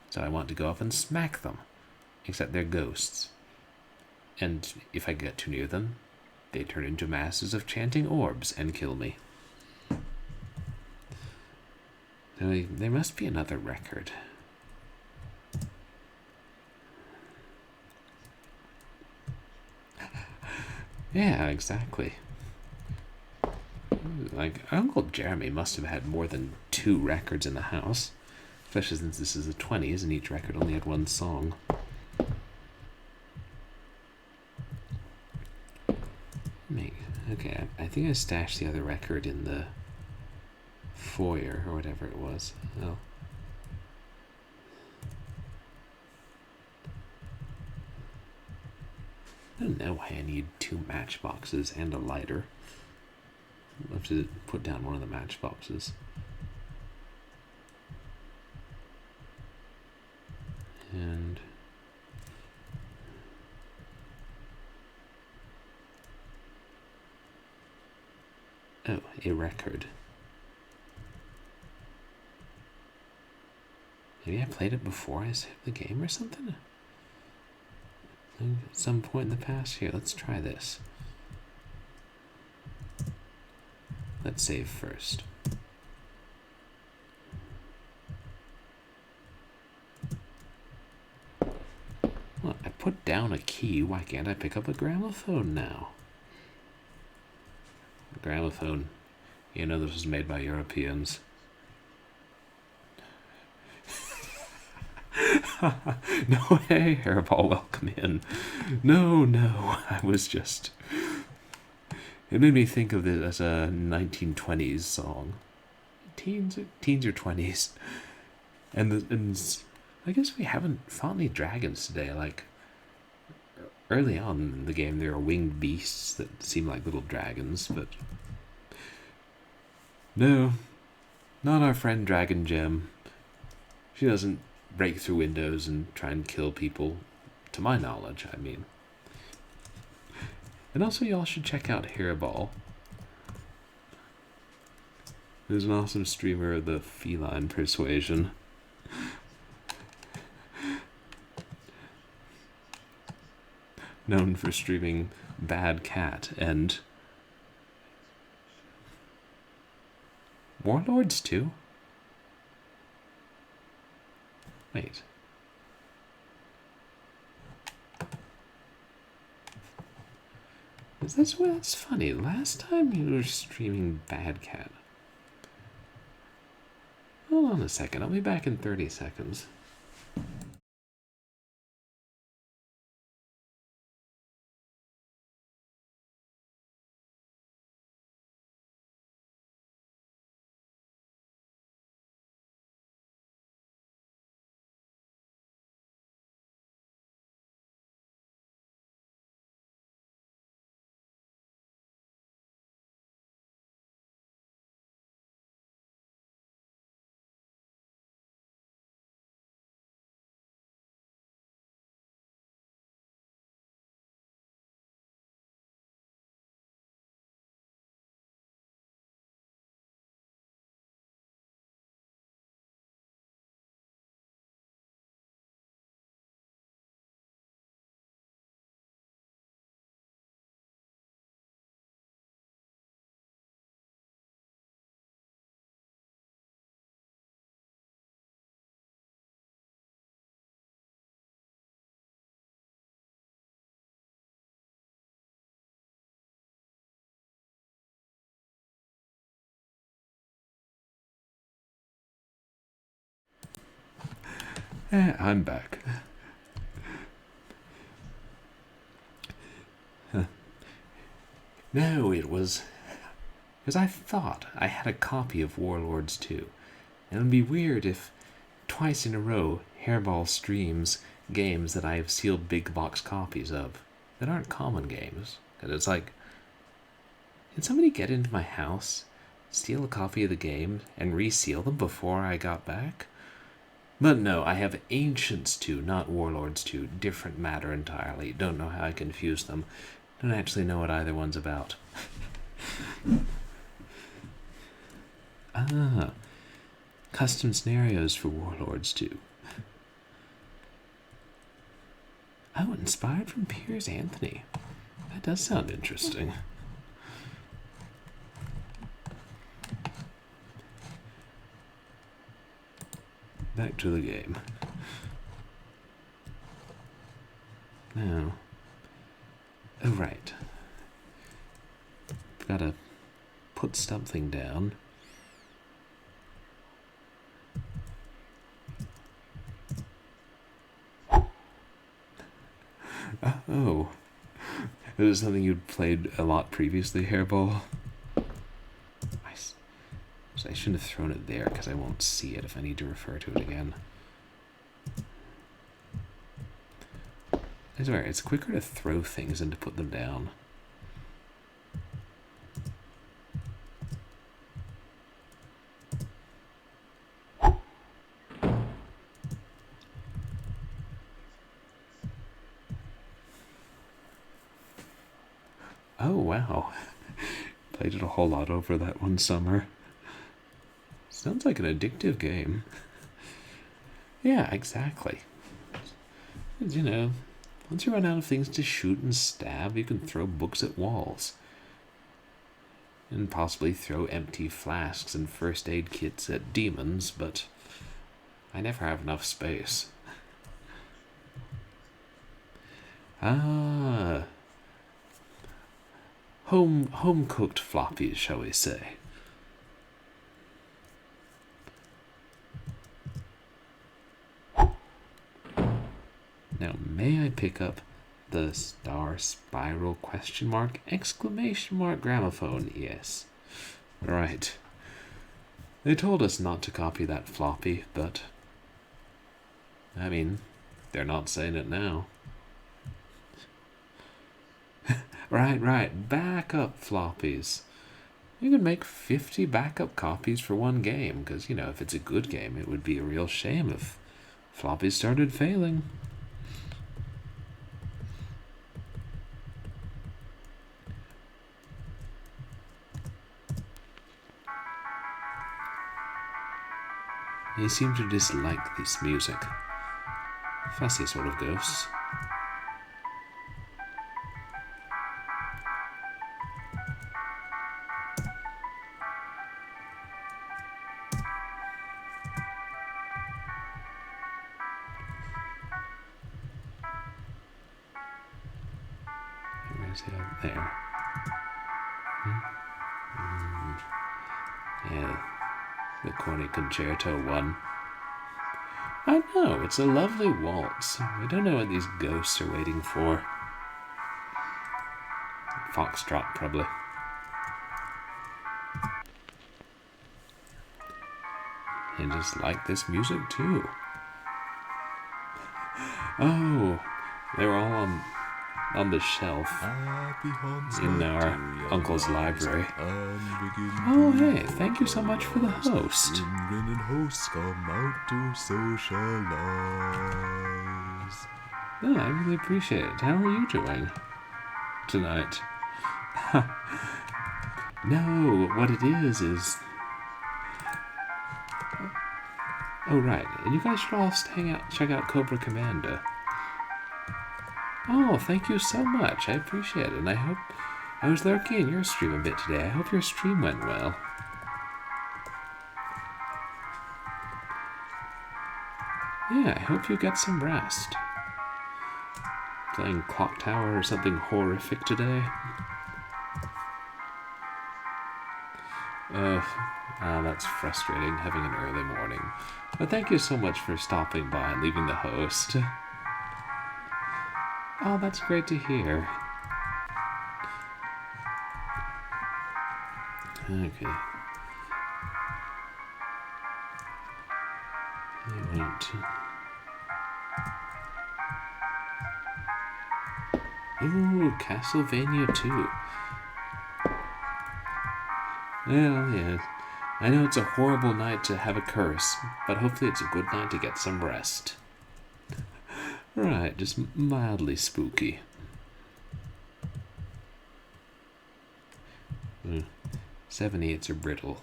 So I want to go up and smack them. Except they're ghosts. And if I get too near them, they turn into masses of chanting orbs and kill me. So there must be another record. Yeah, exactly. Like, Uncle Jeremy must have had more than 2 records in the house. Especially since this is the 20s and each record only had 1 song. Okay, I think I stashed the other record in the foyer or whatever it was. Oh. I don't know why I need 2 matchboxes and a lighter. I'll have to put down one of the matchboxes. And oh, a record. Maybe I played it before I saved the game or something? At some point in the past. Here, let's try this. Let's save first. Well, I put down a key. Why can't I pick up a gramophone now? A gramophone. You know this was made by Europeans. No way, Hairball, welcome in. No, I was just... It made me think of this as a 1920s song. Teens or 20s. And I guess we haven't fought any dragons today. Like, early on in the game, there are winged beasts that seem like little dragons, but... No, not our friend Dragon Gem. She doesn't break through windows and try and kill people, to my knowledge, I mean. And also, y'all should check out Hairball. There's an awesome streamer of the feline persuasion. Known for streaming Bad Cat and Warlords too? Wait. That's funny. Last time you were streaming Bad Cat. Hold on a second. I'll be back in 30 seconds. I'm back. No, it was because I thought I had a copy of Warlords 2. And it would be weird if twice in a row Hairball streams games that I have sealed big box copies of that aren't common games. And it's like, did somebody get into my house, steal a copy of the game, and reseal them before I got back? But no, I have Ancients 2, not Warlords 2. Different matter entirely. Don't know how I confused them. Don't actually know what either one's about. Custom scenarios for Warlords 2. Oh, inspired from Piers Anthony. That does sound interesting. Back to the game. Now. Oh, right. Gotta put something down. Oh. Is it something you'd played a lot previously, Hairball? I shouldn't have thrown it there because I won't see it if I need to refer to it again. I swear, it's quicker to throw things than to put them down. Oh, wow. Played it a whole lot over that one summer. Sounds like an addictive game. Yeah, exactly. You know, once you run out of things to shoot and stab, you can throw books at walls. And possibly throw empty flasks and first aid kits at demons, but I never have enough space. Ah. Home-cooked floppies, shall we say. Now, may I pick up the star spiral ? Gramophone? Yes. Right. They told us not to copy that floppy, but I mean, they're not saying it now. Right. Backup floppies. You can make 50 backup copies for one game, because, you know, if it's a good game, it would be a real shame if floppies started failing. They seem to dislike this music. Fussy sort of ghosts. Where's it up there? Yeah, the corny concerto one. I know, it's a lovely waltz. I don't know what these ghosts are waiting for. Foxtrot, probably. And just like this music, too. Oh, they were all on the shelf in our uncle's library. Oh, hey, thank you so much for the host. And hosts come out to socialize. Oh, I really appreciate it. How are you doing tonight? No, what it is... Oh, right. And you guys should all check out Cobra Commander. Oh, thank you so much. I appreciate it. And I hope... I was lurking in your stream a bit today. I hope your stream went well. Yeah, I hope you get some rest. Playing Clock Tower or something horrific today? That's frustrating, having an early morning. But thank you so much for stopping by and leaving the host. Oh, that's great to hear. Okay. Alright. Ooh, Castlevania 2. Well, yeah. I know it's a horrible night to have a curse, but hopefully it's a good night to get some rest. Right, just mildly spooky. 78s are brittle.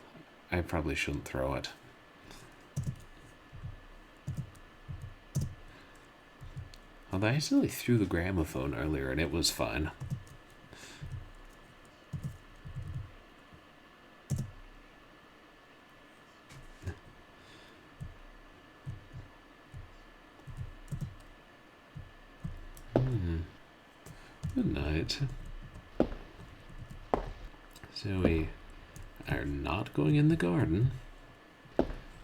I probably shouldn't throw it. Although I accidentally threw the gramophone earlier and it was fun. Good night. So we are not going in the garden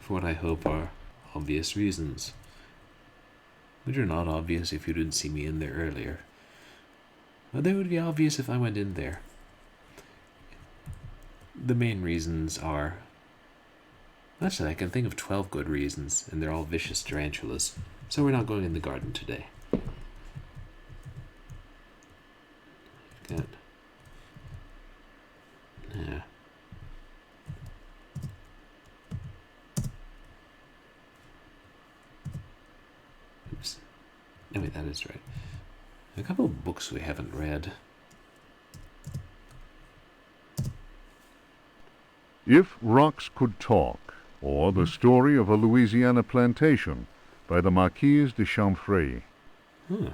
for what I hope are obvious reasons. Which are not obvious if you didn't see me in there earlier. But they would be obvious if I went in there. The main reasons are... Actually, I can think of 12 good reasons, and they're all vicious tarantulas. So we're not going in the garden today. Got... Yeah. Oops. No, wait, that is right. A couple of books we haven't read. If Rocks Could Talk, or The Story of a Louisiana Plantation, by the Marquise de Chamfray. Huh.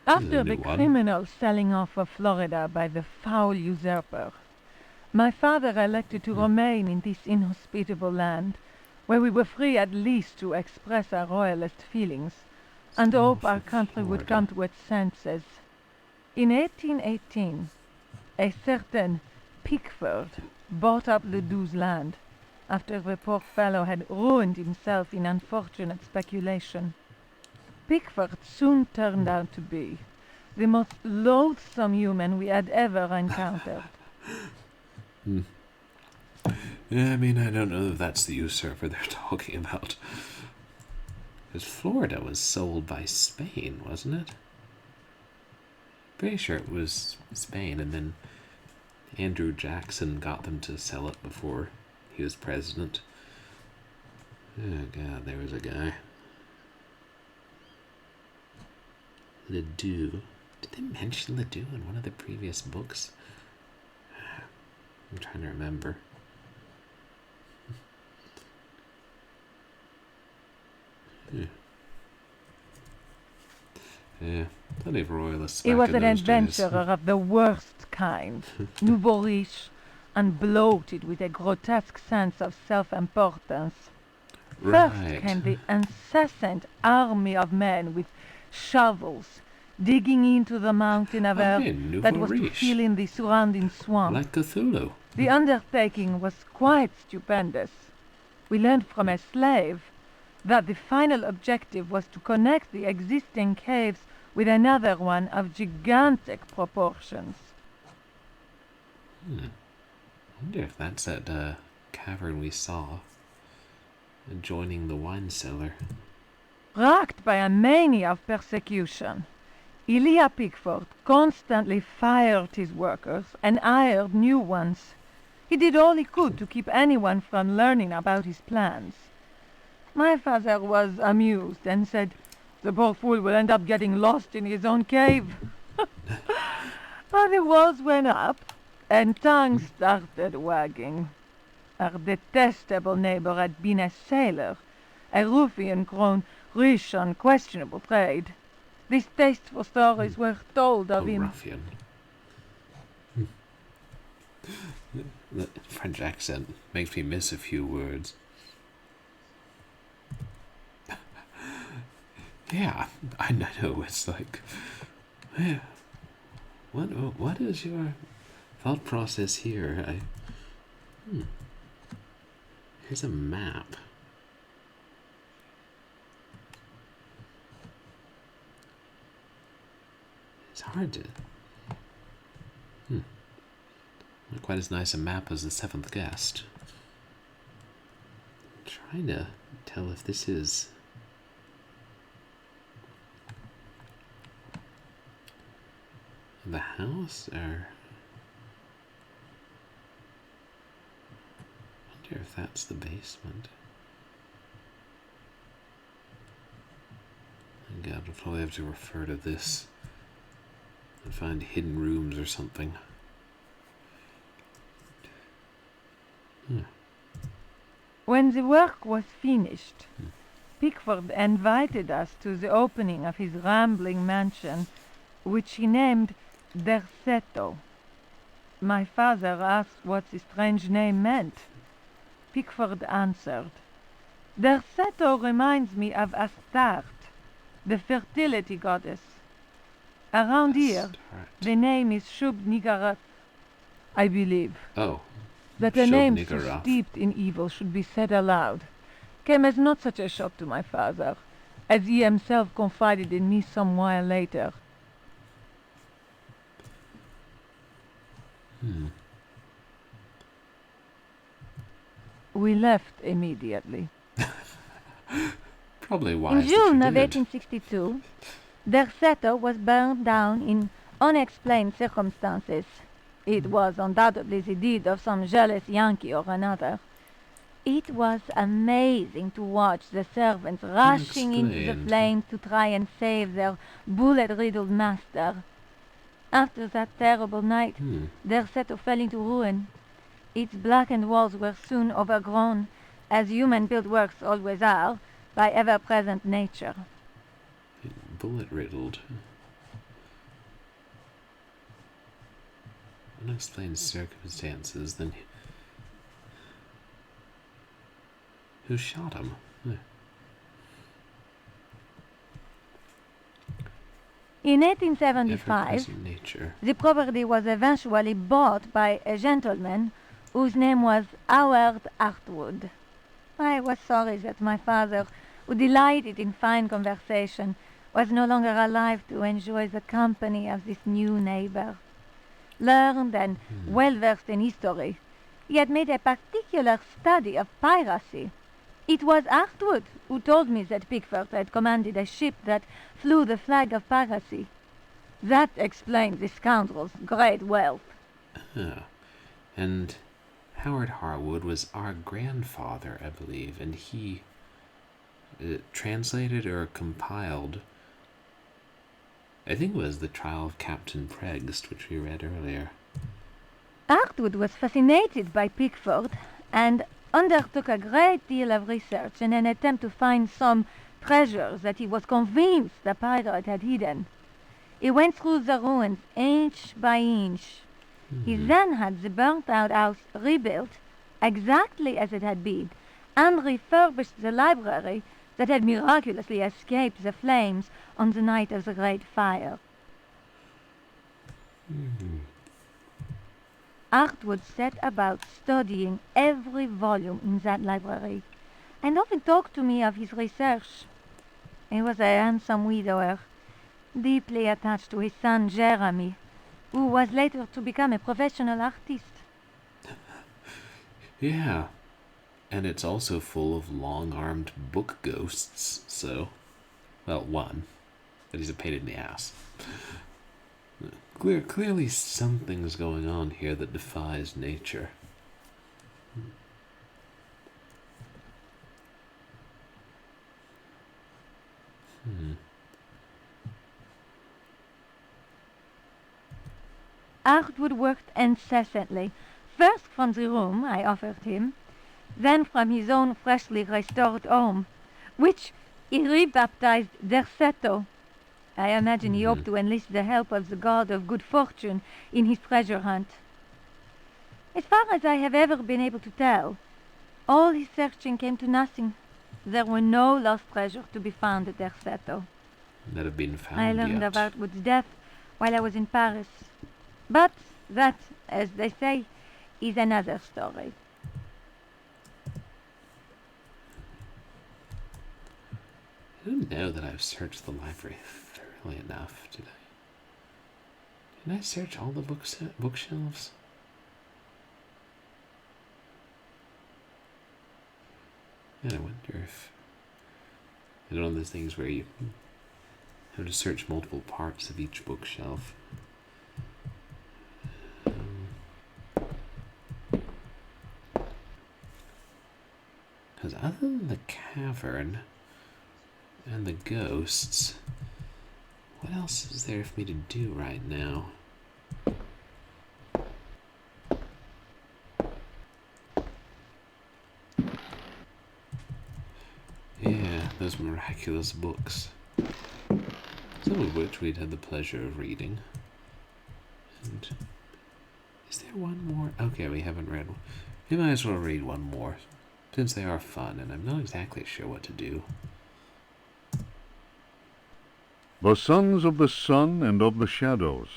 After a the new one. criminal selling off of Florida by the foul usurper, my father elected to remain in this inhospitable land, where we were free at least to express our royalist feelings, and hope our country would come to its senses. In 1818, a certain Pickford bought up Ledoux's land, after the poor fellow had ruined himself in unfortunate speculation. Pickford soon turned out to be the most loathsome human we had ever encountered. Yeah, I mean, I don't know if that's the usurper they're talking about. Because Florida was sold by Spain, wasn't it? Pretty sure it was Spain, and then Andrew Jackson got them to sell it before he was president. Oh god, there was a guy. Ledoux. Did they mention Ledoux in one of the previous books? I'm trying to remember. Yeah, plenty of royalists He back was in an those adventurer of the worst kind, nouveau riche, and bloated with a grotesque sense of self-importance. days. First Right. came the incessant army of men with shovels, digging into the mountain of earth Okay, that nouveau was to riche. fill in the surrounding swamp. Like Cthulhu. The undertaking was quite stupendous. We learned from a slave that the final objective was to connect the existing caves with another one of gigantic proportions. I wonder if that's that cavern we saw adjoining the wine cellar. Racked by a mania of persecution, Elia Pickford constantly fired his workers and hired new ones. He did all he could to keep anyone from learning about his plans. My father was amused and said, "The poor fool will end up getting lost in his own cave." But the walls went up, and tongues started wagging. Our detestable neighbor had been a sailor, a ruffian grown rich on questionable trade. Distasteful stories were told of A him. ruffian. The French accent makes me miss a few words. Yeah, I know. It's like, what is your thought process here? Here's a map. It's hard to... Not quite as nice a map as the seventh guest. I'm trying to tell if this is... the house, or... I wonder if that's the basement. Oh God, we'll probably have to refer to this and find hidden rooms or something. When the work was finished, Pickford invited us to the opening of his rambling mansion, which he named Derceto. My father asked what the strange name meant. Pickford answered, "Derceto reminds me of Astarte, the fertility goddess. Around here, the name is Shub-Niggurath, I believe." Oh. That a name so Shub-Niggurath. steeped in evil should be said aloud came as not such a shock to my father, as he himself confided in me some while later. We left immediately. Probably wise. In that you June of did. 1862, Derceto was burned down in unexplained circumstances. It was undoubtedly the deed of some jealous Yankee or another. It was amazing to watch the servants rushing into the Unexplained. flames to try and save their bullet-riddled master. After that terrible night, Derceto fell into ruin. Its blackened walls were soon overgrown, as human-built works always are, by ever-present nature. Bullet riddled. Unexplained circumstances, then who shot him? In 1875, Ever-present nature. the property was eventually bought by a gentleman whose name was Howard Artwood. I was sorry that my father, who delighted in fine conversation, was no longer alive to enjoy the company of this new neighbor. Learned and well-versed in history, he had made a particular study of piracy. It was Artwood who told me that Pickford had commanded a ship that flew the flag of piracy. That explained the scoundrel's great wealth. And Howard Harwood was our grandfather, I believe, and he translated or compiled, I think it was The Trial of Captain Pregst, which we read earlier. Artwood was fascinated by Pickford and undertook a great deal of research in an attempt to find some treasures that he was convinced the pirate had hidden. He went through the ruins inch by inch. He then had the burnt-out house rebuilt exactly as it had been, and refurbished the library that had miraculously escaped the flames on the night of the Great Fire. Artwood set about studying every volume in that library, and often talked to me of his research. He was a handsome widower, deeply attached to his son Jeremy, who was later to become a professional artist. Yeah. And it's also full of long-armed book ghosts, so... Well, one. But he's a pain in the ass. Clearly something's going on here that defies nature. Artwood worked incessantly, first from the room I offered him, then from his own freshly restored home, which he rebaptized Derceto. I imagine he hoped to enlist the help of the god of good fortune in his treasure hunt. As far as I have ever been able to tell, all his searching came to nothing. There were no lost treasures to be found at Derceto. That have been found I learned yet. of Artwood's death while I was in Paris. But that, as they say, is another story. I don't know that I've searched the library thoroughly enough, did I? Did I search all the bookshelves? And I wonder if... I don't know, those things where you have to search multiple parts of each bookshelf. Because other than the cavern and the ghosts, what else is there for me to do right now? Yeah, those miraculous books. Some of which we'd had the pleasure of reading. And is there one more? Okay, we haven't read one. We might as well read one more, since they are fun, and I'm not exactly sure what to do. The Sons of the Sun and of the Shadows.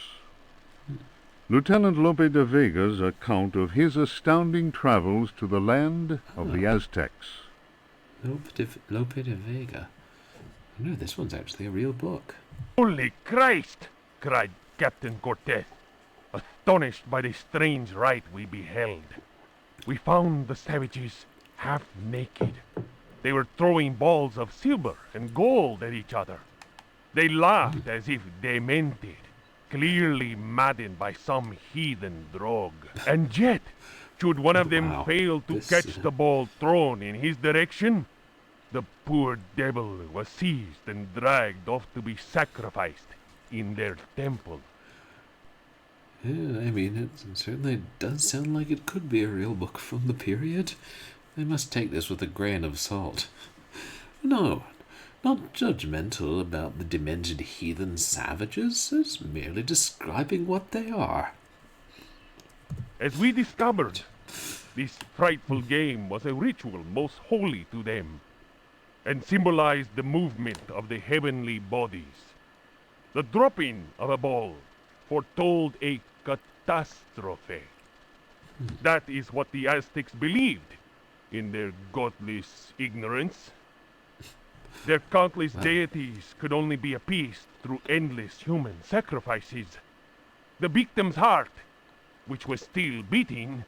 Lieutenant Lope de Vega's account of his astounding travels to the land of the Aztecs. Lope de Vega. No, this one's actually a real book. Holy Christ! Cried Captain Cortez, astonished by the strange rite we beheld. We found the savages half naked. They were throwing balls of silver and gold at each other. They laughed as if demented, clearly maddened by some heathen drug. And yet, should one of them fail to catch the ball thrown in his direction, the poor devil was seized and dragged off to be sacrificed in their temple. Yeah, I mean, it certainly does sound like it could be a real book from the period. I must take this with a grain of salt. No, not judgmental about the demented heathen savages, it's merely describing what they are. As we discovered, this frightful game was a ritual most holy to them, and symbolized the movement of the heavenly bodies. The dropping of a ball foretold a catastrophe. That is what the Aztecs believed, in their godless ignorance. Their countless deities could only be appeased through endless human sacrifices. The victim's heart, which was still beating,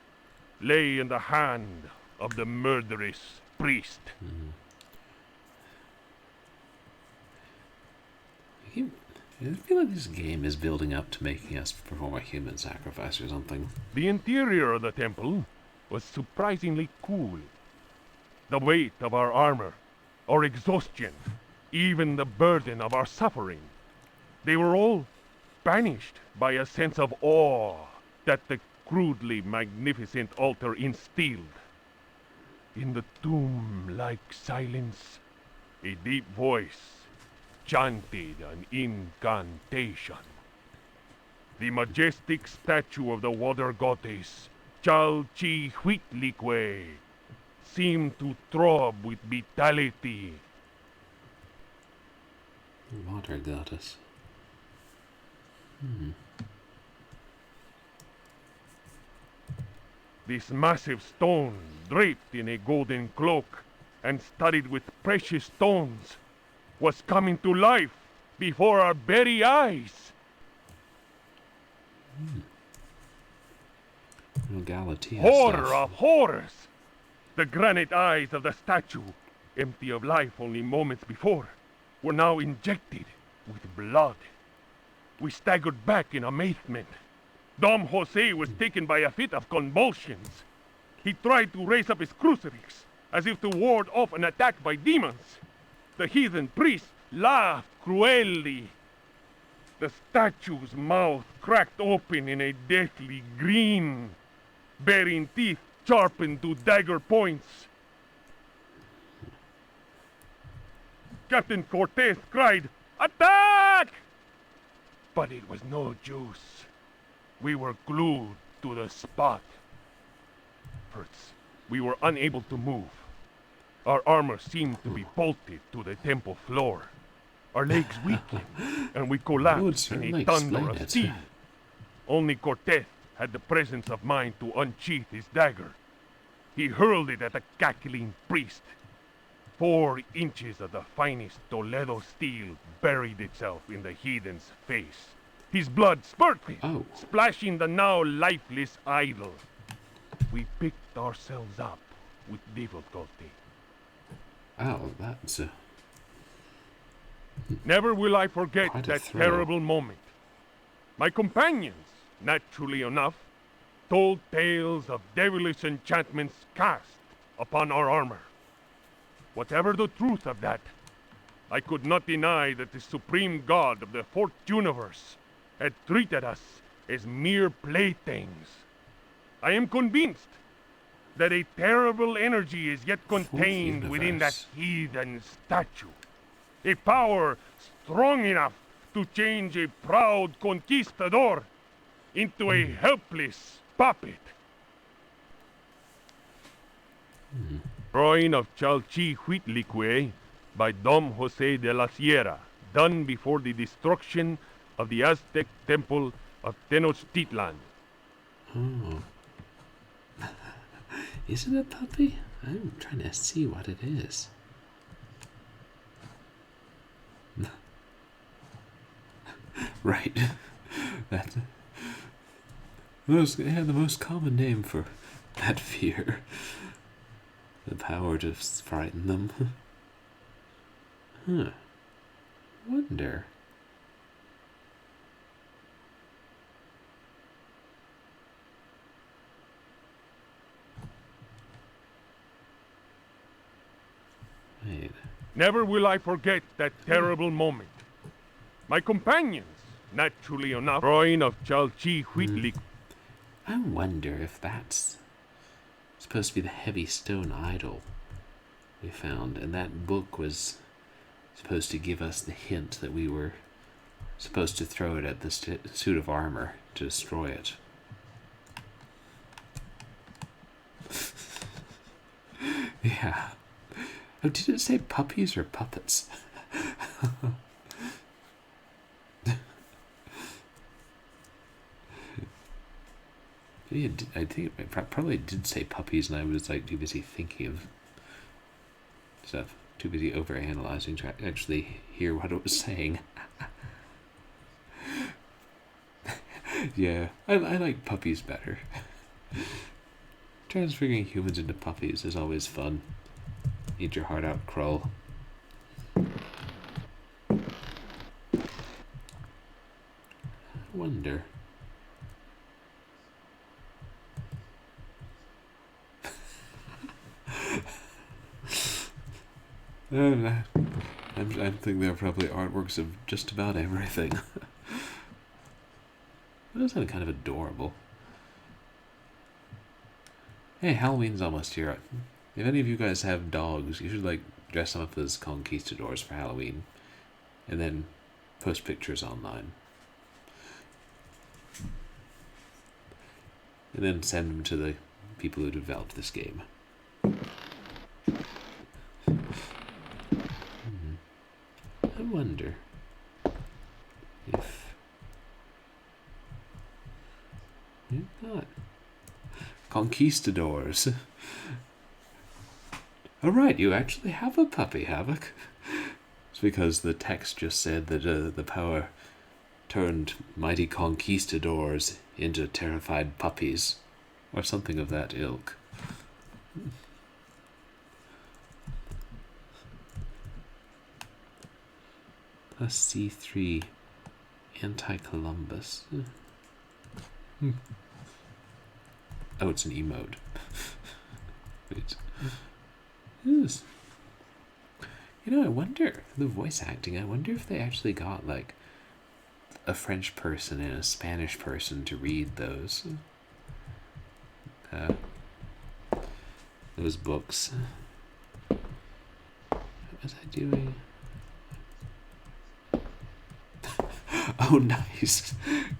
lay in the hand of the murderous priest. I feel like this game is building up to making us perform a human sacrifice or something. The interior of the temple was surprisingly cool. The weight of our armor, our exhaustion, even the burden of our suffering, they were all banished by a sense of awe that the crudely magnificent altar instilled. In the tomb-like silence, a deep voice chanted an incantation. The majestic statue of the water goddess, Chalchihuitlicue, seemed to throb with vitality. Water goddess. This massive stone, draped in a golden cloak and studded with precious stones, was coming to life before our very eyes. Galatea Horror stuff. of horrors! The granite eyes of the statue, empty of life only moments before, were now injected with blood. We staggered back in amazement. Dom Jose was taken by a fit of convulsions. He tried to raise up his crucifix, as if to ward off an attack by demons. The heathen priest laughed cruelly. The statue's mouth cracked open in a deathly grin, bearing teeth sharpened to dagger points. Captain Cortez cried, "Attack!" But it was no use. We were glued to the spot. First, we were unable to move. Our armor seemed to be bolted to the temple floor. Our legs weakened, and we collapsed in a thunder of steel. Only Cortez had the presence of mind to unsheath his dagger. He hurled it at the cackling priest. 4 inches of the finest Toledo steel buried itself in the heathen's face. His blood spurted, splashing the now lifeless idol. We picked ourselves up with difficulty. Oh, that's a... Never will I forget Quite a that throw. terrible moment. My companions, naturally enough, told tales of devilish enchantments cast upon our armor. Whatever the truth of that, I could not deny that the supreme god of the fourth universe had treated us as mere playthings. I am convinced that a terrible energy is yet contained within that heathen statue. A power strong enough to change a proud conquistador into a helpless puppet. Drawing of Chalchihuitlicue by Dom Jose de la Sierra, done before the destruction of the Aztec temple of Tenochtitlan. Oh. Is it a puppy? I'm trying to see what it is. Right. That's the most common name for that fear. The power to frighten them. Huh. Wonder. Wait. Never will I forget that terrible moment. My companions, naturally enough, drawing of Chalchihuitlic. I wonder if that's supposed to be the heavy stone idol we found, and that book was supposed to give us the hint that we were supposed to throw it at the suit of armor to destroy it. Yeah. Oh, did it say puppies or puppets? Yeah, I think it probably did say puppies, and I was like too busy thinking of stuff, too busy overanalyzing to actually hear what it was saying. Yeah, I like puppies better. Transferring humans into puppies is always fun. Eat your heart out, Krull. I wonder. I think there are probably artworks of just about everything. That does sound kind of adorable. Hey, Halloween's almost here. If any of you guys have dogs, you should like dress them up as conquistadors for Halloween, and then post pictures online, and then send them to the people who developed this game. I wonder if not conquistadors. Oh right, you actually have a puppy, Havoc. It's because the text just said that the power turned mighty conquistadors into terrified puppies, or something of that ilk. Plus C3 anti-Columbus. Oh, it's an emote. Wait. Yes. You know, I wonder, the voice acting, I wonder if they actually got, like, a French person and a Spanish person to read those books. What was I doing? Oh, nice.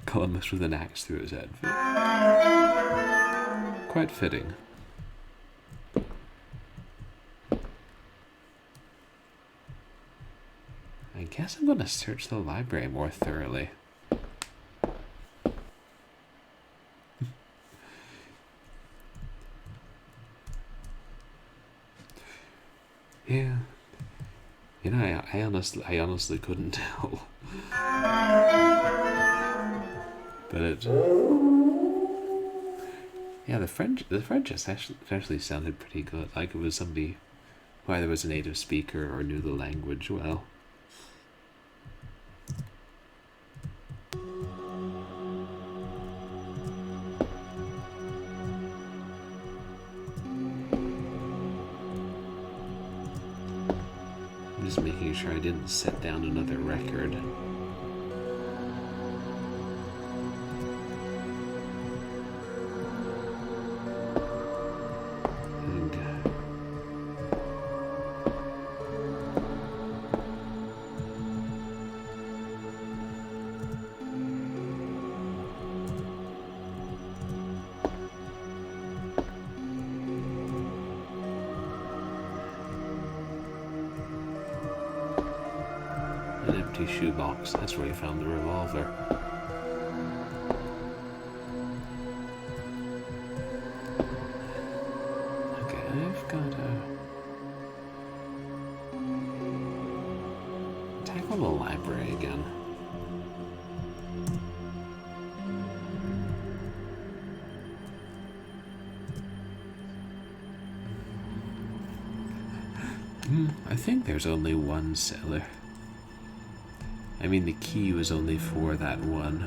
Columbus with an axe through his head. Quite fitting. I guess I'm going to search the library more thoroughly. Yeah. You know, I honestly couldn't tell. But it... Yeah, the French actually sounded pretty good. Like it was somebody who either was a native speaker or knew the language well. I'm just making sure I didn't set down another record. An empty shoebox. That's where he found the revolver. Okay, I've got to tackle the library again. I think there's only one cellar. I mean, the key was only for that one.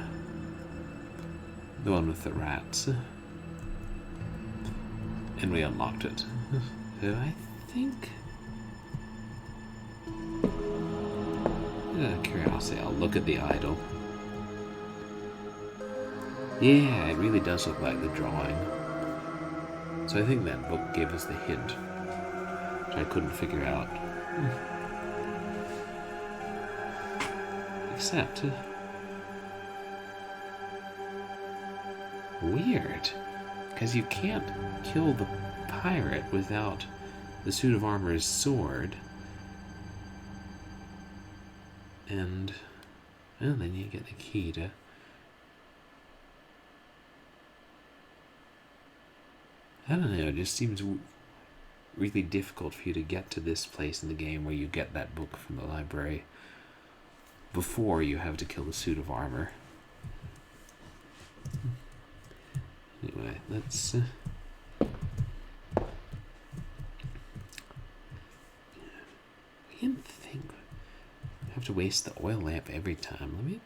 The one with the rats. And we unlocked it. So I think... Out of curiosity, I'll look at the idol. Yeah, it really does look like the drawing. So I think that book gave us the hint, which I couldn't figure out. Except... weird. Because you can't kill the pirate without the suit of armor's sword. And... well, then you get the key to... I don't know, it just seems really difficult for you to get to this place in the game where you get that book from the library before you have to kill the suit of armor. Anyway, let's... I can't think... I have to waste the oil lamp every time. Let me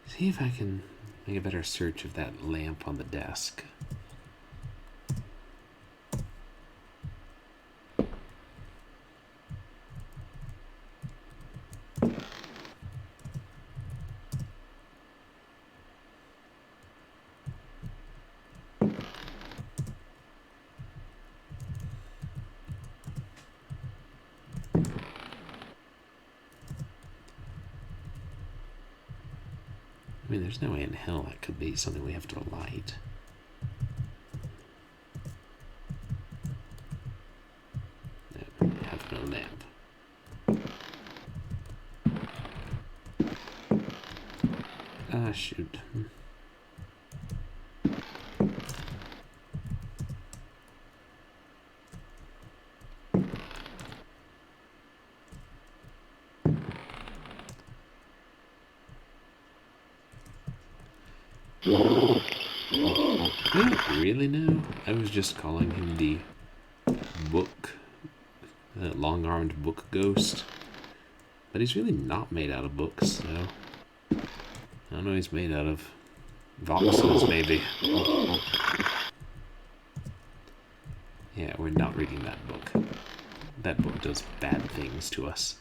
see if I can make a better search of that lamp on the desk. I mean, there's no way in hell that could be something we have to light. No, we have no lamp. Ah, shoot. Really now? I was just calling him the book, long-armed book ghost. But he's really not made out of books, so... I don't know, he's made out of voxels, maybe. Yeah, we're not reading that book. That book does bad things to us.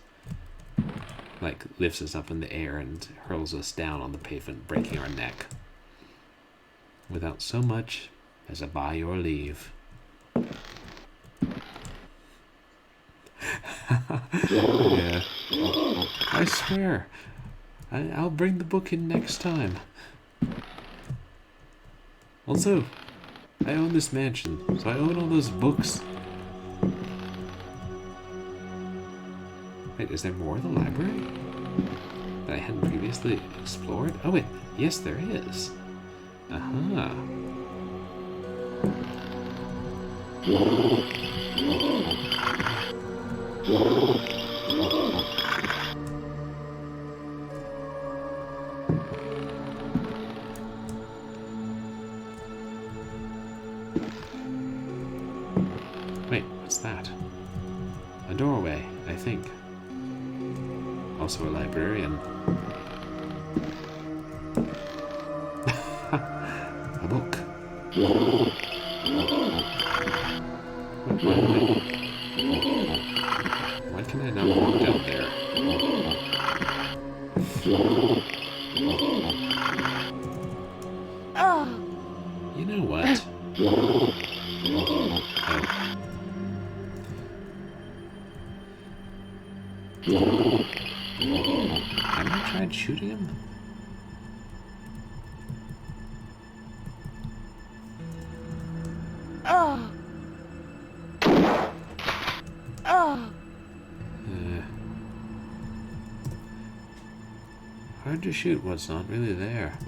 Like, lifts us up in the air and hurls us down on the pavement, breaking our neck. Without so much as a by your leave. Yeah. I swear. I'll bring the book in next time. Also, I own this mansion, so I own all those books. Wait, is there more of the library that I hadn't previously explored? Oh wait, yes there is. Aha. Wait, what's that? A doorway, I think. Also a librarian. A book. Why can I not walk down there? You know what? Oh. Have I tried shooting him? Hard to shoot what's not really there.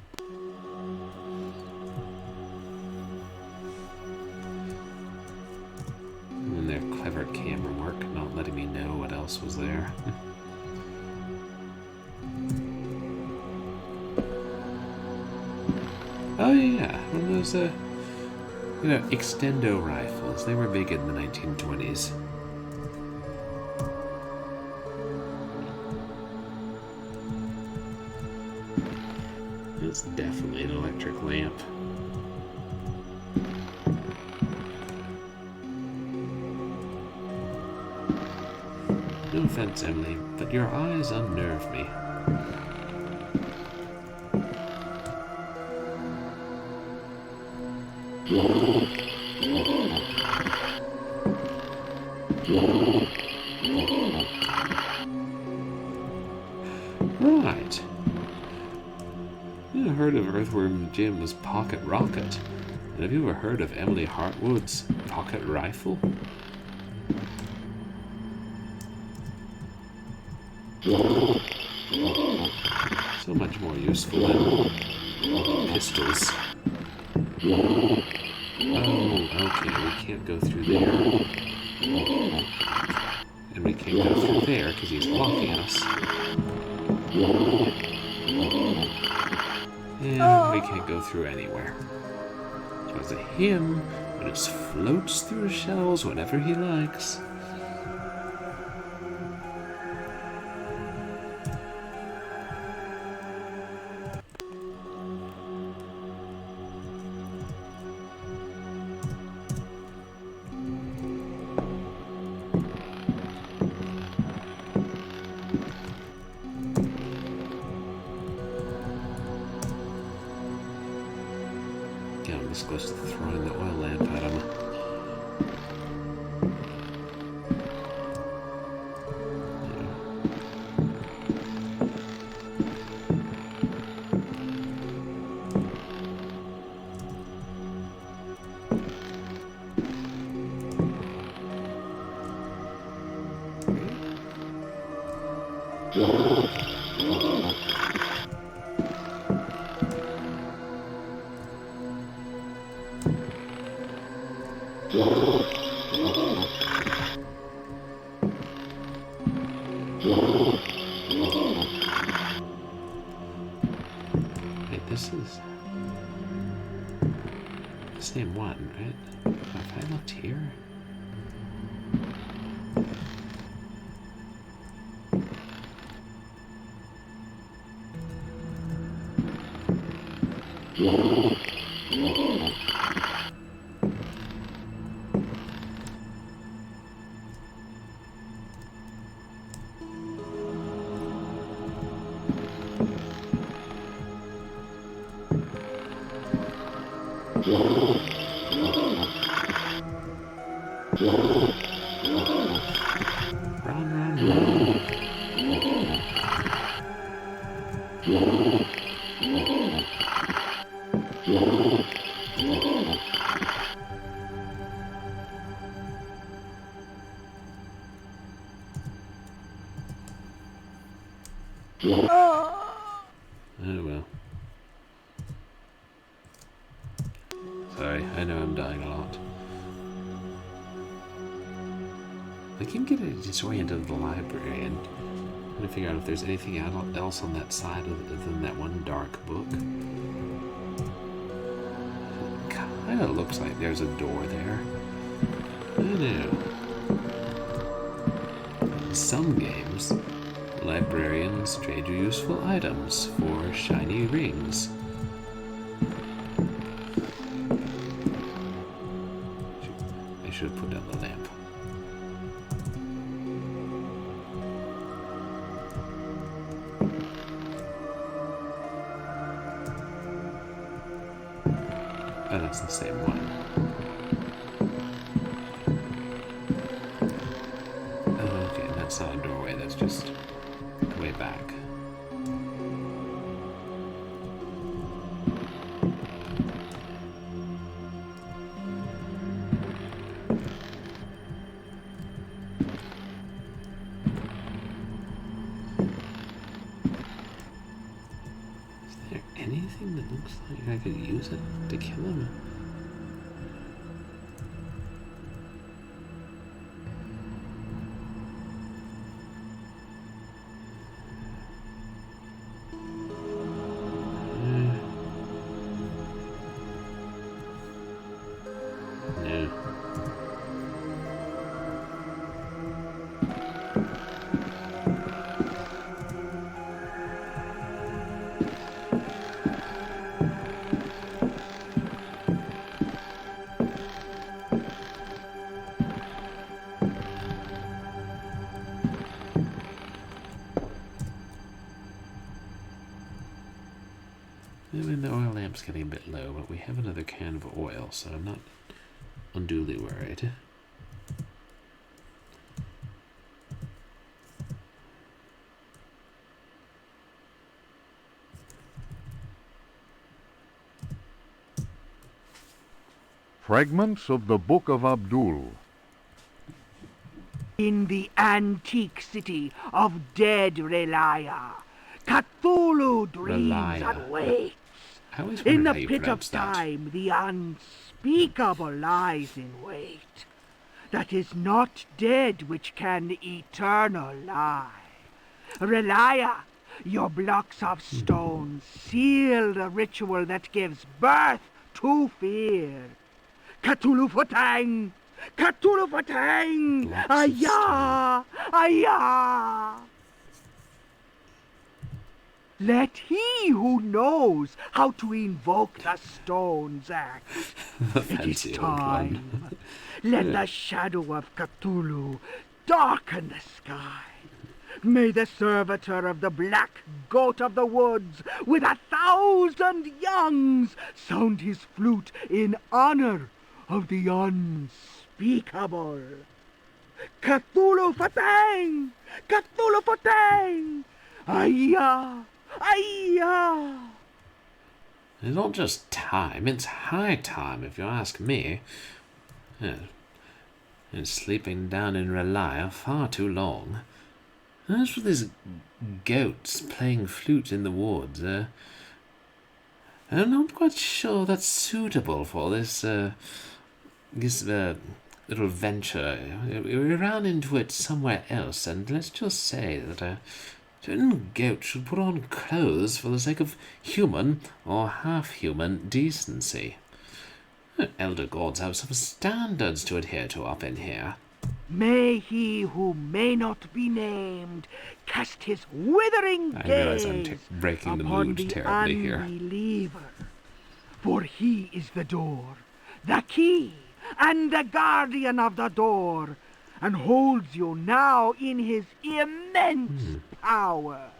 And their clever camera work, not letting me know what else was there. Oh yeah, one of those, extendo rifles. They were big in the 1920s. It's definitely an electric lamp. No offense, Emily, but your eyes unnerve me. Right. You heard of Earthworm Jim's pocket rocket? And have you ever heard of Emily Hartwood's pocket rifle? So much more useful than pistols. Oh, okay, we can't go through there. And we can't go through there because he's blocking us. And we can't go through anywhere. So it's a him who just floats through shells whenever he likes. I'm this close to throwing the oil lamp at him. Wait, this is the same one, right? Have I looked here? Oh well. Sorry, I know I'm dying a lot. I keep getting disoriented with the library and trying to figure out if there's anything else on that side other than that one dark book. It kind of looks like there's a door there. I don't know. In some games, librarians trade you useful items for shiny rings. I should have put down the lamp. Oh, that's the same one. Oh, okay, that's not a doorway, that's just way back. Is there anything that looks like I could use it to kill him? No. I mean, the oil lamp's getting a bit low, but we have another can of oil, so I'm not unduly worried. Fragments of the Book of Abdul. In the antique city of dead Relia, Cthulhu dreams Relia. and waits. I always In wondered how the you pit of pronounce that. time, the unspeakable lies in wait. That is not dead which can eternal lie. Relia, your blocks of stone seal the ritual that gives birth to fear. Cthulhu Fatang! Cthulhu Fatang! Blocks of Ayah! Ayah! Let he who knows how to invoke the stones act. The It is fancy old time. one. Let the shadow of Cthulhu darken the sky. May the servitor of the black goat of the woods with 1,000 youngs sound his flute in honor of the unspeakable. Cthulhu Fatang! Cthulhu Fatang! Ayah! Ayah! It's not just time, it's high time, if you ask me. And sleeping down in Relia far too long. As for these goats playing flute in the woods, I'm not quite sure that's suitable for this little venture. We ran into it somewhere else, and let's just say that a certain goat should put on clothes for the sake of human or half-human decency. Elder gods have some standards to adhere to up in here. May he who may not be named cast his withering I realize I'm gaze breaking the upon mood the terribly here. unbeliever. For he is the door, the key, and the guardian of the door, and holds you now in his immense power.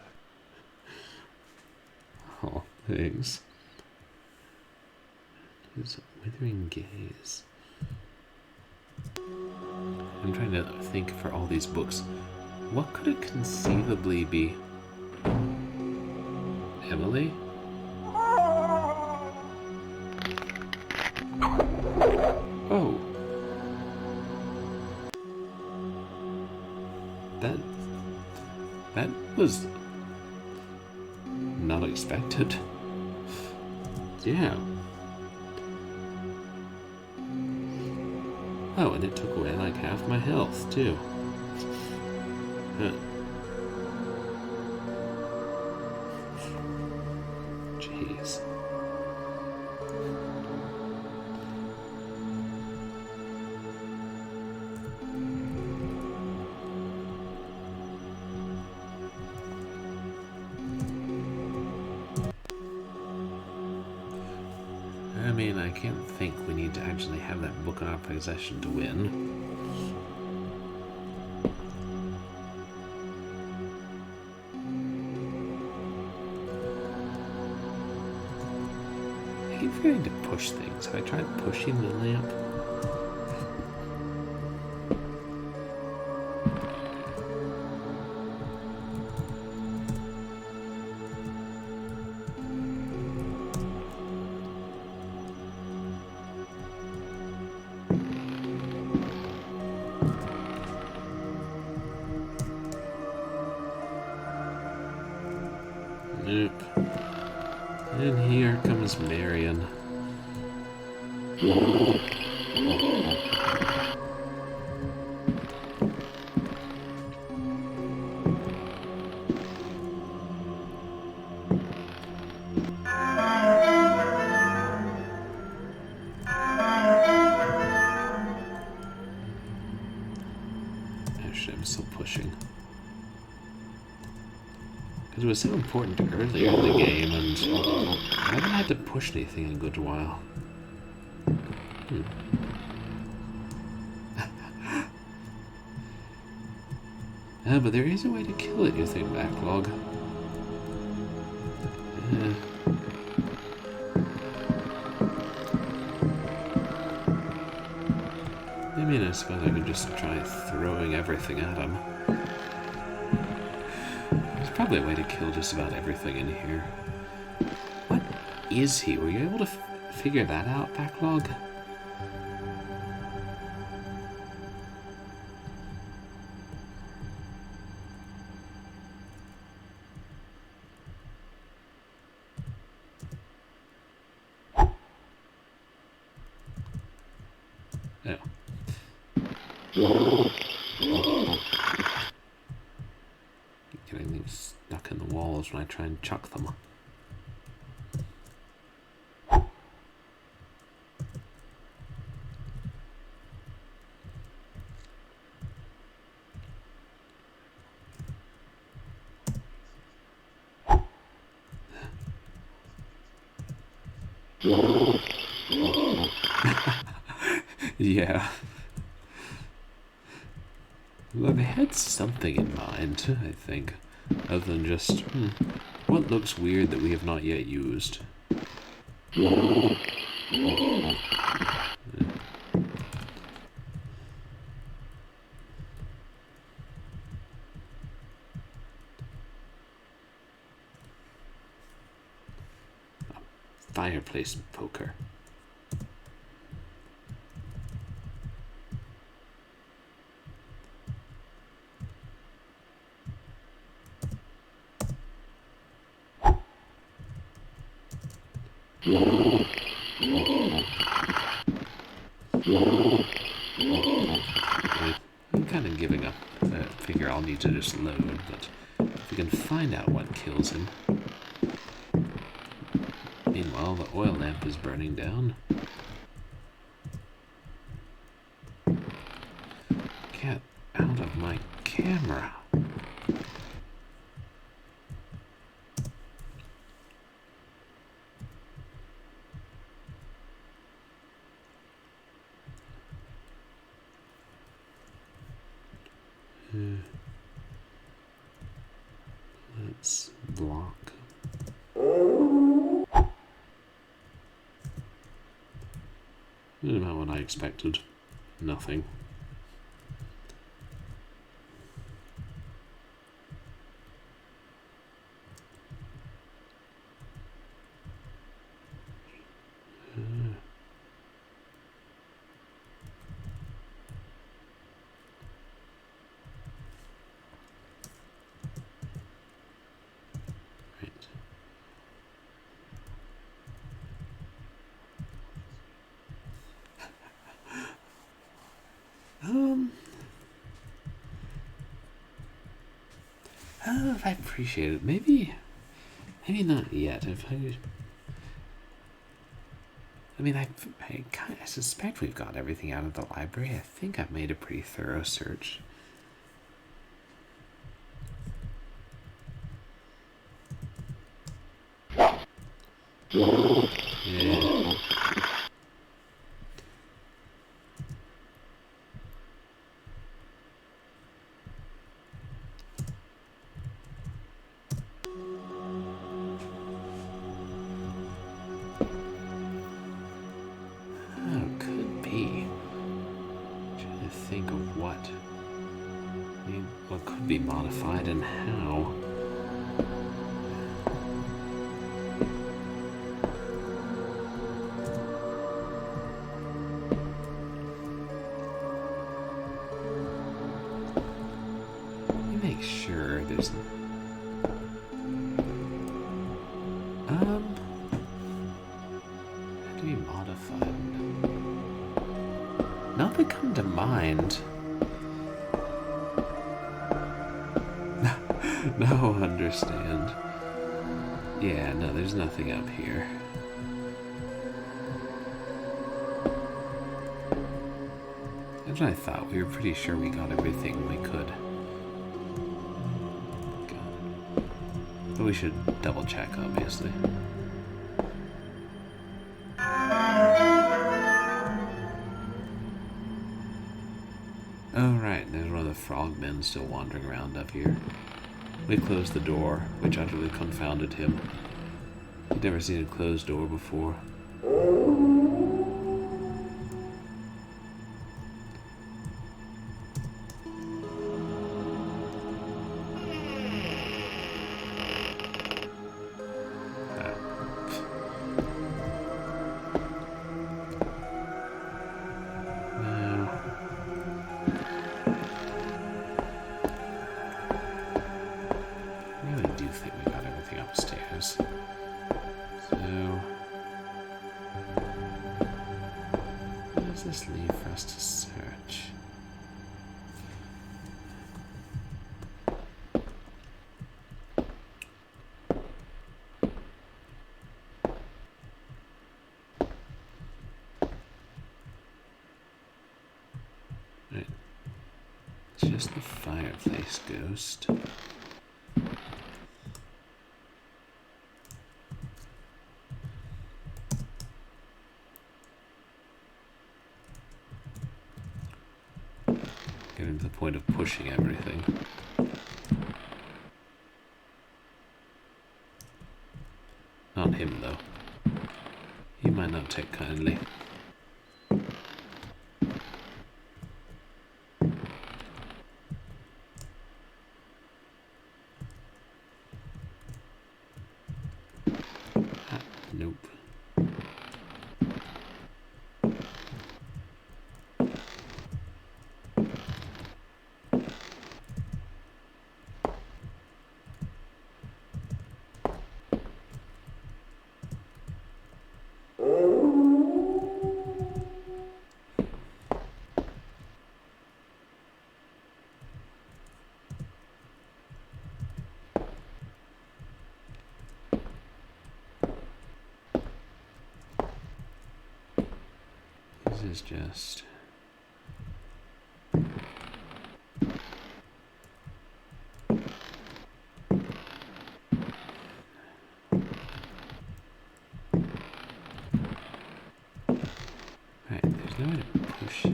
Oh, thanks. His withering gaze. I'm trying to think for all these books. What could it conceivably be? Emily? Oh. That was not expected. Yeah. Oh, and it took away like half my health, too. Jeez. I mean, I can't think we need to actually have that book in our possession to win. I keep forgetting to push things. Have I tried pushing the lamp? Nope. And here comes Marion. Actually, I'm still pushing. Because it was so important earlier in the game, and I haven't had to push anything in a good while. But there is a way to kill it using backlog. I mean, I suppose I could just try throwing everything at him. There's probably a way to kill just about everything in here. What is he? Were you able to figure that out, backlog? Getting these stuck in the walls when I try and chuck them. Yeah. Well, they had something in mind, I think, other than just, what looks weird that we have not yet used. Fireplace poker. I'm kind of giving up. I figure I'll need to just load, but if we can find out what kills him. Meanwhile, the oil lamp is burning down. Get out of my camera. Let's block. About what I expected. Nothing. don't know if I appreciate it. Maybe not yet. I suspect we've got everything out of the library. I think I've made a pretty thorough search. Yeah. What could be modified and how? Let me make sure there's... How do we modify them? Not that come to mind. No, understand. Yeah, no, there's nothing up here. That's what I thought. We were pretty sure we got everything we could. But we should double check, obviously. Oh, right, there's one of the frogmen still wandering around up here. We closed the door, which utterly confounded him. He'd never seen a closed door before. Just the fireplace ghost. Getting to the point of pushing everything. Not him, though. He might not take kindly. Nope. Is just right, there's no way to push.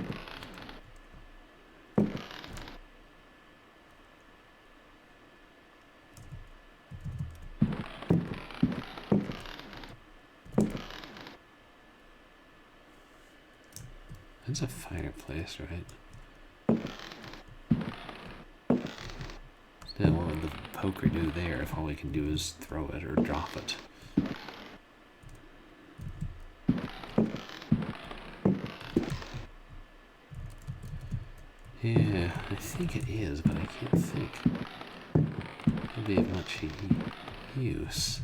That's a fireplace, right? Still, what would the poker do there if all we can do is throw it or drop it? Yeah, I think it is, but I can't think. It'll be of much use.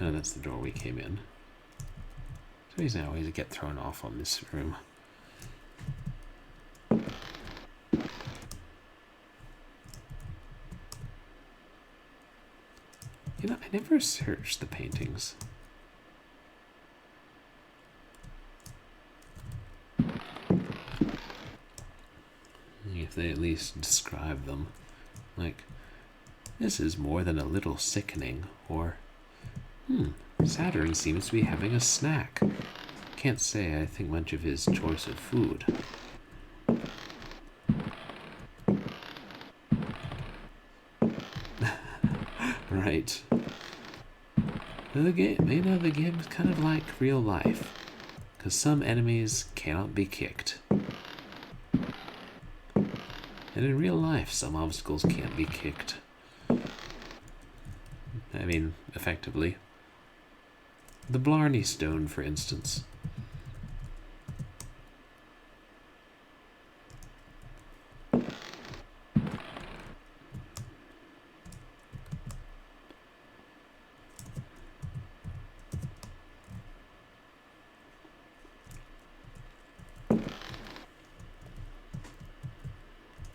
Oh, that's the door we came in. the reason I always get thrown off on this room. You know, I never searched the paintings. If they at least describe them. Like, this is more than a little sickening, or, Saturn seems to be having a snack. Can't say I think much of his choice of food. Right. The game is kind of like real life, because some enemies cannot be kicked. And in real life, some obstacles can't be kicked. I mean, effectively. The Blarney Stone, for instance.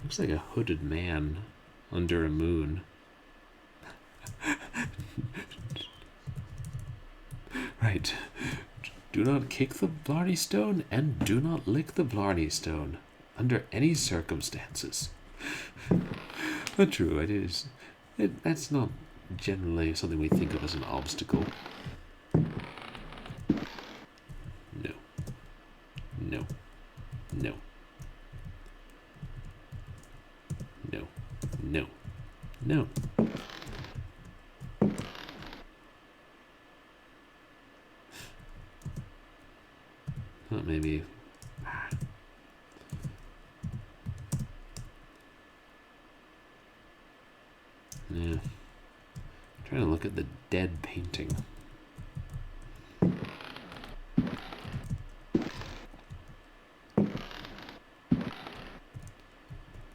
Looks like a hooded man under a moon. Right. Do not kick the Blarney Stone and do not lick the Blarney Stone under any circumstances. But true, it is. That's not generally something we think of as an obstacle. No. No. No. No. No. No. Well, maybe. Yeah. Trying to look at the dead painting.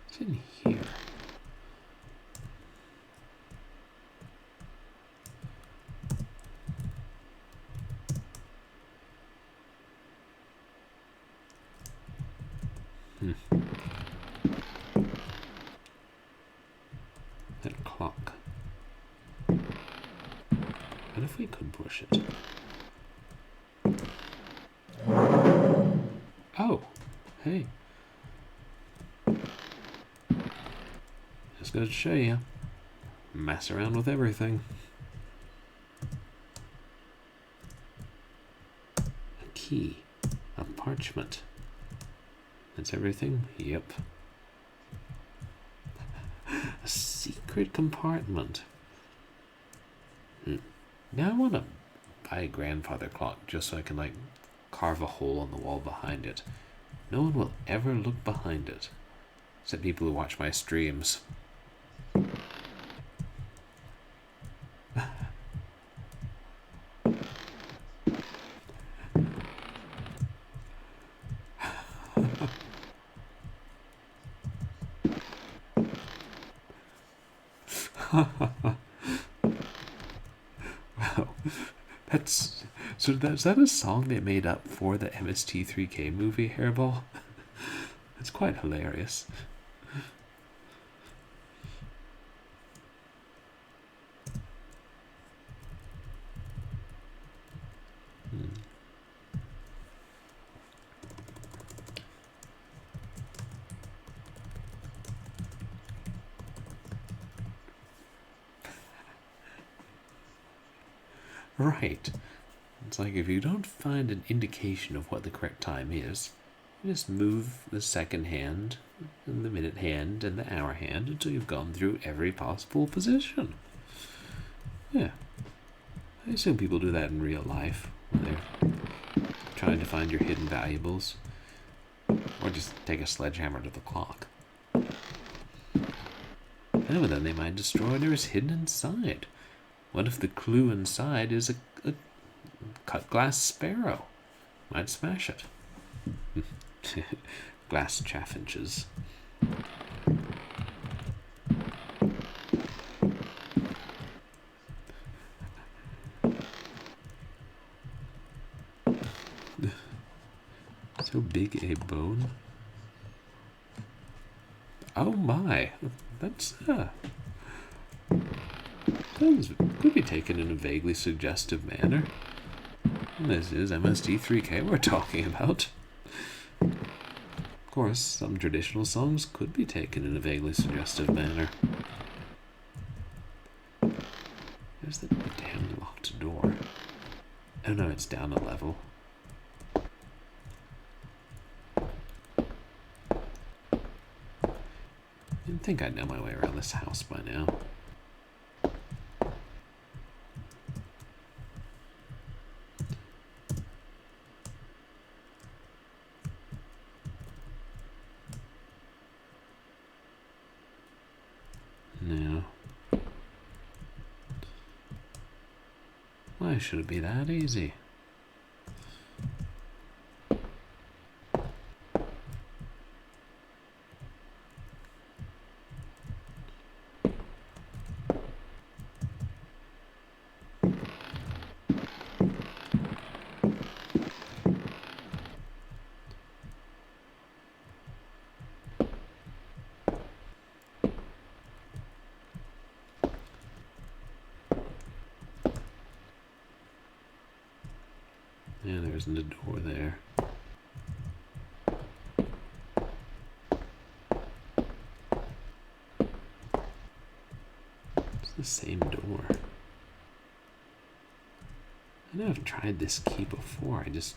It's in here. That clock. What if we could push it? Oh, hey. Just gotta show you. Mess around with everything. A key. A parchment. That's everything? Yep. A secret compartment. Now I want to buy a grandfather clock just so I can, like, carve a hole on the wall behind it. No one will ever look behind it. Except people who watch my streams. Wow, is that a song they made up for the MST3K movie Hairball? It's quite hilarious. Right. It's like if you don't find an indication of what the correct time is, you just move the second hand, and the minute hand, and the hour hand until you've gone through every possible position. Yeah. I assume people do that in real life, when they're trying to find your hidden valuables. Or just take a sledgehammer to the clock. And then they might destroy whatever's hidden inside. What if the clue inside is a cut glass sparrow? Might smash it. Glass chaffinches. big a bone? Oh my, that's could be taken in a vaguely suggestive manner. And this is MSD3K we're talking about. Of course, some traditional songs could be taken in a vaguely suggestive manner. There's the damn locked door. Oh no, it's down a level. You'd think I'd know my way around this house by now. No. Why should it be that easy? Yeah, there isn't a door there. It's the same door. I know I've tried this key before, it's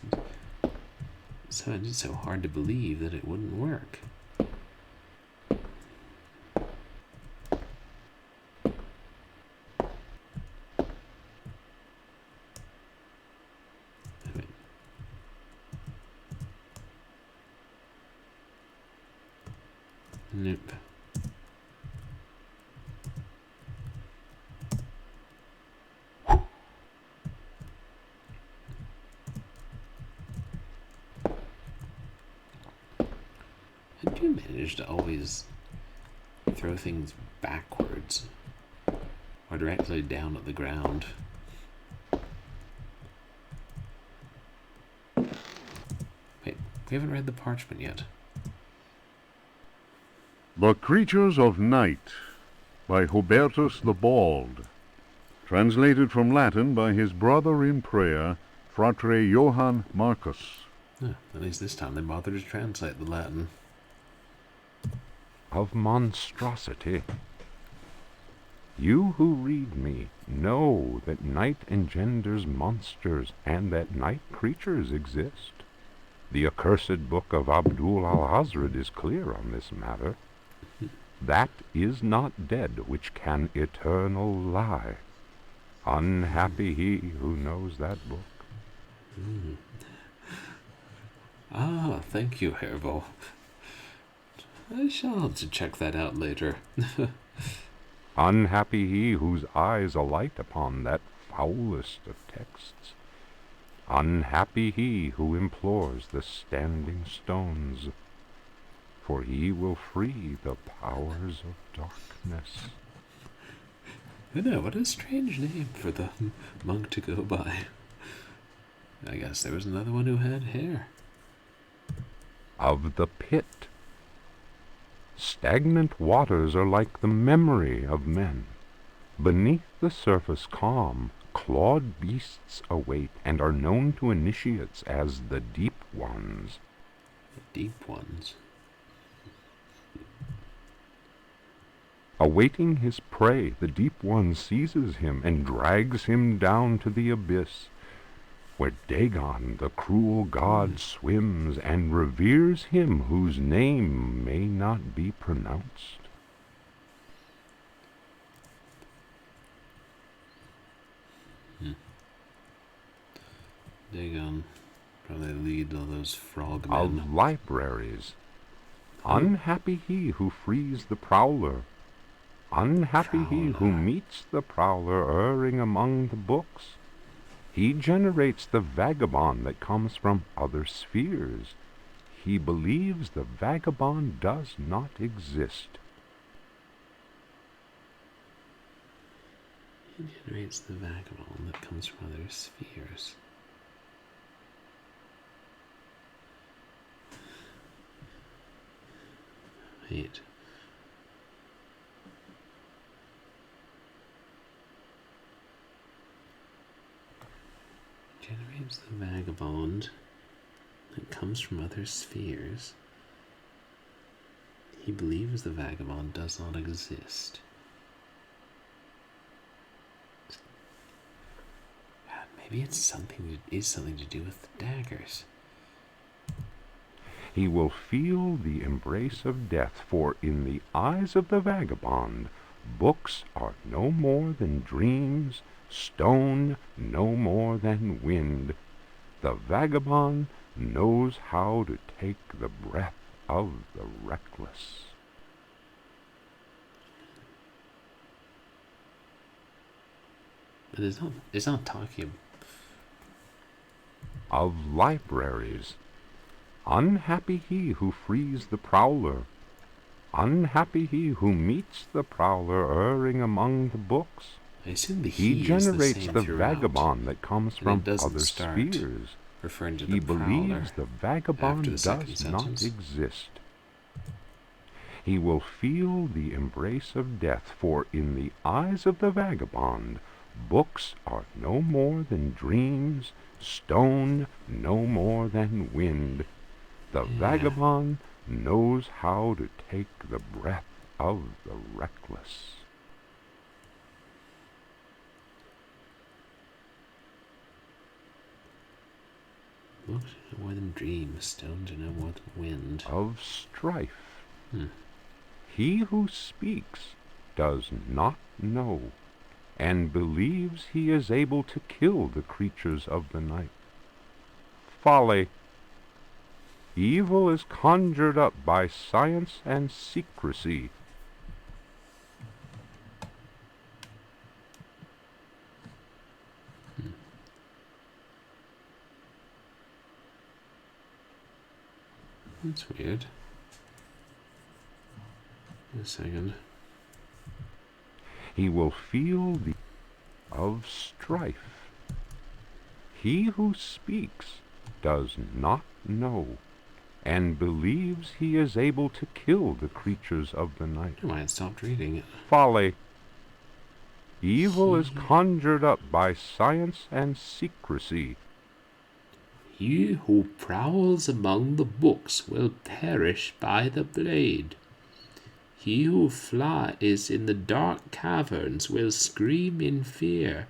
so hard to believe that it wouldn't work. Nope. How do you manage to always throw things backwards or directly down at the ground? Wait, we haven't read the parchment yet. The Creatures of Night by Hubertus the Bald, translated from Latin by his brother in prayer, Fratre Johann Marcus. At least this time they bothered to translate the Latin. Of monstrosity. You who read me know that night engenders monsters and that night creatures exist. The accursed book of Abdul al-Hazred is clear on this matter. That is not dead which can eternal lie. Unhappy he who knows that book. Ah, thank you, Hervo. I shall have to check that out later. Unhappy he whose eyes alight upon that foulest of texts. Unhappy he who implores the standing stones, for he will free the powers of darkness. I know, what a strange name for the monk to go by. I guess there was another one who had hair. Of the pit. Stagnant waters are like the memory of men. Beneath the surface calm, clawed beasts await and are known to initiates as the deep ones. The deep ones? Awaiting his prey, the deep one seizes him and drags him down to the abyss, where Dagon, the cruel god, swims and reveres him whose name may not be pronounced. Dagon probably lead all those frogmen. Of libraries. Unhappy he who frees the Prowler. Unhappy he who meets the Prowler erring among the books. He generates the vagabond that comes from other spheres. He believes the vagabond does not exist. He generates the vagabond that comes from other spheres. Wait. Generates the vagabond that comes from other spheres. He believes the vagabond does not exist. God, maybe it's something to do with the daggers. He will feel the embrace of death, for in the eyes of the vagabond, books are no more than dreams, stone no more than wind. The vagabond knows how to take the breath of the reckless. But it's not talking of libraries. Unhappy he who frees the Prowler. Unhappy he who meets the Prowler erring among the books. I assume the He he is generates the same the throughout, vagabond that comes and from it doesn't other start spheres. referring to He the Prowler believes the vagabond after the second does sentence. not exist. He will feel the embrace of death, for in the eyes of the vagabond, books are no more than dreams, stone no more than wind. The vagabond knows how to take the breath of the reckless. Books are no more than dreams, stones are no more than wind. Of strife. He who speaks does not know, and believes he is able to kill the creatures of the night. Folly. Evil is conjured up by science and secrecy. That's weird. Wait a second. He will feel the of strife. He who speaks does not know, and believes he is able to kill the creatures of the night. I might have stopped reading it. Folly. Evil is conjured up by science and secrecy. He who prowls among the books will perish by the blade. He who flies in the dark caverns will scream in fear.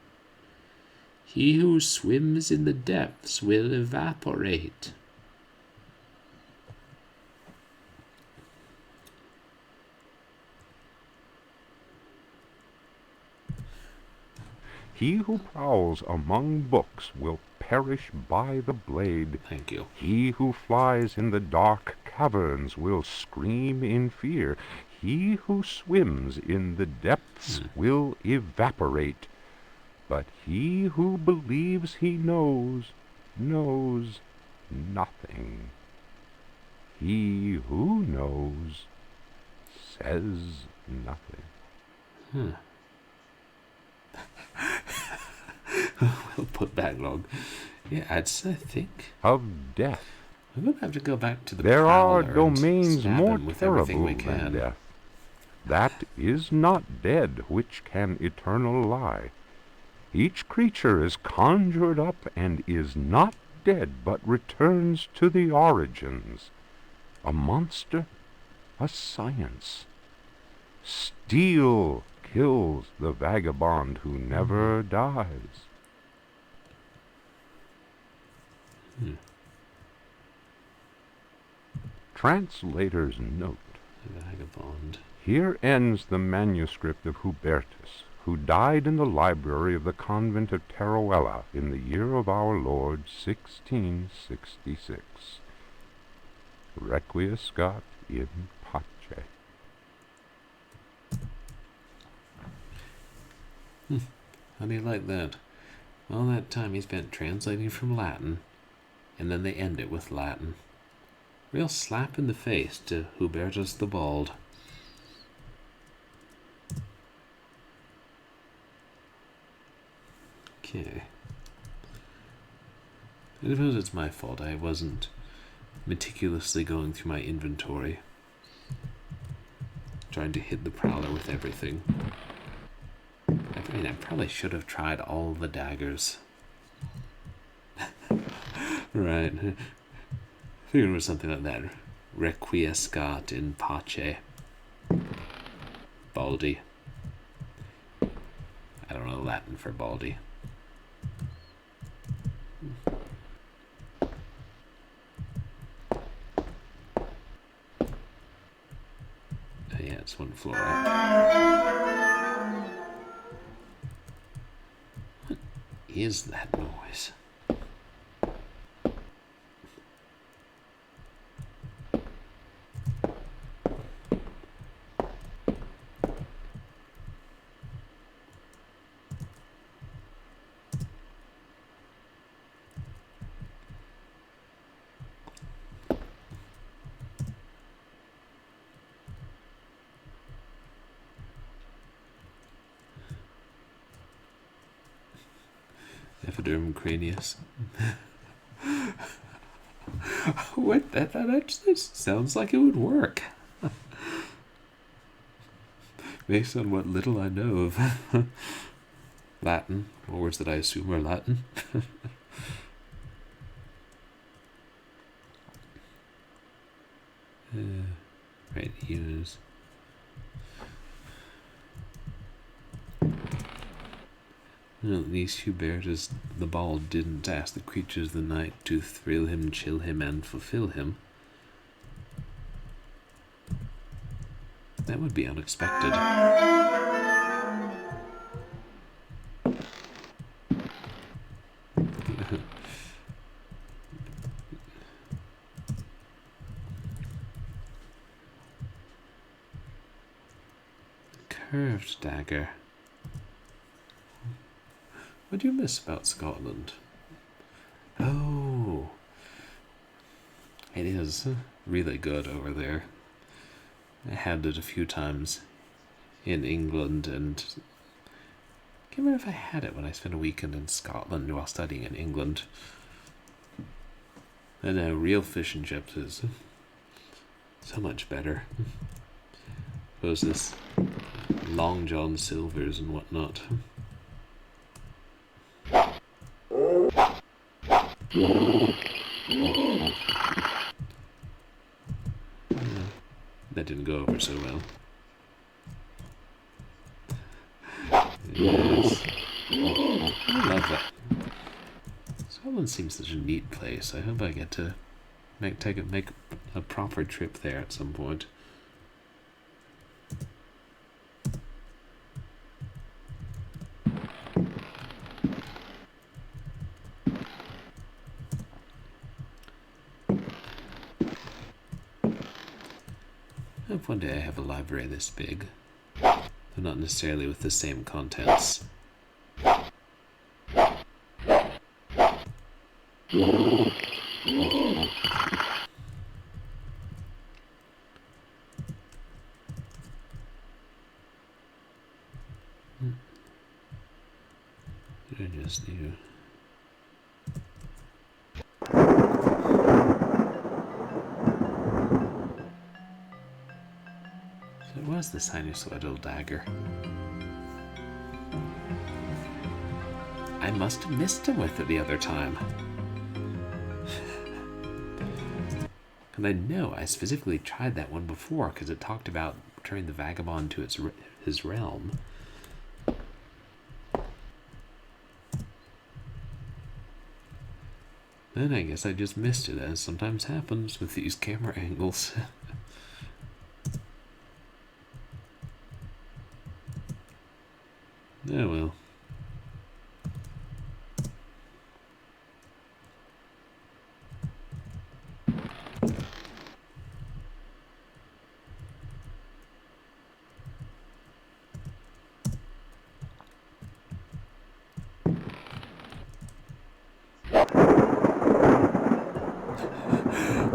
He who swims in the depths will evaporate. He who prowls among books will perish by the blade. Thank you. He who flies in the dark caverns will scream in fear. He who swims in the depths will evaporate. But he who believes he knows nothing. He who knows says nothing. We'll put backlog. Yeah, I think Of death. we're going to have to go back to the There Prowler are domains and stab more him with everything we terrible than can. death. That is not dead which can eternal lie. Each creature is conjured up and is not dead, but returns to the origins. A monster, a science. Steel kills the vagabond who never dies. Translator's note. Vagabond. Here ends the manuscript of Hubertus, who died in the library of the convent of Teruella in the year of our Lord 1666. Requiescat in pace. How do you like that? All that time he spent translating from Latin, and then they end it with Latin. Real slap in the face to Hubertus the Bald. Okay. I suppose it's my fault. I wasn't meticulously going through my inventory. trying to hit the Prowler with everything. I mean, I probably should have tried all the daggers. Right. Figured it was something like that. Requiescat in pace. Baldy. I don't know Latin for Baldy. Yeah, it's one floor up. What is that noise? Epiderm cranius. What? That actually sounds like it would work. Based on what little I know of Latin, or words that I assume are Latin. Right, use. Well, at least Hubertus the Bald didn't ask the creatures of the night to thrill him, chill him, and fulfill him. That would be unexpected. Curved dagger. What do you miss about Scotland? Oh, it is really good over there. I had it a few times in England, and I can't remember if I had it when I spent a weekend in Scotland while studying in England. And real fish and chips is so much better. Those this Long John Silvers and whatnot. That didn't go over so well. Yes. I love that. Scotland seems such a neat place. I hope I get to make a proper trip there at some point. I hope one day I have a library this big, though not necessarily with the same contents. Did I just do? So it was the sinusoidal dagger. I must have missed him with it the other time. And I know I specifically tried that one before because it talked about returning the vagabond to his realm. Then I guess I just missed it, as sometimes happens with these camera angles. Oh well.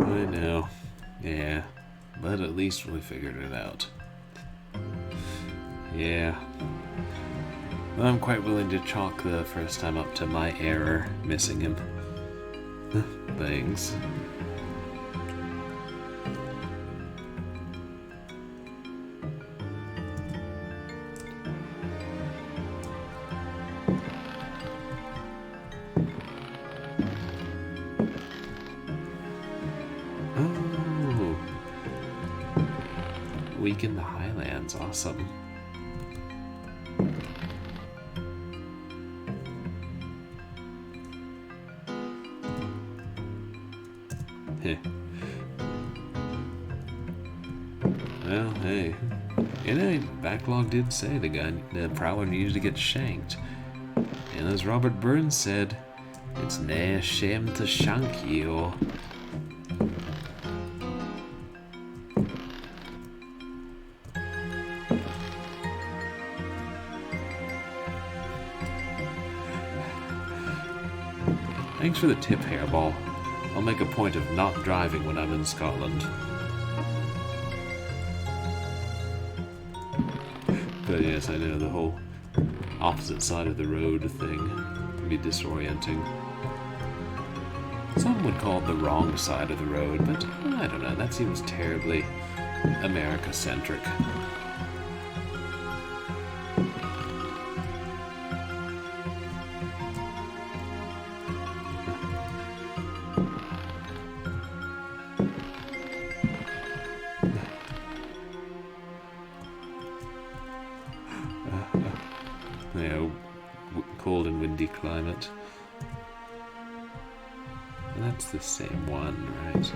I know. Yeah. But at least we figured it out. Yeah. I'm quite willing to chalk the first time up to my error, missing him. Thanks. week in the Highlands. Awesome. Heh. Well, hey. You know, Backlog did say the Prowler needed to get shanked. And as Robert Burns said, it's nae shame to shank you. Thanks for the tip, Hairball. I'll make a point of not driving when I'm in Scotland. But yes, I know the whole opposite side of the road thing can be disorienting. Some would call it the wrong side of the road, but I don't know, that seems terribly America-centric. Cold and windy climate. And that's the same one, right?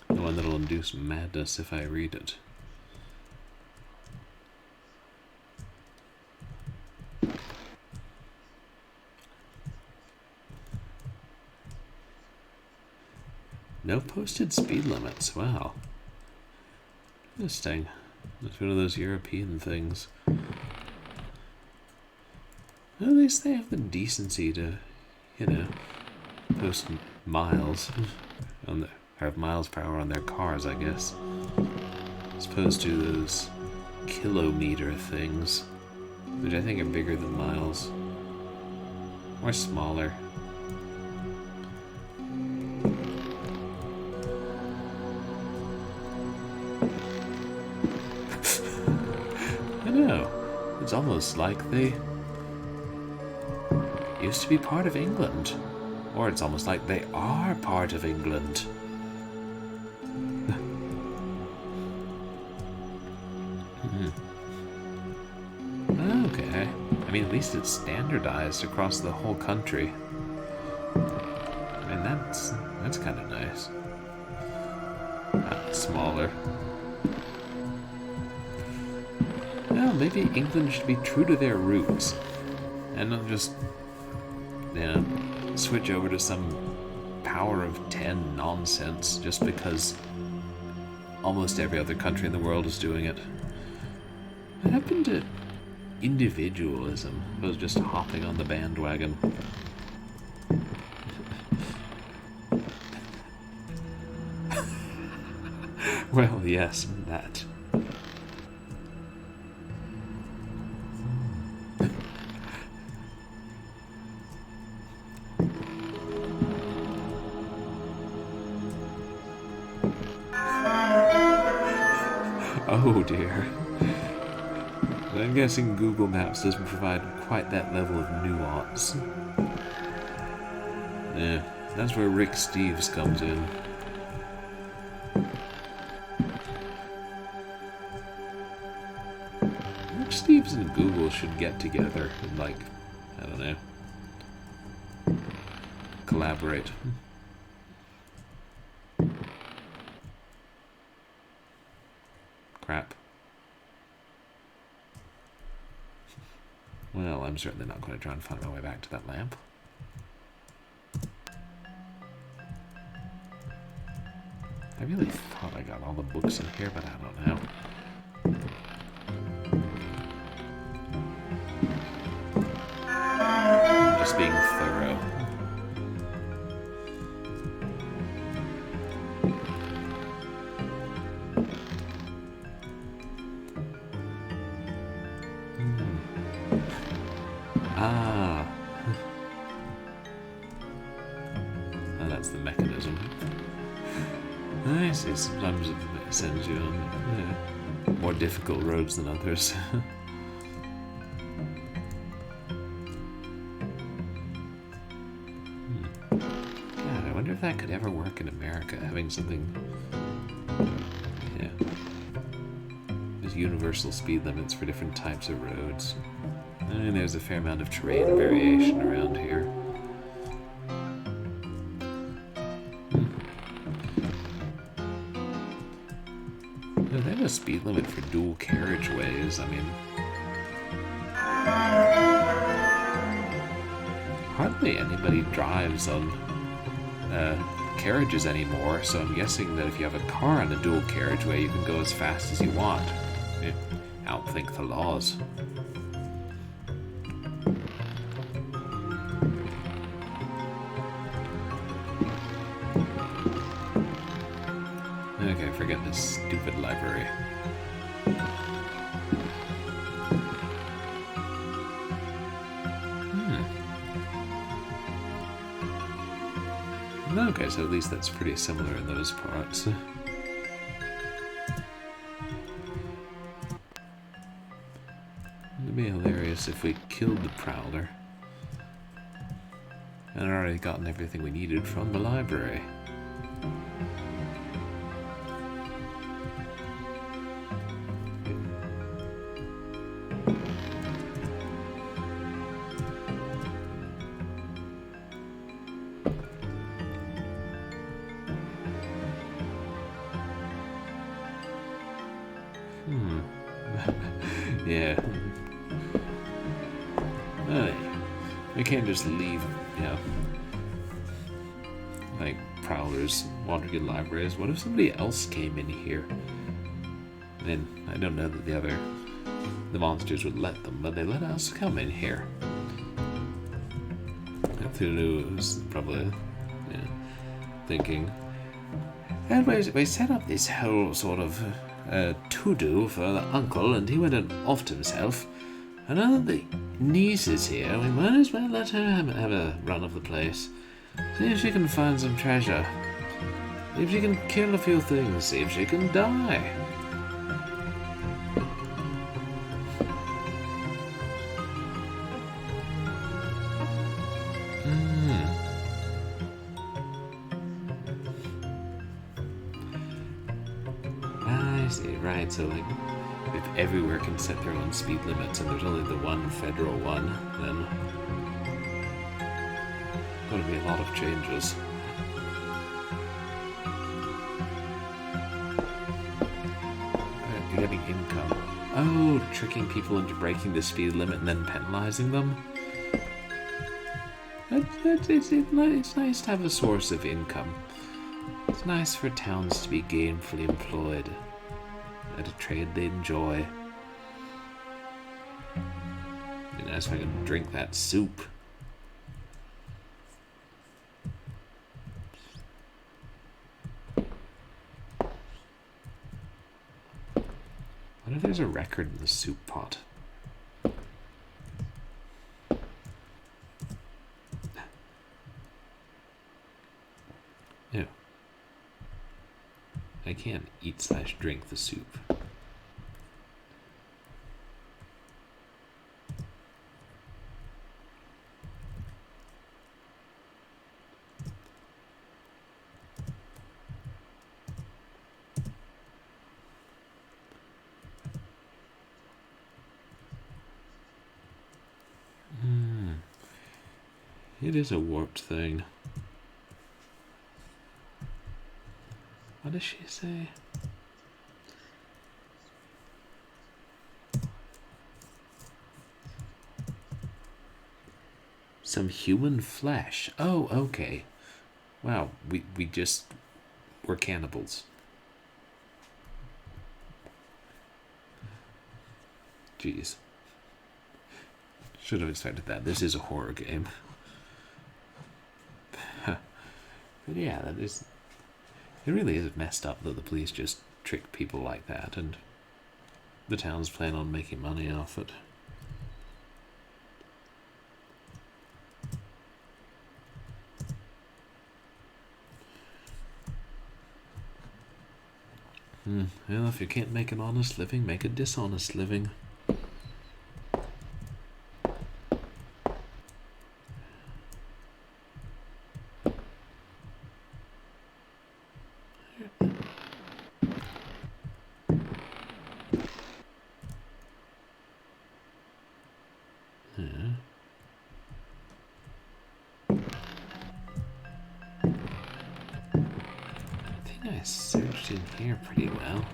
The one that'll induce madness if I read it. No posted speed limits, wow. Interesting. It's one of those European things. At least they have the decency to, you know, post miles on the, or have miles per hour on their cars, I guess. As opposed to those kilometer things, which I think are bigger than miles. Or smaller. It's almost like they used to be part of England. Or it's almost like they are part of England. Okay. I mean, at least it's standardized across the whole country. I mean, that's kind of nice. Smaller. Well, maybe England should be true to their roots and not just, you know, switch over to some power of 10 nonsense just because almost every other country in the world is doing it. What happened to individualism? I was just hopping on the bandwagon. Well, yes, that. Oh dear. I'm guessing Google Maps doesn't provide quite that level of nuance. Yeah, that's where Rick Steves comes in. Rick Steves and Google should get together and, like, I don't know, collaborate. Crap. Well, I'm certainly not going to try and find my way back to that lamp. I really thought I got all the books in here, but I don't know. I'm just being thorough. Oh, that's the mechanism. I see, sometimes it sends you on more difficult roads than others. wonder if that could ever work in America, having something... Yeah. There's universal speed limits for different types of roads. I mean, there's a fair amount of terrain variation around here. They have a speed limit for dual carriageways. I mean, hardly anybody drives on carriages anymore, so I'm guessing that if you have a car on a dual carriageway, you can go as fast as you want. Outthink the laws. Okay, forget this stupid library. Okay, so at least that's pretty similar in those parts. It'd be hilarious if we killed the Prowler and already gotten everything we needed from the library. Yeah. We can't just leave, you know, like Prowlers wandering in libraries. What if somebody else came in here? And I don't know that the monsters would let them, but they let us come in here. Cthulhu was probably thinking, and we set up this whole sort of to-do for the uncle, and he went off to himself. And now that the niece is here, we might as well let her have a run of the place. See if she can find some treasure. See if she can kill a few things. See if she can die. I see, right, so like, if everywhere can set their own speed limits and there's only the one federal one, then there's going to be a lot of changes. You're getting income. Oh, tricking people into breaking the speed limit and then penalizing them? It's nice to have a source of income. It's nice for towns to be gainfully employed at a trade they enjoy. Be nice if I could drink that soup. What if there's a record in the soup pot? Ew. I can't eat/drink the soup. It is a warped thing. What does she say? Some human flesh. Oh, okay. Wow, we just were cannibals. Jeez. Should have expected that. This is a horror game. But yeah, that is... It really is messed up that the police just trick people like that, and the town's plan on making money off it. Well, if you can't make an honest living, make a dishonest living. I searched in here pretty well.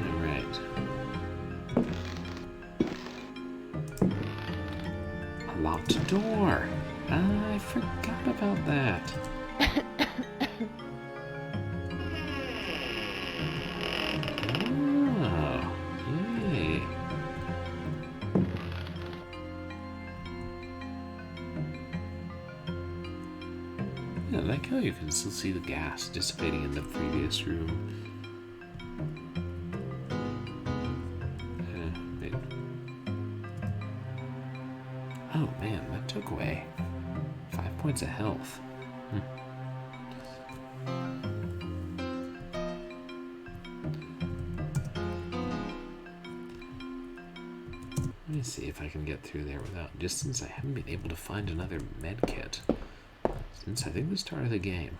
Alright. A locked door. I forgot about that. Oh, yay. Yeah, I like how you can still see the gas dissipating in the previous room. Wait. Oh man, that took away 5 points of health. Let me see if I can get through there without, just since I haven't been able to find another med kit since I think the start of the game.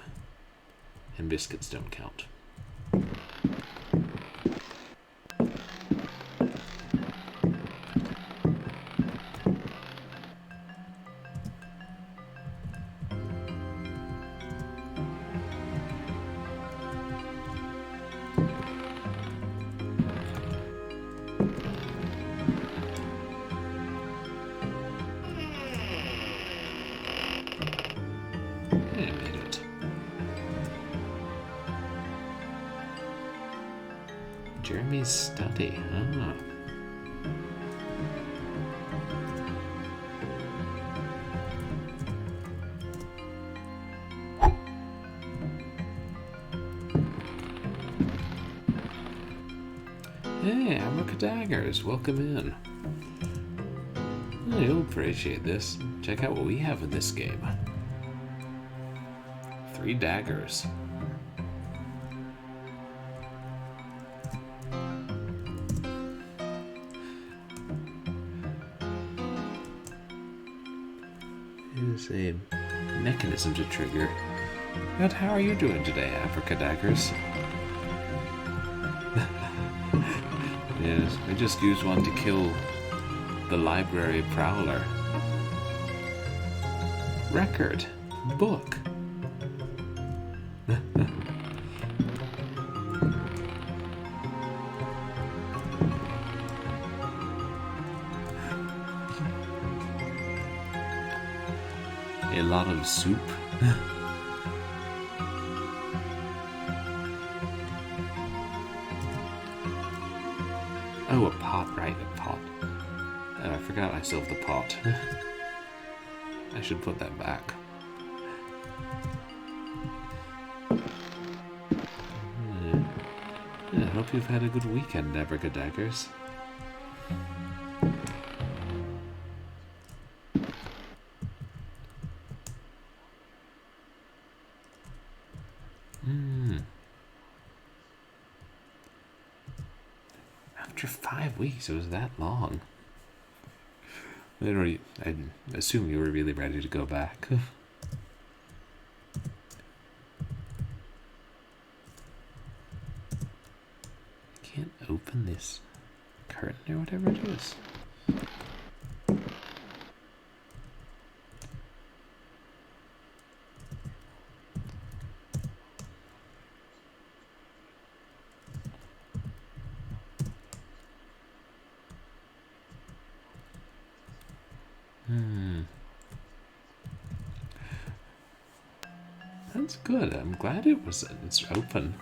And biscuits don't count. I made it. Jeremy's study. Ah. Hey, abracadaggers, welcome in. Oh, you'll appreciate this. Check out what we have in this game. 3 daggers. Is a mechanism to trigger. But how are you doing today, abracadaggers? Yes, I just used one to kill the library Prowler. Record. Book. A lot of soup. Oh, a pot, right, a pot. Oh, I forgot I still have the pot. I should put that back. I hope you've had a good weekend, abracadaggers. After 5 weeks, it was that long. I assume you were really ready to go back. Can't open this curtain or whatever it is. That's good. I'm glad it's open.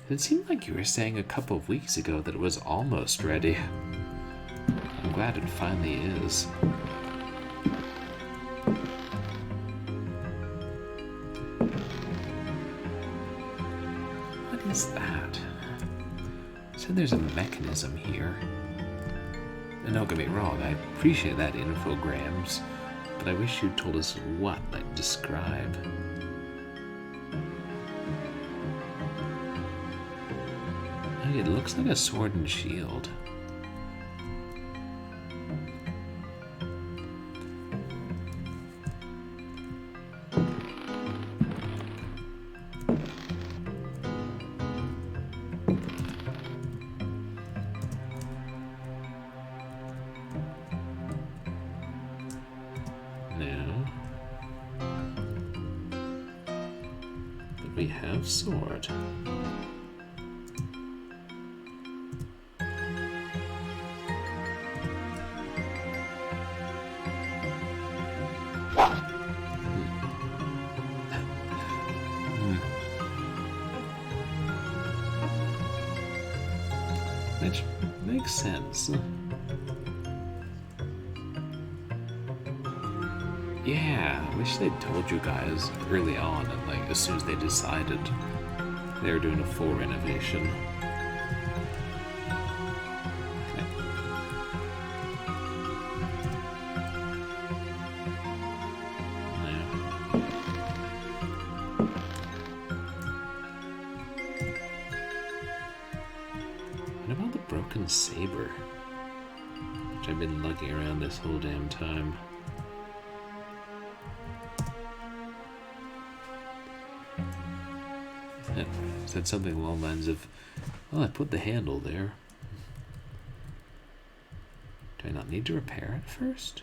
It seemed like you were saying a couple of weeks ago that it was almost ready. I'm glad it finally is. What is that? You said there's a mechanism here. And don't get me wrong, I appreciate that Infogrames, but I wish you'd told us what, like describe. Oh, it looks like a sword and shield. we have sword. Which makes sense. Yeah, I wish they'd told you guys early on, and like as soon as they decided they were doing a full renovation. Okay. Yeah. What about the broken saber? Which I've been lugging around this whole damn time. It said something along the lines of, well, I put the handle there. Do I not need to repair it first?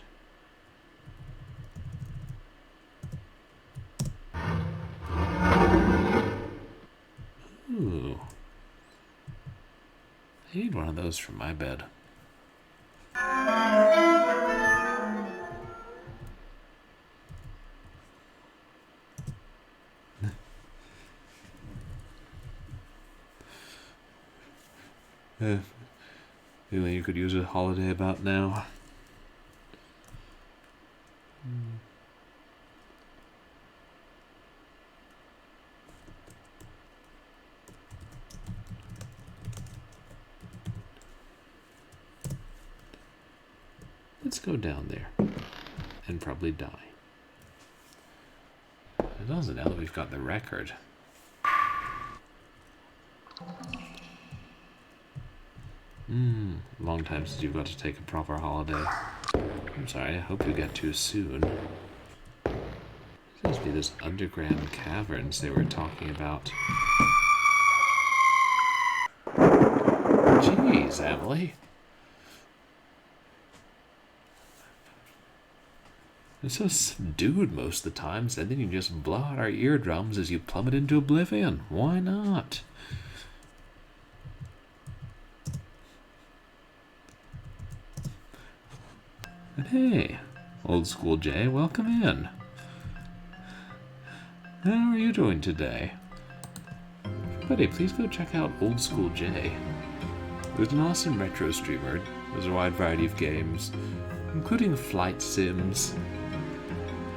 Ooh. I need one of those for my bed. Feeling you could use a holiday about now. Let's go down there and probably die. It also, now that we've got the record. Long time since you've got to take a proper holiday. I'm sorry, I hope you get to soon. There seems to be this underground caverns they were talking about. Jeez, Emily. You're so subdued most of the times, and then you just blow out our eardrums as you plummet into oblivion. Why not? But hey, Old School Jay, welcome in. How are you doing today? Everybody, please go check out Old School Jay. There's an awesome retro streamer. There's a wide variety of games, including flight sims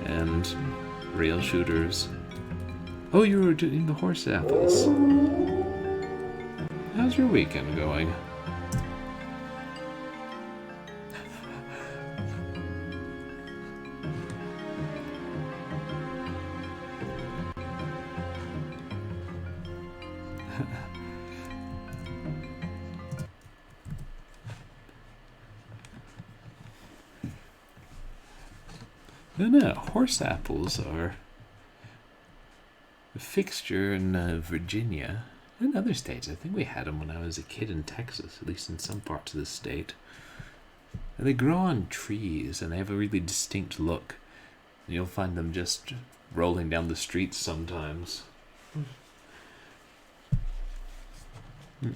and rail shooters. Oh, you were doing the horse apples. How's your weekend going? No, horse apples are a fixture in Virginia and other states. I think we had them when I was a kid in Texas, at least in some parts of the state. And they grow on trees, and they have a really distinct look. And you'll find them just rolling down the streets sometimes. Yeah,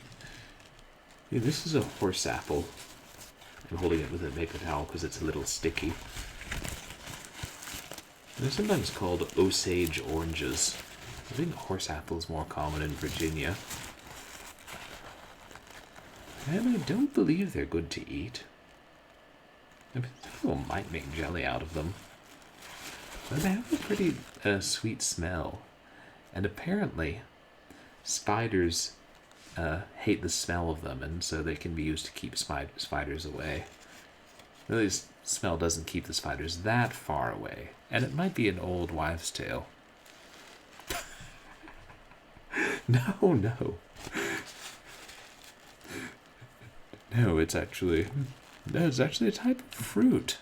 this is a horse apple. I'm holding it with a paper towel because it's a little sticky. They're sometimes called Osage oranges. I think horse apple is more common in Virginia. And I don't believe they're good to eat. I mean, people might make jelly out of them. But they have a pretty sweet smell. And apparently, spiders hate the smell of them, and so they can be used to keep spiders away. Really, the smell doesn't keep the spiders that far away. And it might be an old wives' tale. No. No, it's actually a type of fruit.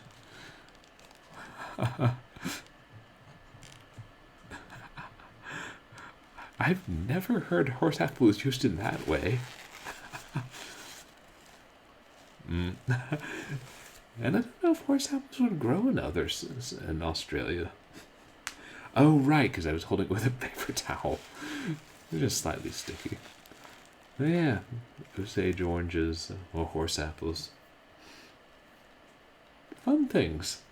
I've never heard horse apples used in that way. And I don't know if horse apples would grow in others in Australia. Oh, right, because I was holding it with a paper towel. They're just slightly sticky. But yeah, Osage oranges or horse apples. Fun things,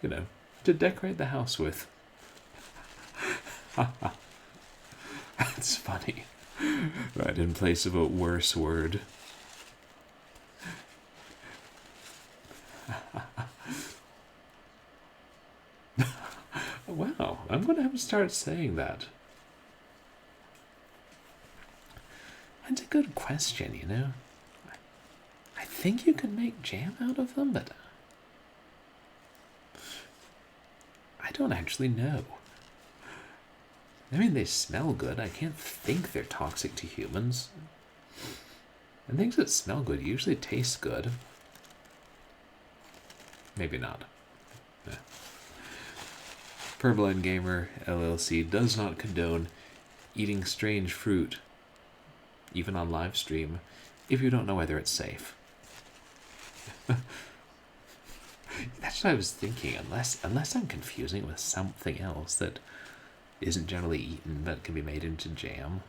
you know, to decorate the house with. That's funny. Right in place of a worse word. Wow, I'm going to have to start saying that. That's a good question, you know. I think you can make jam out of them, but I don't actually know. I mean, they smell good. I can't think they're toxic to humans. And things that smell good usually taste good. Maybe not. Yeah. Purblindgamer LLC does not condone eating strange fruit, even on live stream, if you don't know whether it's safe. That's what I was thinking, unless I'm confusing it with something else that isn't generally eaten but can be made into jam.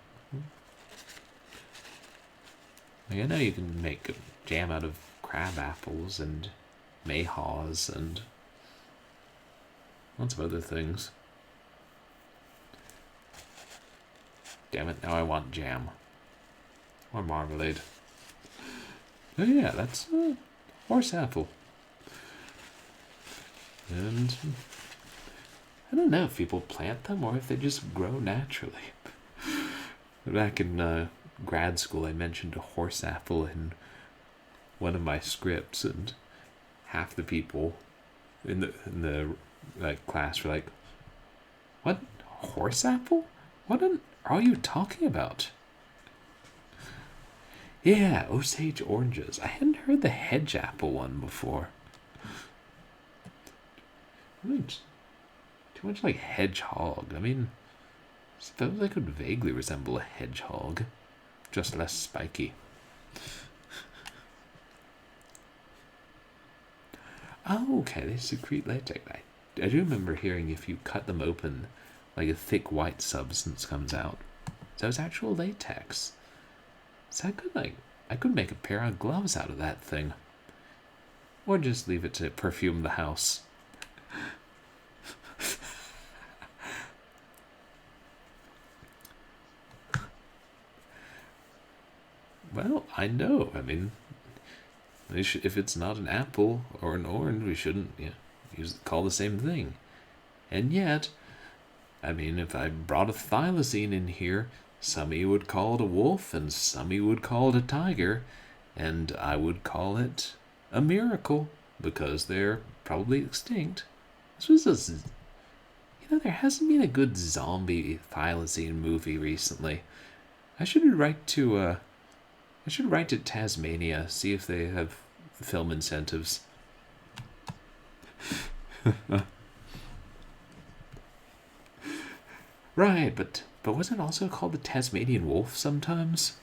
Like, I know you can make jam out of crab apples and mayhaws and lots of other things. Damn it, now I want jam. Or marmalade. Oh yeah, that's horse apple. And I don't know if people plant them or if they just grow naturally. Back in grad school, I mentioned a horse apple in one of my scripts, and half the people in the like class were like, "What, horse apple? What are you talking about?" Yeah, Osage oranges. I hadn't heard the hedge apple one before. Too much like hedgehog. I mean, I suppose I could vaguely resemble a hedgehog, just less spiky. Oh, okay, they secrete latex. I do remember hearing if you cut them open, like a thick white substance comes out. So it's actual latex. So I could make a pair of gloves out of that thing. Or just leave it to perfume the house. Well, I know. I mean, if it's not an apple or an orange, we shouldn't call the same thing. And yet, I mean, if I brought a thylacine in here, some of you would call it a wolf, and some of you would call it a tiger, and I would call it a miracle, because they're probably extinct. This was there hasn't been a good zombie thylacine movie recently. I should write to Tasmania, see if they have film incentives. Right, but wasn't it also called the Tasmanian wolf sometimes?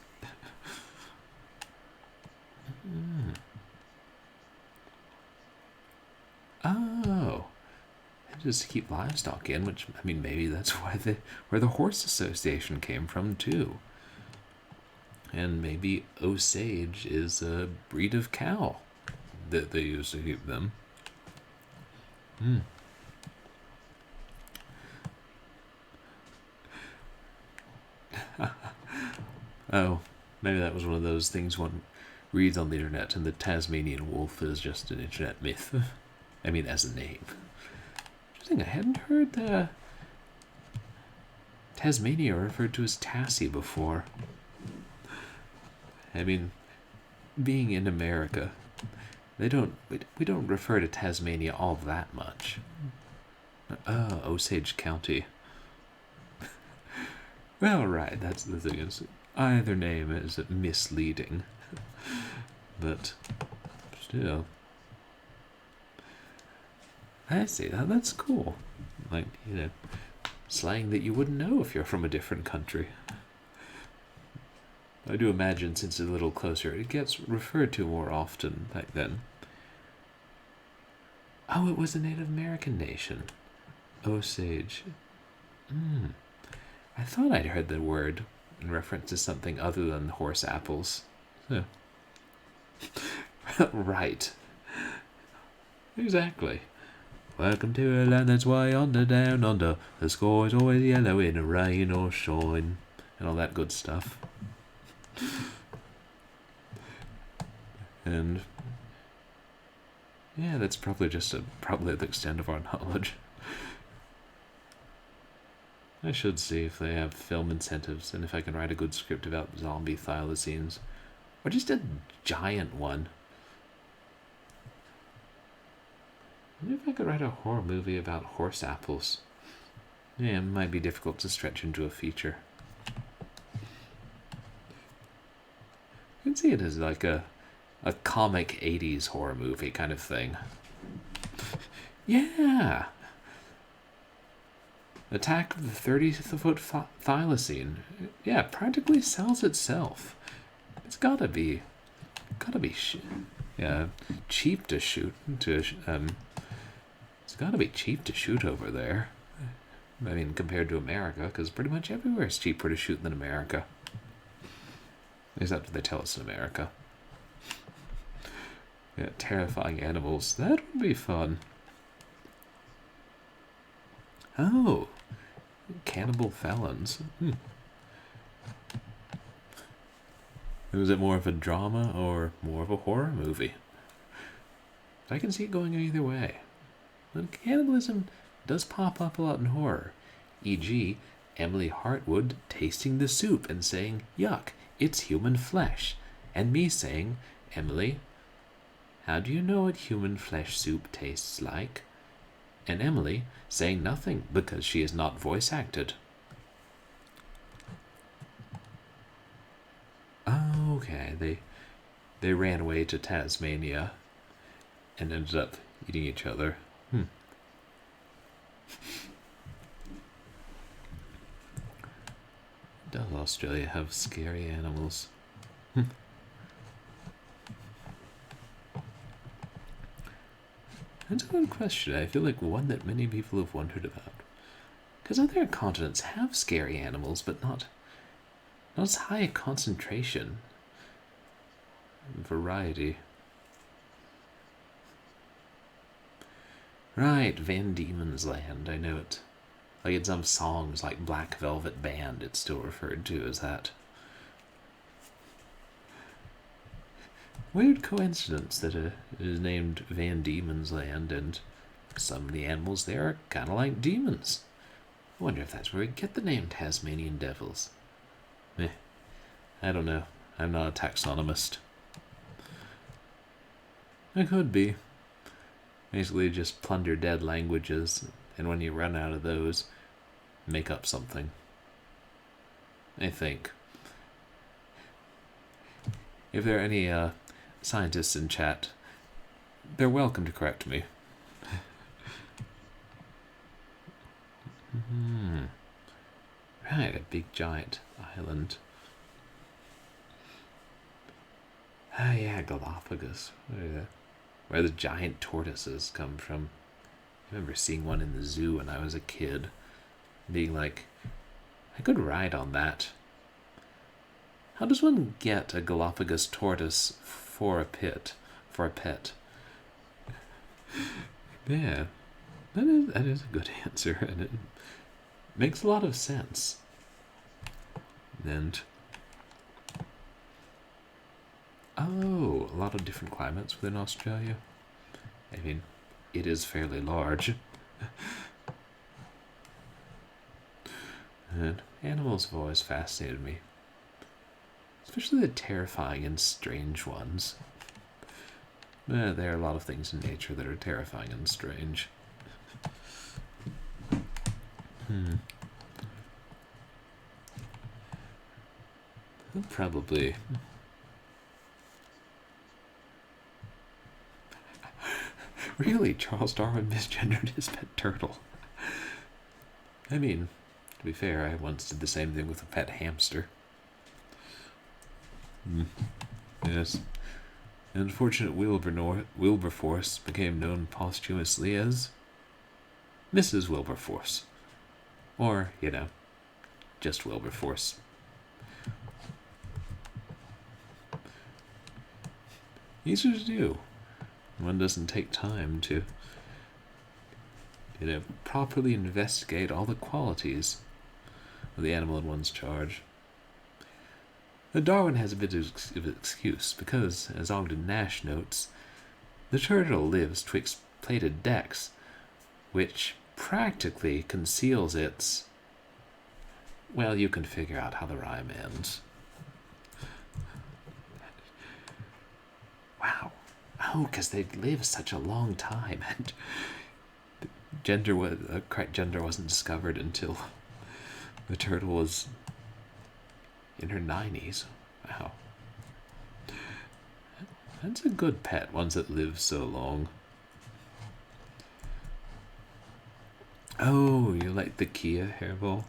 Oh, they just keep livestock in, which, I mean, maybe that's where the horse association came from too. And maybe Osage is a breed of cow that they used to keep them. Oh, maybe that was one of those things one reads on the internet, and the Tasmanian wolf is just an internet myth. I mean, as a name. Interesting, I hadn't heard Tasmania referred to as Tassie before. I mean, being in America, we don't refer to Tasmania all that much. Osage County. Well, right, that's the thing, is either name is misleading. But still. I see, that's cool. Like, slang that you wouldn't know if you're from a different country. I do imagine, since it's a little closer, it gets referred to more often back then. Oh, it was a Native American nation. Osage. I thought I'd heard the word in reference to something other than horse apples. Huh. Right. Exactly. Welcome to a land that's way under, down under. The sky is always yellow in a rain or shine. And all that good stuff. And yeah, that's probably probably the extent of our knowledge. I should see if they have film incentives and if I can write a good script about zombie thylacines. Or just a giant one. I wonder if I could write a horror movie about horse apples. Yeah, it might be difficult to stretch into a feature. I can see it as like a comic 80s horror movie kind of thing. Yeah! Attack of the 30-foot thylacine. Yeah, it practically sells itself. It's gotta be cheap to shoot. It's gotta be cheap to shoot over there. I mean, compared to America, because pretty much everywhere is cheaper to shoot than America. At least that's what they tell us in America. Yeah, terrifying animals. That would be fun. Oh, cannibal felons. Was it more of a drama or more of a horror movie? I can see it going either way. But cannibalism does pop up a lot in horror. E.g., Emily Hartwood tasting the soup and saying, "Yuck, it's human flesh." And me saying, "Emily, how do you know what human flesh soup tastes like?" And Emily saying nothing because she is not voice acted. Okay, they ran away to Tasmania and ended up eating each other. Does Australia have scary animals? That's a good question. I feel like one that many people have wondered about. Because other continents have scary animals, but not as high a concentration. Variety. Right, Van Diemen's Land, I know it. Like in some songs like Black Velvet Band, it's still referred to as that. Weird coincidence that it is named Van Diemen's Land, and some of the animals there are kind of like demons. I wonder if that's where we get the name Tasmanian Devils. I don't know. I'm not a taxonomist. I could be. Basically just plunder dead languages, and when you run out of those, make up something. I think. If there are any scientists in chat, they're welcome to correct me. Right, a big giant island. Ah, yeah, Galapagos. Where the giant tortoises come from. I remember seeing one in the zoo when I was a kid, being like, I could ride on that. How does one get a Galapagos tortoise for a pet? Yeah, that is a good answer, and it makes a lot of sense. And oh, a lot of different climates within Australia. I mean, it is fairly large. And animals have always fascinated me. Especially the terrifying and strange ones. There are a lot of things in nature that are terrifying and strange. Probably. Really, Charles Darwin misgendered his pet turtle. I mean, to be fair, I once did the same thing with a pet hamster. Yes. An unfortunate Wilberforce became known posthumously as Mrs. Wilberforce. Or, just Wilberforce. Easier to do. One doesn't take time to, properly investigate all the qualities of the animal in one's charge. Darwin has a bit of excuse, because, as Ogden Nash notes, the turtle lives twixt plated decks, which practically conceals its... Well, you can figure out how the rhyme ends. Wow. Oh, because they live such a long time, and correct gender wasn't discovered until the turtle was in her 90s. Wow. That's a good pet, ones that live so long. Oh, you like the Kia hairball?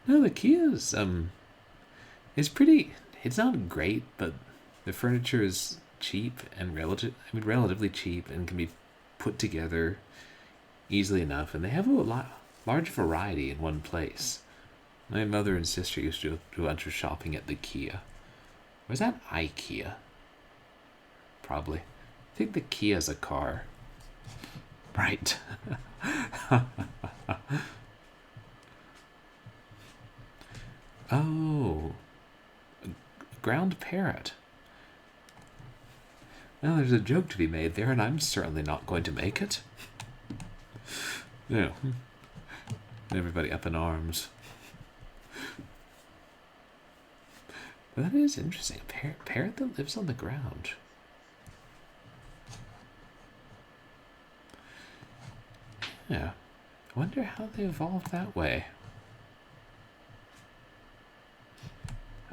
No, the Kia's, it's pretty... It's not great, but the furniture is cheap and relatively cheap, and can be put together easily enough. And they have a large variety in one place. My mother and sister used to do a bunch of shopping at the Kia. Or is that IKEA? Probably. I think the Kia's a car. Right. Oh. Ground parrot. Well, there's a joke to be made there, and I'm certainly not going to make it. Yeah. Everybody up in arms. But that is interesting. A parrot that lives on the ground. Yeah. I wonder how they evolved that way.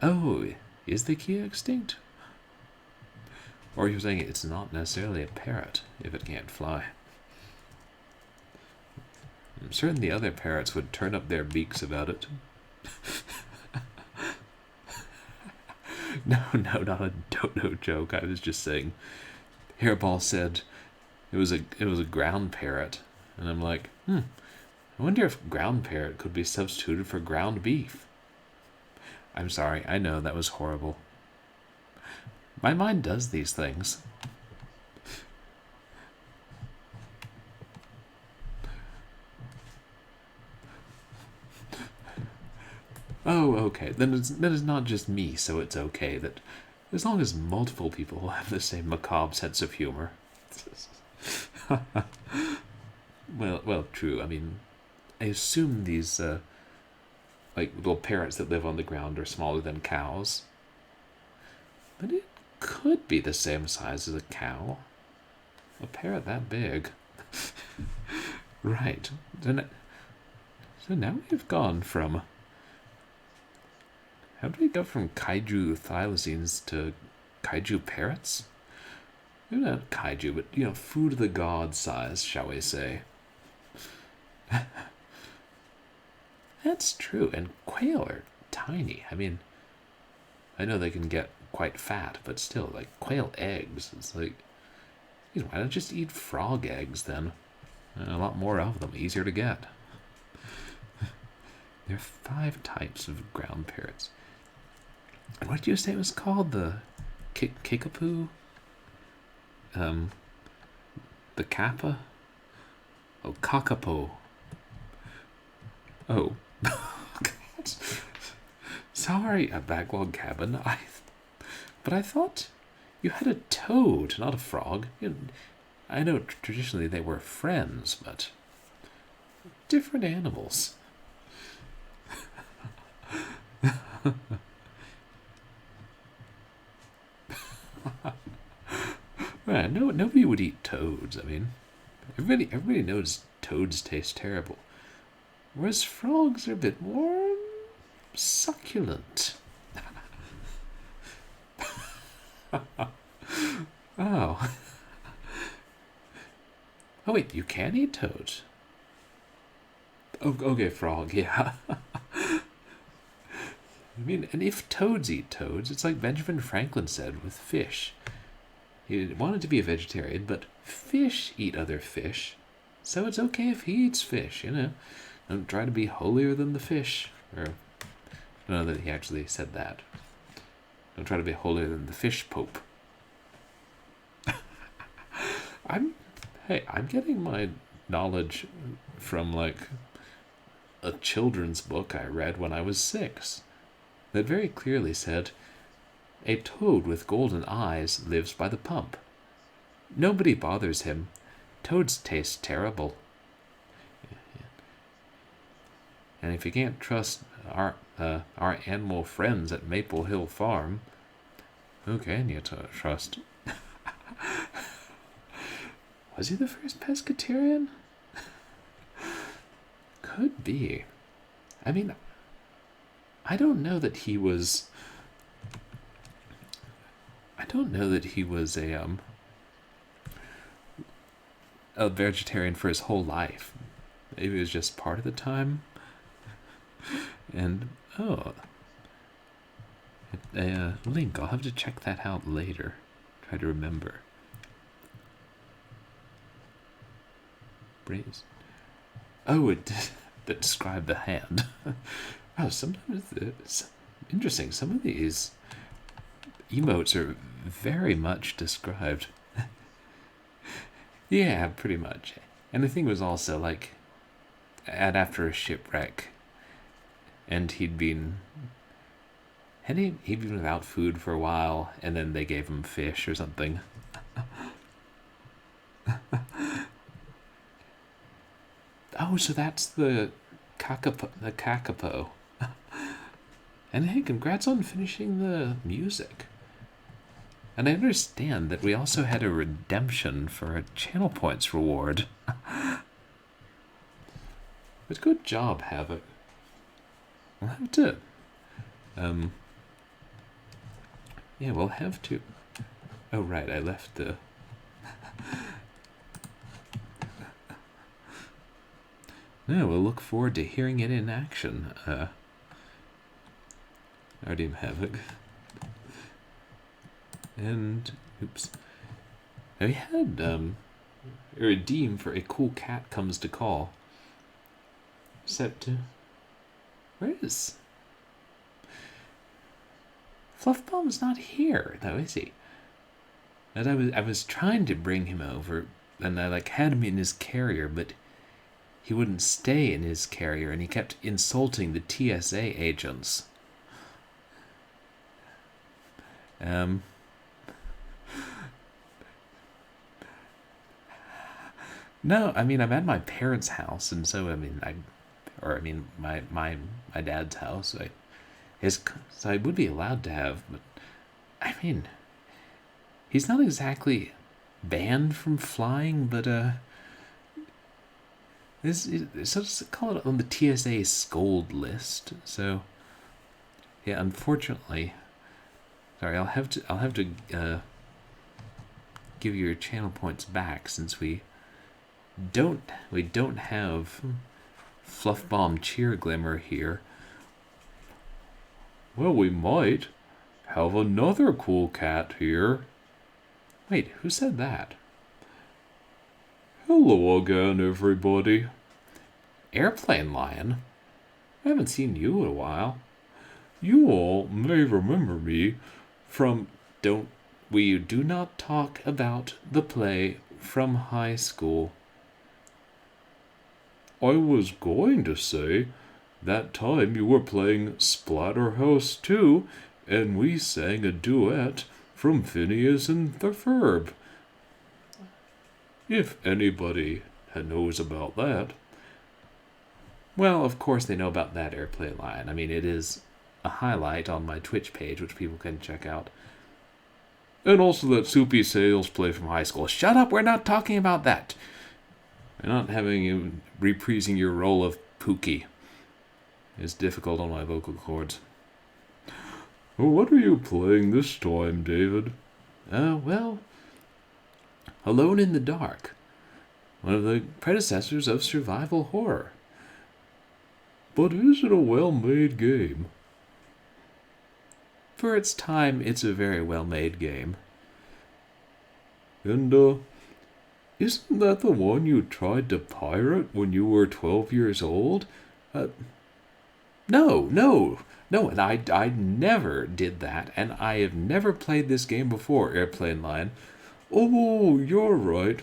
Oh, is the Kia extinct? Or you're saying it's not necessarily a parrot if it can't fly. I'm certain the other parrots would turn up their beaks about it. No, not a dodo joke. I was just saying. Hairball said it was a ground parrot, and I'm like, I wonder if ground parrot could be substituted for ground beef. I'm sorry, I know that was horrible. My mind does these things. Oh, okay. Then it's not just me, so it's okay that as long as multiple people have the same macabre sense of humor. Well, true. I mean, I assume these little parrots that live on the ground are smaller than cows. But it could be the same size as a cow. A parrot that big. Right. So now we've gone from... How do we go from kaiju thylacines to kaiju parrots? Maybe not kaiju, but, food of the gods size, shall we say. That's true, and quail are tiny. I mean, I know they can get quite fat, but still, like, quail eggs, it's like, why not just eat frog eggs, then? A lot more of them, easier to get. There are 5 types of ground parrots. And what did you say it was called? The kickapoo? The kappa? Oh, kakapo. Oh. Sorry, a backlog cabin. But I thought you had a toad, not a frog. I know traditionally they were friends, but different animals. Well, nobody would eat toads. I mean, everybody knows toads taste terrible, whereas frogs are a bit more succulent. Oh. Oh wait, you can eat toads. Oh, okay, frog, yeah. I mean, and if toads eat toads, it's like Benjamin Franklin said with fish. He wanted to be a vegetarian, but fish eat other fish, so it's okay if he eats fish, you know. Don't try to be holier than the fish. Or, I don't know that he actually said that. Don't try to be holier than the fish pope. I'm getting my knowledge from, like, a children's book I read when I was 6 that very clearly said, a toad with golden eyes lives by the pump. Nobody bothers him. Toads taste terrible. And if you can't trust our animal friends at Maple Hill Farm, who can you trust? Was he the first pescatarian? Could be. I mean, I don't know that he was a vegetarian for his whole life. Maybe it was just part of the time. And, link. I'll have to check that out later. Try to remember. Braves. Oh, that described the hand. Oh, sometimes it's interesting. Some of these emotes are very much described. Yeah, pretty much. And the thing was also, like, after a shipwreck, and he'd been without food for a while, and then they gave him fish or something. Oh, so that's the kakapo. And hey, congrats on finishing the music. And I understand that we also had a redemption for a channel points reward. But good job, Havoc. We'll have to... yeah, we'll have to... Oh, right, I left the... No, we'll look forward to hearing it in action. Ardeem Havoc. And, oops. We had, a redeem for a cool cat comes to call. Except, where is... Fluffbomb's not here, though, is he? And I was trying to bring him over, and I, like, had him in his carrier, but he wouldn't stay in his carrier, and he kept insulting the TSA agents. No, I mean, I'm at my parents' house, and so, my dad's house. So I would be allowed to have, but, I mean, he's not exactly banned from flying, but, so just call it on the TSA scold list. So, yeah, unfortunately, sorry, I'll have to give you your channel points back since we don't have Fluffbomb Cheer Glimmer here. Well, we might have another cool cat here. Wait, who said that? Hello again, everybody. Airplane Lion? I haven't seen you in a while. You all may remember me from We Do Not Talk About the Play from High School. I was going to say, that time you were playing Splatterhouse 2, and we sang a duet from Phineas and the Ferb. If anybody knows about that. Well, of course they know about that, Airplane Lion. I mean, it is a highlight on my Twitch page, which people can check out. And also that Soupy Sales play from high school. Shut up, we're not talking about that. We're not having you reprising your role of Pookie. It's difficult on my vocal cords. What are you playing this time, David? Well, Alone in the Dark. One of the predecessors of survival horror. But is it a well-made game? For its time, it's a very well-made game. And, isn't that the one you tried to pirate when you were 12 years old? No, and I never did that, and I have never played this game before, Airplane Line. Oh, you're right.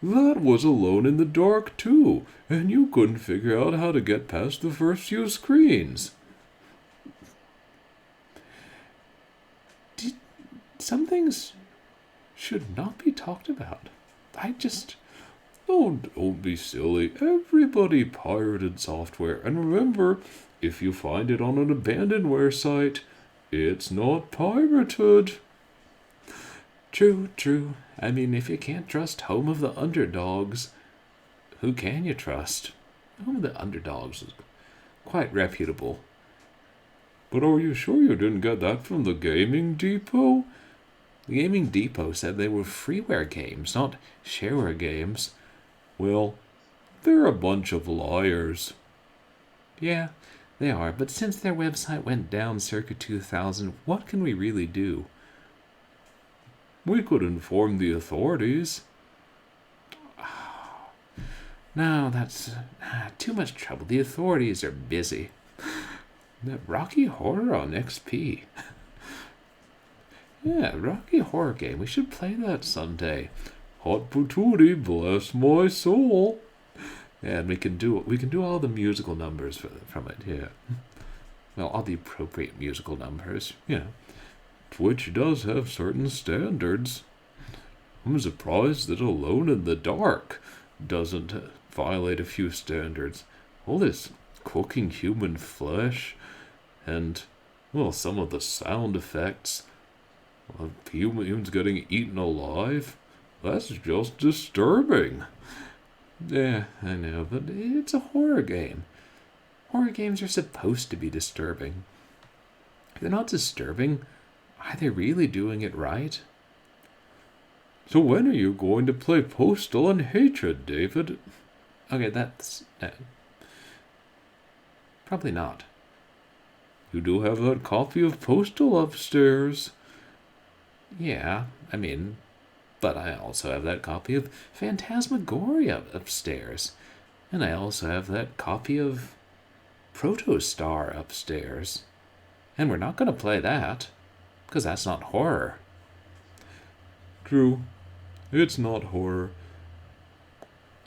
That was Alone in the Dark, too, and you couldn't figure out how to get past the first few screens. Some things should not be talked about. Don't be silly. Everybody pirated software. And remember, if you find it on an abandonware site, it's not pirated. True. I mean, if you can't trust Home of the Underdogs, who can you trust? Home of the Underdogs is quite reputable. But are you sure you didn't get that from the Gaming Depot? The Gaming Depot said they were freeware games, not shareware games. Well, they're a bunch of liars. Yeah, they are, but since their website went down circa 2000, what can we really do? We could inform the authorities. No, that's too much trouble. The authorities are busy. That Rocky Horror on XP. Yeah, Rocky Horror game. We should play that someday. Hot patootie, bless my soul. And we can do all the musical numbers from it, yeah. Well, all the appropriate musical numbers, yeah. Twitch does have certain standards. I'm surprised that Alone in the Dark doesn't violate a few standards. All this cooking human flesh and, well, some of the sound effects of humans getting eaten alive. That's just disturbing. Yeah, I know, but it's a horror game. Horror games are supposed to be disturbing. If they're not disturbing, are they really doing it right? So when are you going to play Postal and Hatred, David? Okay, that's... probably not. You do have that copy of Postal upstairs. Yeah, I mean... But I also have that copy of Phantasmagoria upstairs. And I also have that copy of Protostar upstairs. And we're not going to play that, because that's not horror. True. It's not horror.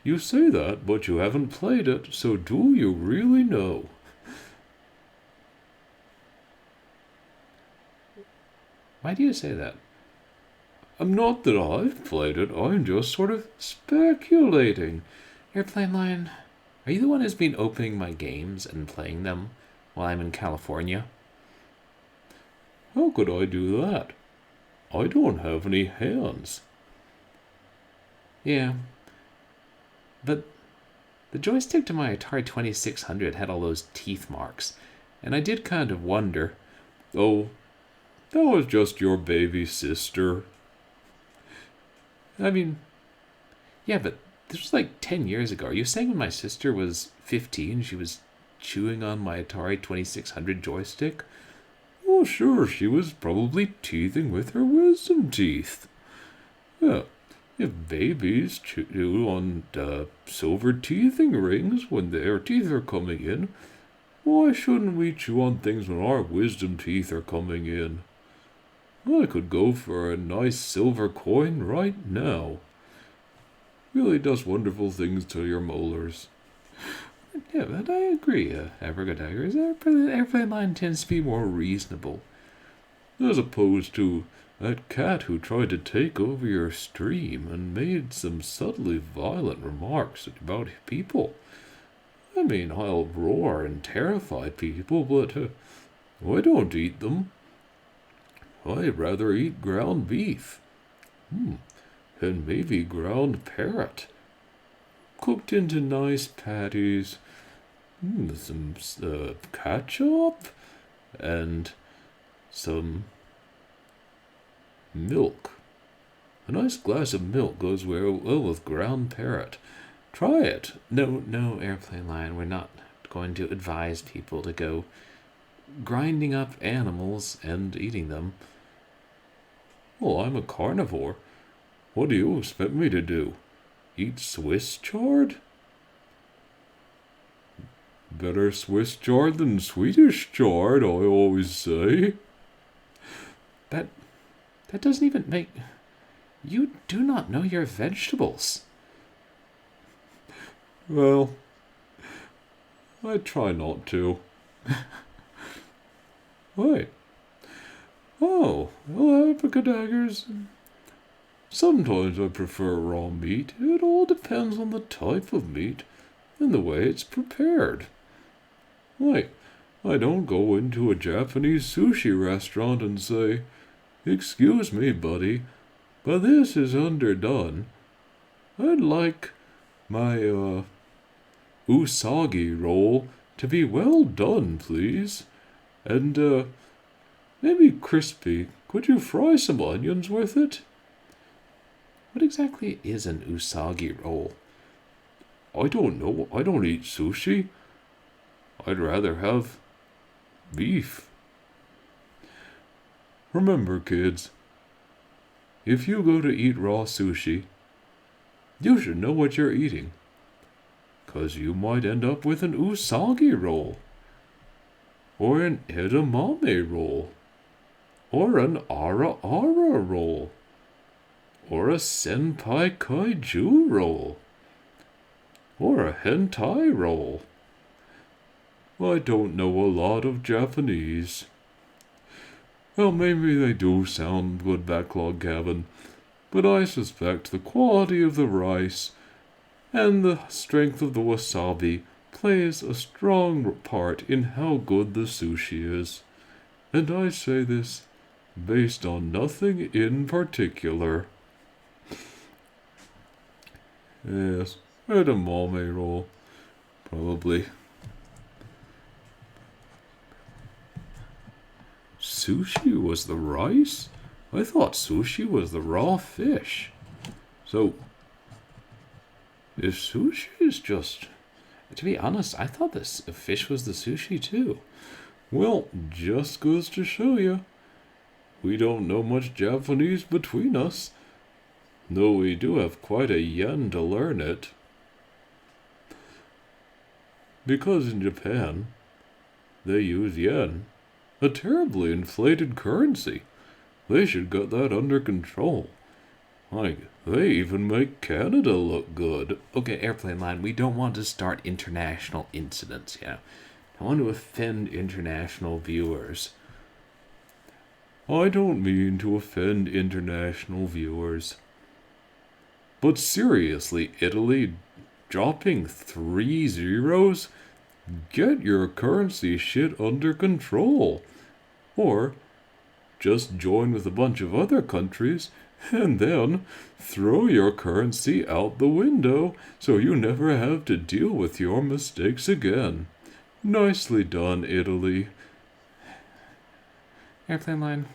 You say that, but you haven't played it, so do you really know? Why do you say that? Not that I've played it, I'm just sort of speculating. Airplane Line, are you the one who's been opening my games and playing them while I'm in California? How could I do that? I don't have any hands. Yeah, but the joystick to my Atari 2600 had all those teeth marks, and I did kind of wonder, oh, that was just your baby sister. I mean, yeah, but this was like 10 years ago. Are you saying when my sister was 15, she was chewing on my Atari 2600 joystick? Oh, sure, she was probably teething with her wisdom teeth. Yeah, if babies chew on silver teething rings when their teeth are coming in, why shouldn't we chew on things when our wisdom teeth are coming in? I could go for a nice silver coin right now. Really does wonderful things to your molars. Yeah, but I agree, Abracadagger. Airplane Line tends to be more reasonable. As opposed to that cat who tried to take over your stream and made some subtly violent remarks about people. I mean, I'll roar and terrify people, but I don't eat them. I'd rather eat ground beef. And maybe ground parrot. Cooked into nice patties. Some ketchup. And some milk. A nice glass of milk goes well with ground parrot. Try it. No, Airplane Line. We're not going to advise people to go grinding up animals and eating them. Well, I'm a carnivore. What do you expect me to do? Eat Swiss chard? Better Swiss chard than Swedish chard, I always say. That doesn't even make... You do not know your vegetables. Well, I try not to. Wait. Oh, well, abracadaggers. Sometimes I prefer raw meat. It all depends on the type of meat and the way it's prepared. Like, I don't go into a Japanese sushi restaurant and say, "Excuse me, buddy, but this is underdone. I'd like my, usagi roll to be well done, please. And, maybe crispy. Could you fry some onions with it?" What exactly is an usagi roll? I don't know. I don't eat sushi. I'd rather have beef. Remember, kids, if you go to eat raw sushi, you should know what you're eating, 'cause you might end up with an usagi roll, or an edamame roll, or an ara-ara roll, or a senpai kaiju roll, or a hentai roll. I don't know a lot of Japanese. Well, maybe they do sound good, Backlog Cabin, but I suspect the quality of the rice and the strength of the wasabi plays a strong part in how good the sushi is. And I say this based on nothing in particular. Yes, edamame roll, probably. Sushi was the rice? I thought sushi was the raw fish. So, if sushi is just... To be honest, I thought this fish was the sushi too. Well, just goes to show you. We don't know much Japanese between us, though we do have quite a yen to learn it. Because in Japan, they use yen, a terribly inflated currency. They should get that under control. Like, they even make Canada look good. Okay, Airplane Line, we don't want to start international incidents, yeah. I want to offend international viewers. I don't mean to offend international viewers. But seriously, Italy, dropping 3 zeros? Get your currency shit under control. Or just join with a bunch of other countries and then throw your currency out the window so you never have to deal with your mistakes again. Nicely done, Italy. Airplane Line,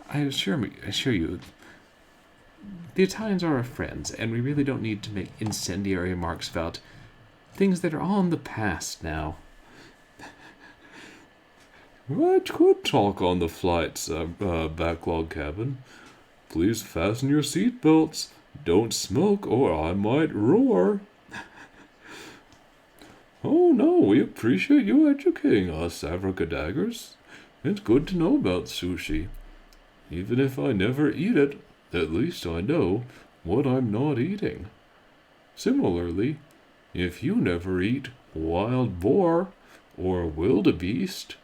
I assure you, the Italians are our friends, and we really don't need to make incendiary remarks about things that are all in the past now. I could talk on the flights, Backlog Cabin. Please fasten your seatbelts. Don't smoke, or I might roar. Oh no, we appreciate you educating us, abracadaggers. It's good to know about sushi. Even if I never eat it, at least I know what I'm not eating. Similarly, if you never eat wild boar, or wildebeest,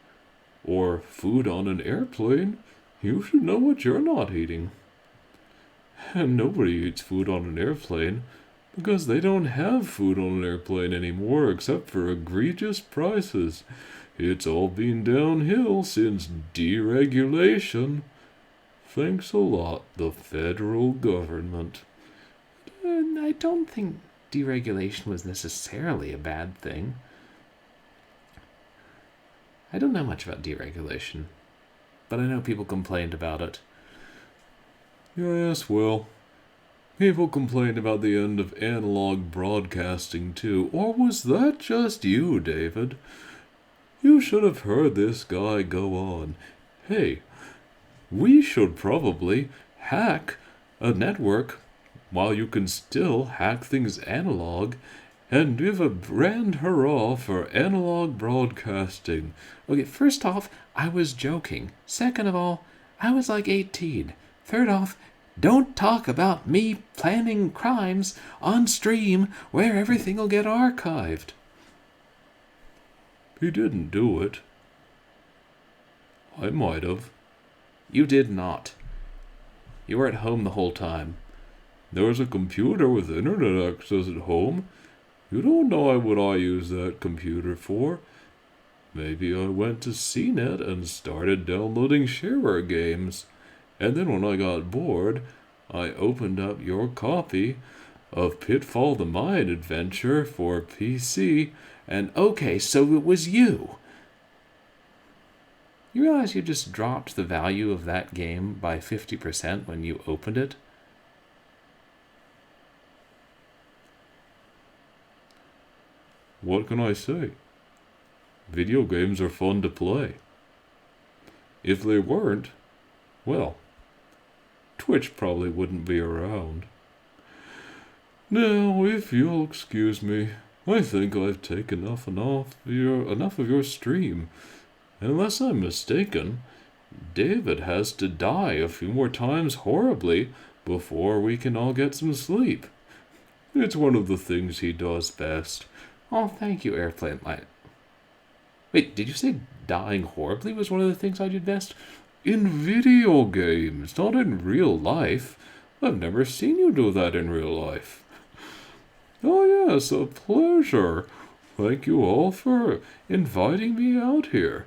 or food on an airplane, you should know what you're not eating. And nobody eats food on an airplane, because they don't have food on an airplane anymore except for egregious prices. It's all been downhill since deregulation. Thanks a lot, the federal government. I don't think deregulation was necessarily a bad thing. I don't know much about deregulation, but I know people complained about it. Yes, well, people complained about the end of analog broadcasting too. Or was that just you, David? You should have heard this guy go on. Hey, we should probably hack a network, while you can still hack things analog and give a grand hurrah for analog broadcasting. Okay, first off, I was joking. Second of all, I was like 18. Third off, don't talk about me planning crimes on stream where everything will get archived. He didn't do it. I might have. You did not. You were at home the whole time. There was a computer with internet access at home. You don't know what I use that computer for. Maybe I went to CNET and started downloading shareware games. And then when I got bored, I opened up your copy of Pitfall the Mine Adventure for PC, and okay, so it was you. You realize you just dropped the value of that game by 50% when you opened it? What can I say? Video games are fun to play. If they weren't, well, Twitch probably wouldn't be around. Now, if you'll excuse me, I think I've taken enough of your stream. Unless I'm mistaken, David has to die a few more times horribly before we can all get some sleep. It's one of the things he does best. Oh, thank you, Airplane Light. Wait, did you say dying horribly was one of the things I did best? In video games, not in real life. I've never seen you do that in real life. Oh yes, a pleasure. Thank you all for inviting me out here.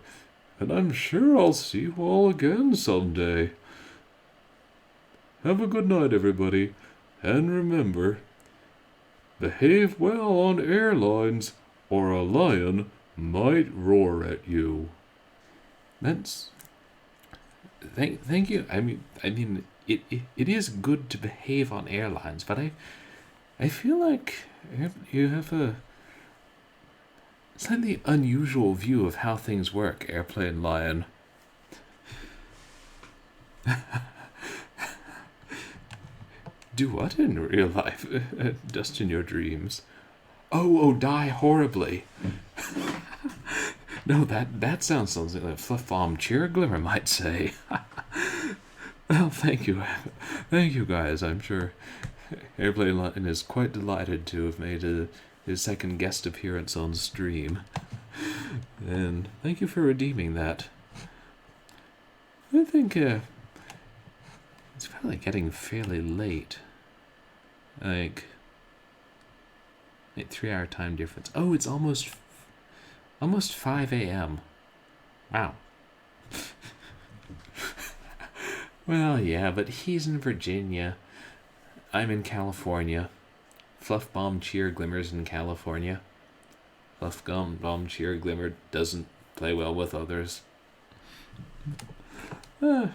And I'm sure I'll see you all again someday. Have a good night, everybody. And remember, behave well on airlines, or a lion might roar at you. That's... Thank you. I mean, it is good to behave on airlines, but I feel like you have a slightly unusual view of how things work, Airplane Lion. Do what in real life? Just in your dreams. Oh, die horribly. No, that sounds something like Fluff Bomb Cheer Glimmer might say. Well, thank you. Thank you, guys. I'm sure Airplane Lion is quite delighted to have made his second guest appearance on stream. And thank you for redeeming that. I think it's probably getting fairly late. Like 3-hour time difference. Oh, it's almost 5 a.m. Wow. Well, yeah, but he's in Virginia. I'm in California. Fluff Bomb Cheer Glimmer's in California. Fluff Bomb Cheer Glimmer doesn't play well with others. Give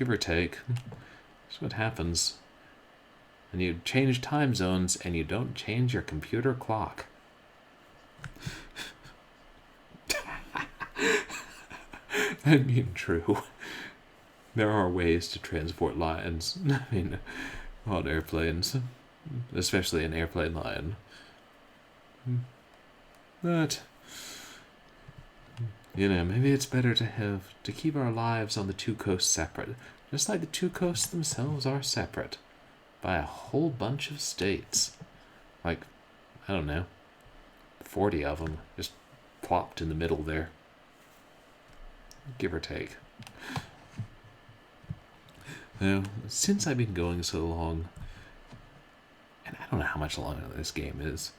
or take. That's what happens. And you change time zones and you don't change your computer clock. I mean, true. There are ways to transport lions. I mean, on airplanes. Especially an Airplane Lion. But, maybe it's better to keep our lives on the two coasts separate. Just like the two coasts themselves are separate. By a whole bunch of states. Like, I don't know, 40 of them just plopped in the middle there. Give or take. Now, since I've been going so long, and I don't know how much longer this game is,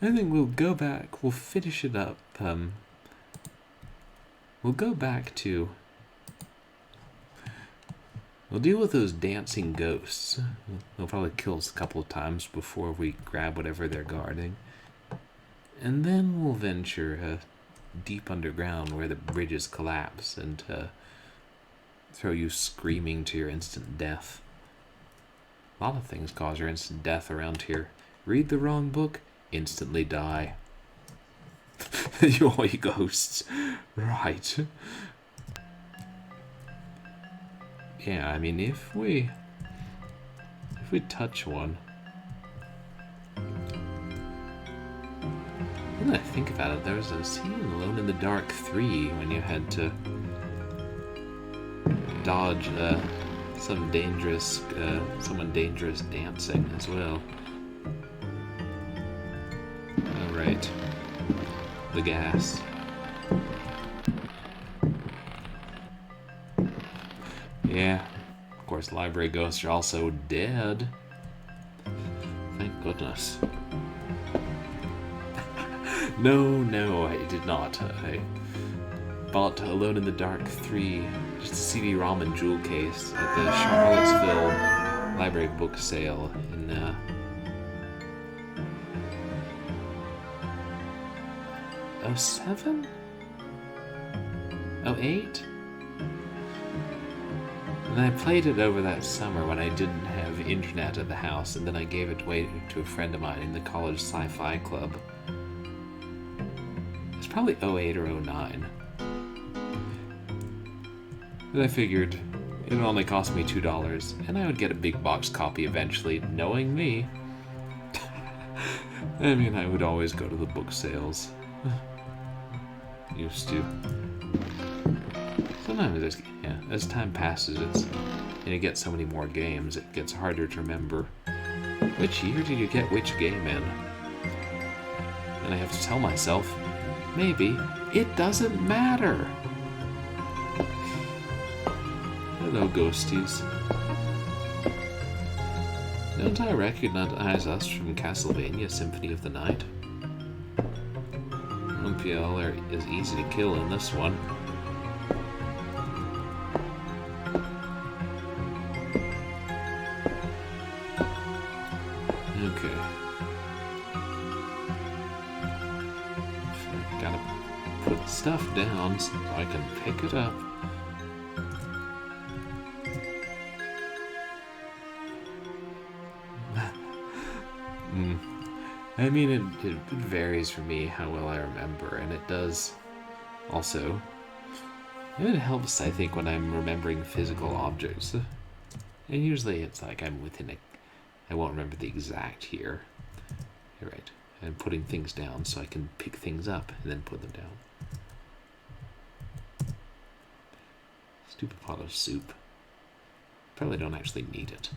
I think we'll go back, we'll finish it up, we'll go back to... We'll deal with those dancing ghosts. They'll probably kill us a couple of times before we grab whatever they're guarding. And then we'll venture deep underground where the bridges collapse and throw you screaming to your instant death. A lot of things cause your instant death around here. Read the wrong book, instantly die. You ghosts. Right. Yeah, I mean, if we we touch one? When I think about it, there was a scene in Alone in the Dark 3 when you had to dodge someone dangerous dancing as well. Alright. The gas. Yeah. Of course, library ghosts are also dead. Thank goodness. No, I did not. I bought Alone in the Dark 3, just a CD-ROM and jewel case at the Charlottesville library book sale in 07? 08? And I played it over that summer when I didn't have internet at the house, and then I gave it away to a friend of mine in the college sci-fi club. It's probably 08 or 09. And I figured it would only cost me $2, and I would get a big box copy eventually, knowing me. I mean, I would always go to the book sales. Used to. Sometimes, as time passes, and you get so many more games, it gets harder to remember which year did you get which game in. And I have to tell myself, maybe it doesn't matter. Hello, ghosties. Don't I recognize us from Castlevania Symphony of the Night? MPL is easy to kill in this one. Okay. Gotta put stuff down so I can pick it up. I mean, it varies for me how well I remember, and it does also. It helps, I think, when I'm remembering physical objects. And usually it's like I'm within I won't remember the exact here. You're right. I'm putting things down so I can pick things up and then put them down. Stupid pot of soup. Probably don't actually need it.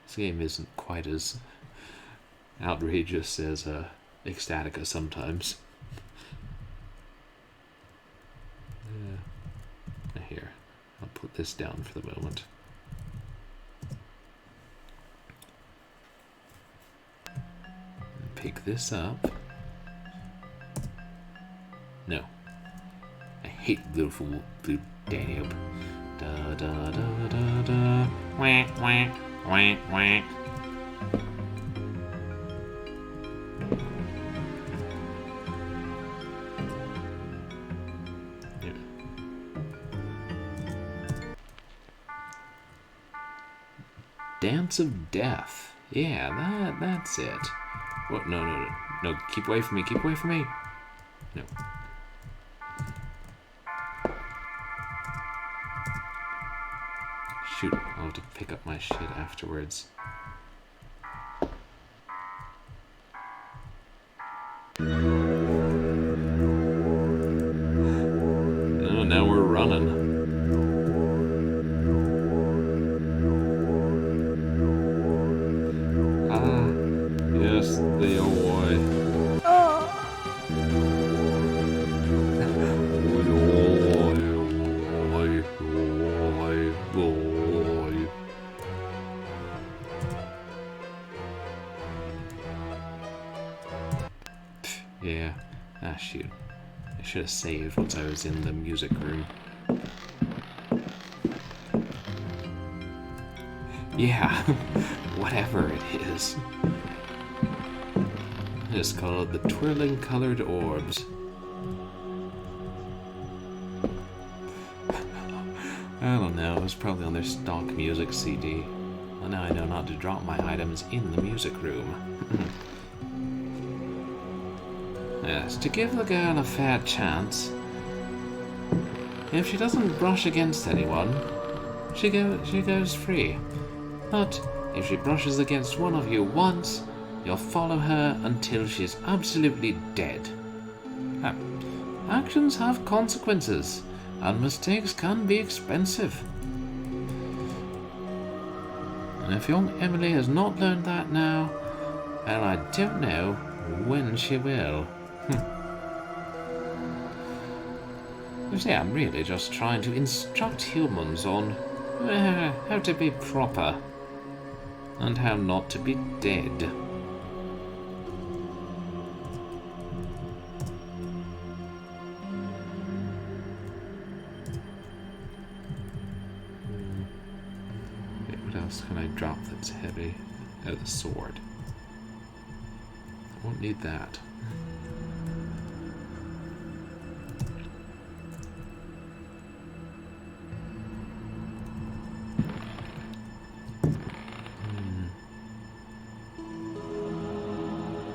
This game isn't quite as outrageous as Ecstatica sometimes. Here, I'll put this down for the moment. Pick this up. No. I hate blue Danube. Da da da da da. Whack whack whack whack. Dance of Death. Yeah, that's it. What? No, keep away from me, No. Shoot, I'll have to pick up my shit afterwards. Oh, now we're running. Yes, the old boy. Yeah. Ah, shoot. I should have saved once I was in the music room. Yeah, whatever it is. It's called the Twirling Colored Orbs. I don't know, it was probably on their stock music CD. Well, now I know not to drop my items in the music room. Yes, to give the girl a fair chance. If she doesn't brush against anyone, she goes free. But If she brushes against one of you once, you'll follow her until she's absolutely dead. Actions have consequences, and mistakes can be expensive. And if young Emily has not learned that now, well, I don't know when she will. You see, I'm really just trying to instruct humans on how to be proper and how not to be dead. Wait, what else can I drop that's heavy? Oh, the sword. I won't need that.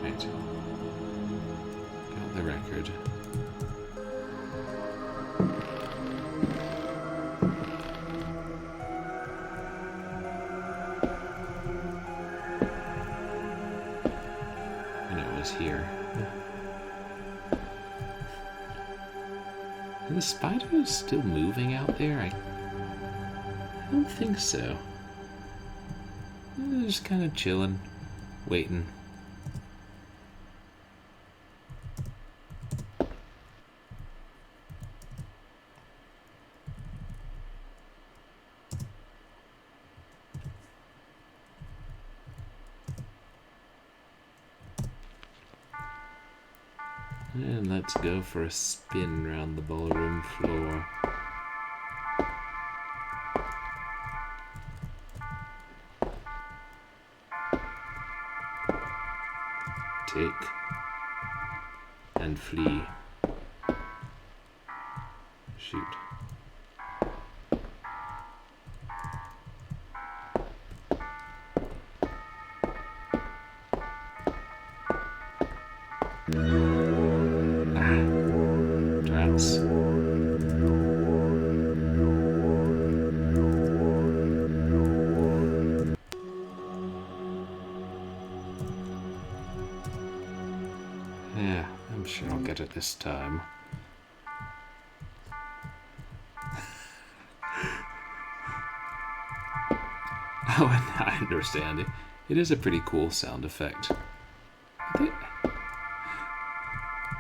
Right. Got the record. Here. Are the spiders still moving out there? I don't think so. They're just kind of chilling, waiting. And let's go for a spin around the ballroom floor. Take and flee. Shoot. Drats. Yeah, I'm sure I'll get it this time. Oh, and I understand it. It is a pretty cool sound effect.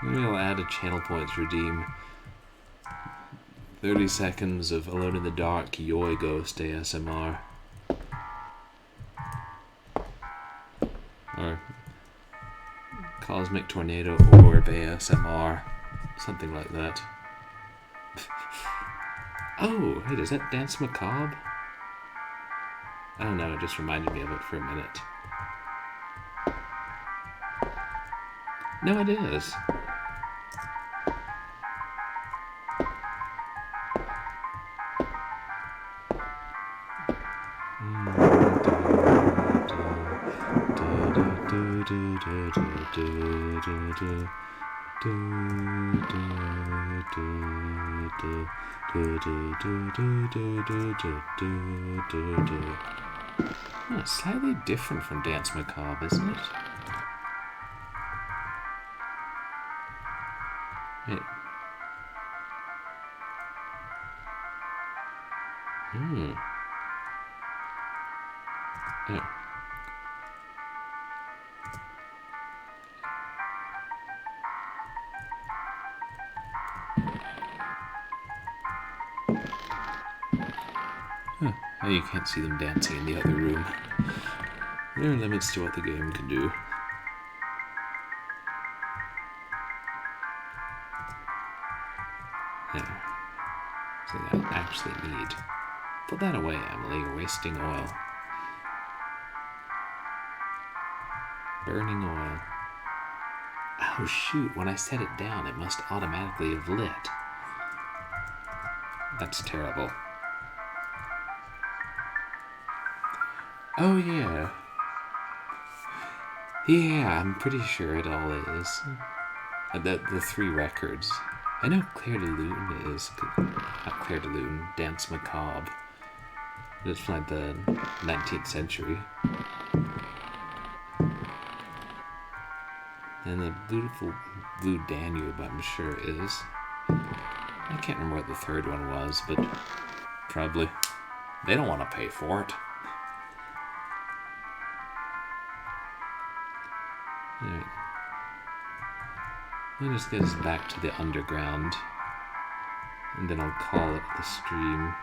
Maybe I'll add a channel points redeem. 30 seconds of Alone in the Dark Yoi Ghost ASMR. Or Cosmic Tornado Orb ASMR. Something like that. Oh, wait, is that Dance Macabre? I don't know, it just reminded me of it for a minute. No, it is. Oh, it's slightly different from Dance Macabre, isn't it? Wait. Oh. Huh. Oh, you can't see them dancing in the other room. There are limits to what the game can do. There. Something I actually need. Put that away, Emily. You're wasting oil. Burning oil. Oh shoot, when I set it down, it must automatically have lit. That's terrible. Oh yeah. Yeah, I'm pretty sure it all is. The 3 records. I know Claire de Lune is... Not Claire de Lune, Dance Macabre. It's like the 19th century. And the beautiful blue Danube, I'm sure, is. I can't remember what the third one was, but probably. They don't want to pay for it. Alright. That just gets us back to the underground. And then I'll call it the stream.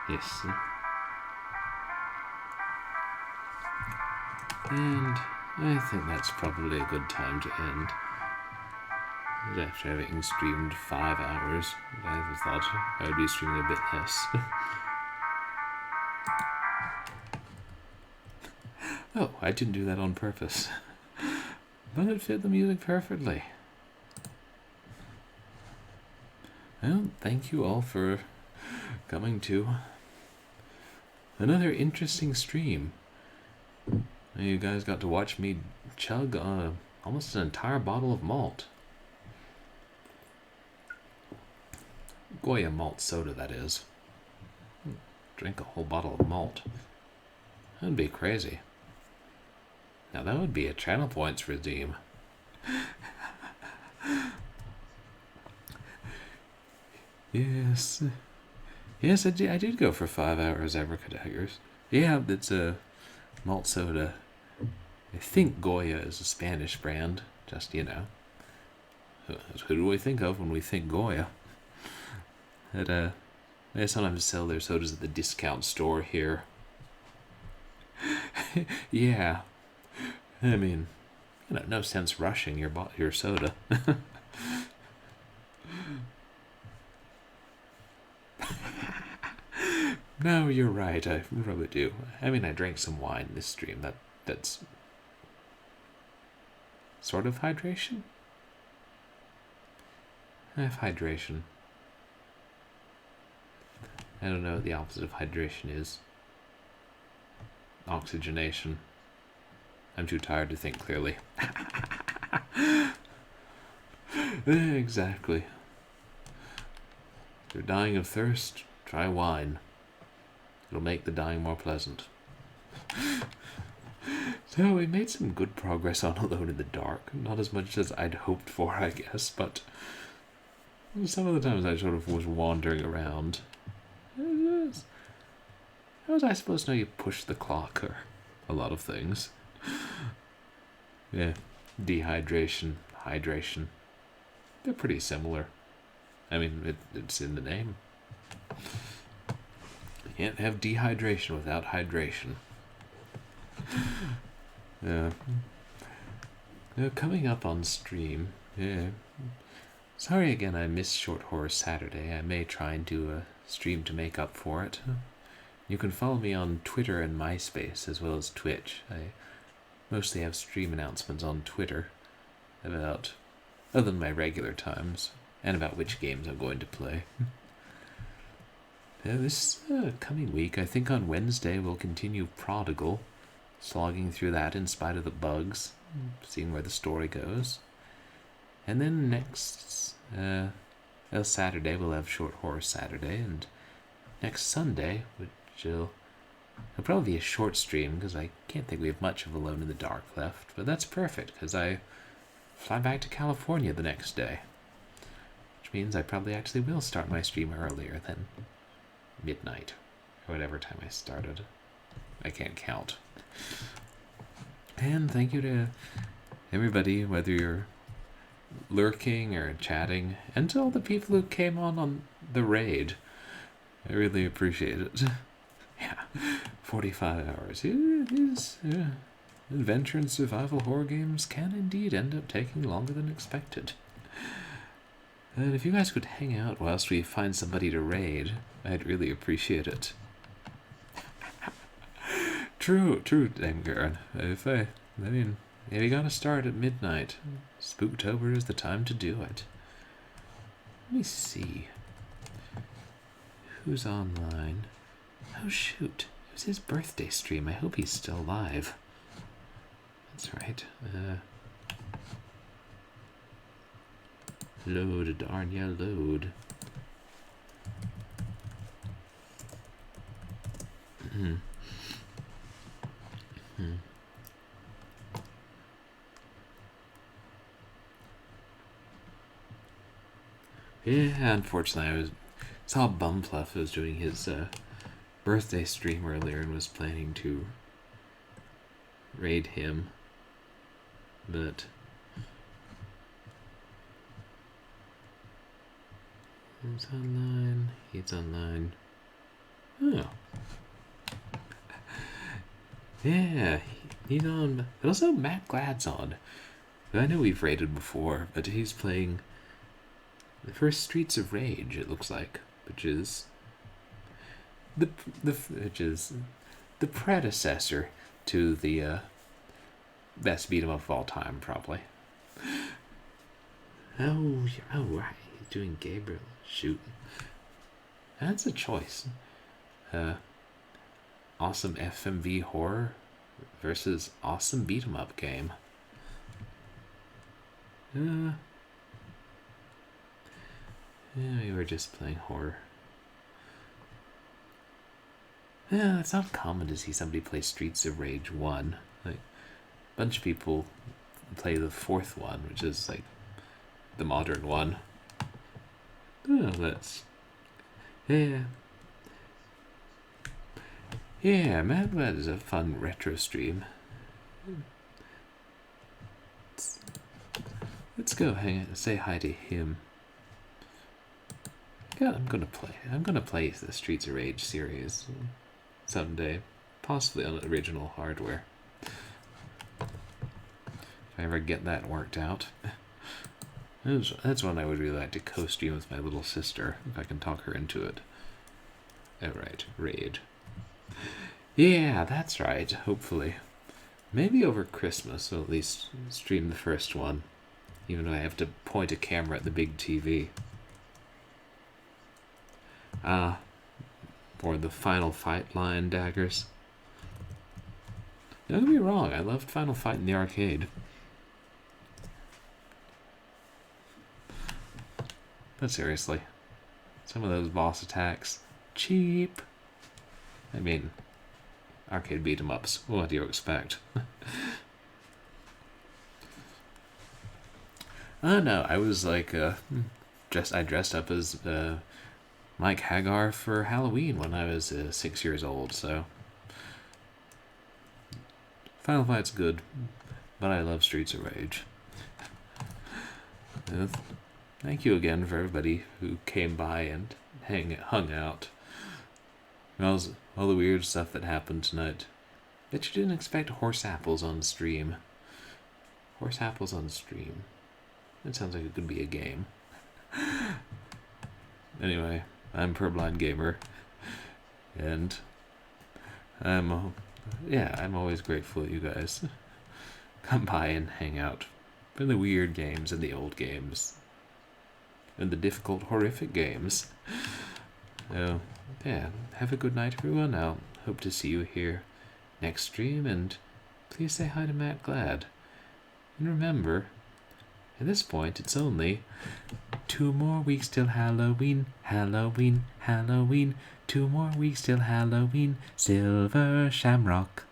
Yes. And I think that's probably a good time to end. After having streamed 5 hours, I thought I would be streaming a bit less. Oh, I didn't do that on purpose. But it fit the music perfectly. Well, thank you all for coming to another interesting stream. You guys got to watch me chug almost an entire bottle of malt. Goya malt soda, that is. Drink a whole bottle of malt. That'd be crazy. Now that would be a channel points redeem. Yes. Yes, I did go for 5 hours abracadaggers. Yeah, it's a malt soda. I think Goya is a Spanish brand. Just, you know. Who do we think of when we think Goya? They sometimes sell their sodas at the discount store here. Yeah. I mean, you know, no sense rushing your soda. No, you're right. I probably do. I mean, I drank some wine this stream. That's sort of hydration. I have hydration. I don't know what the opposite of hydration is. Oxygenation. I'm too tired to think clearly. Exactly. If you're dying of thirst, try wine. It'll make the dying more pleasant. So we made some good progress on Alone in the Dark. Not as much as I'd hoped for, I guess, but some of the times I sort of was wandering around. How was I supposed to know you push the clock or a lot of things? Yeah, dehydration, hydration. They're pretty similar. I mean, it's in the name. You can't have dehydration without hydration. Yeah. Coming up on stream. Yeah. Sorry again I missed Short Horror Saturday. I may try and do a stream to make up for it. You can follow me on Twitter and MySpace as well as Twitch. I mostly have stream announcements on Twitter about, other than my regular times, and about which games I'm going to play. This coming week, I think on Wednesday, we'll continue Prodigal, slogging through that in spite of the bugs, seeing where the story goes. And then next Saturday, we'll have Short Horror Saturday, and next Sunday, which it'll probably be a short stream, because I can't think we have much of Alone in the Dark left, but that's perfect, because I fly back to California the next day, which means I probably actually will start my stream earlier than midnight, or whatever time I started. I can't count. And thank you to everybody, whether you're lurking or chatting, and to all the people who came on the raid. I really appreciate it. Yeah, 45 hours. Adventure and survival horror games can indeed end up taking longer than expected. And if you guys could hang out whilst we find somebody to raid, I'd really appreciate it. True, Dame Garen. Yeah, we gotta start at midnight. Spooktober is the time to do it. Let me see. Who's online? Oh shoot, it was his birthday stream. I hope he's still alive. That's right. Load, darn ya, load. Yeah, unfortunately, I saw Bumfluff was doing his birthday stream earlier and was planning to raid him, but he's online. He's online. Oh, yeah, he's on. But also, Matt Glad's on. I know we've raided before, but he's playing the first Streets of Rage, it looks like, which is the predecessor to the best beat 'em up of all time, probably. Oh right, he's doing Gabriel. Shoot, that's a choice. Awesome FMV horror versus awesome beat 'em up game. Yeah, we were just playing horror. Yeah, it's not common to see somebody play Streets of Rage 1. Like, a bunch of people play the fourth one, which is like the modern one. Oh, that's... Yeah. Yeah, Mad Lad is a fun retro stream. Let's go say hi to him. Yeah, I'm gonna play the Streets of Rage series someday, possibly on original hardware. If I ever get that worked out. That's one I would really like to co-stream with my little sister, if I can talk her into it. Alright, raid. Yeah, that's right, hopefully. Maybe over Christmas, or at least stream the first one. Even though I have to point a camera at the big TV. Or the Final Fight line daggers. Don't get me wrong, I loved Final Fight in the arcade. But seriously, some of those boss attacks, cheap. I mean, arcade beat 'em ups, what do you expect? No, I was like, I dressed up as Mike Hagar for Halloween when I was 6 years old, so Final Fight's good, but I love Streets of Rage. Thank you again for everybody who came by and hung out. All the weird stuff that happened tonight. Bet you didn't expect horse apples on stream. Horse apples on stream. That sounds like it could be a game. Anyway, I'm Purblindgamer, and I'm always grateful that you guys come by and hang out for the weird games and the old games and the difficult, horrific games. So, yeah, have a good night, everyone. I'll hope to see you here next stream, and please say hi to Matt Glad. And remember, at this point, it's only 2 more weeks till Halloween, Halloween, Halloween. 2 more weeks till Halloween, Silver Shamrock.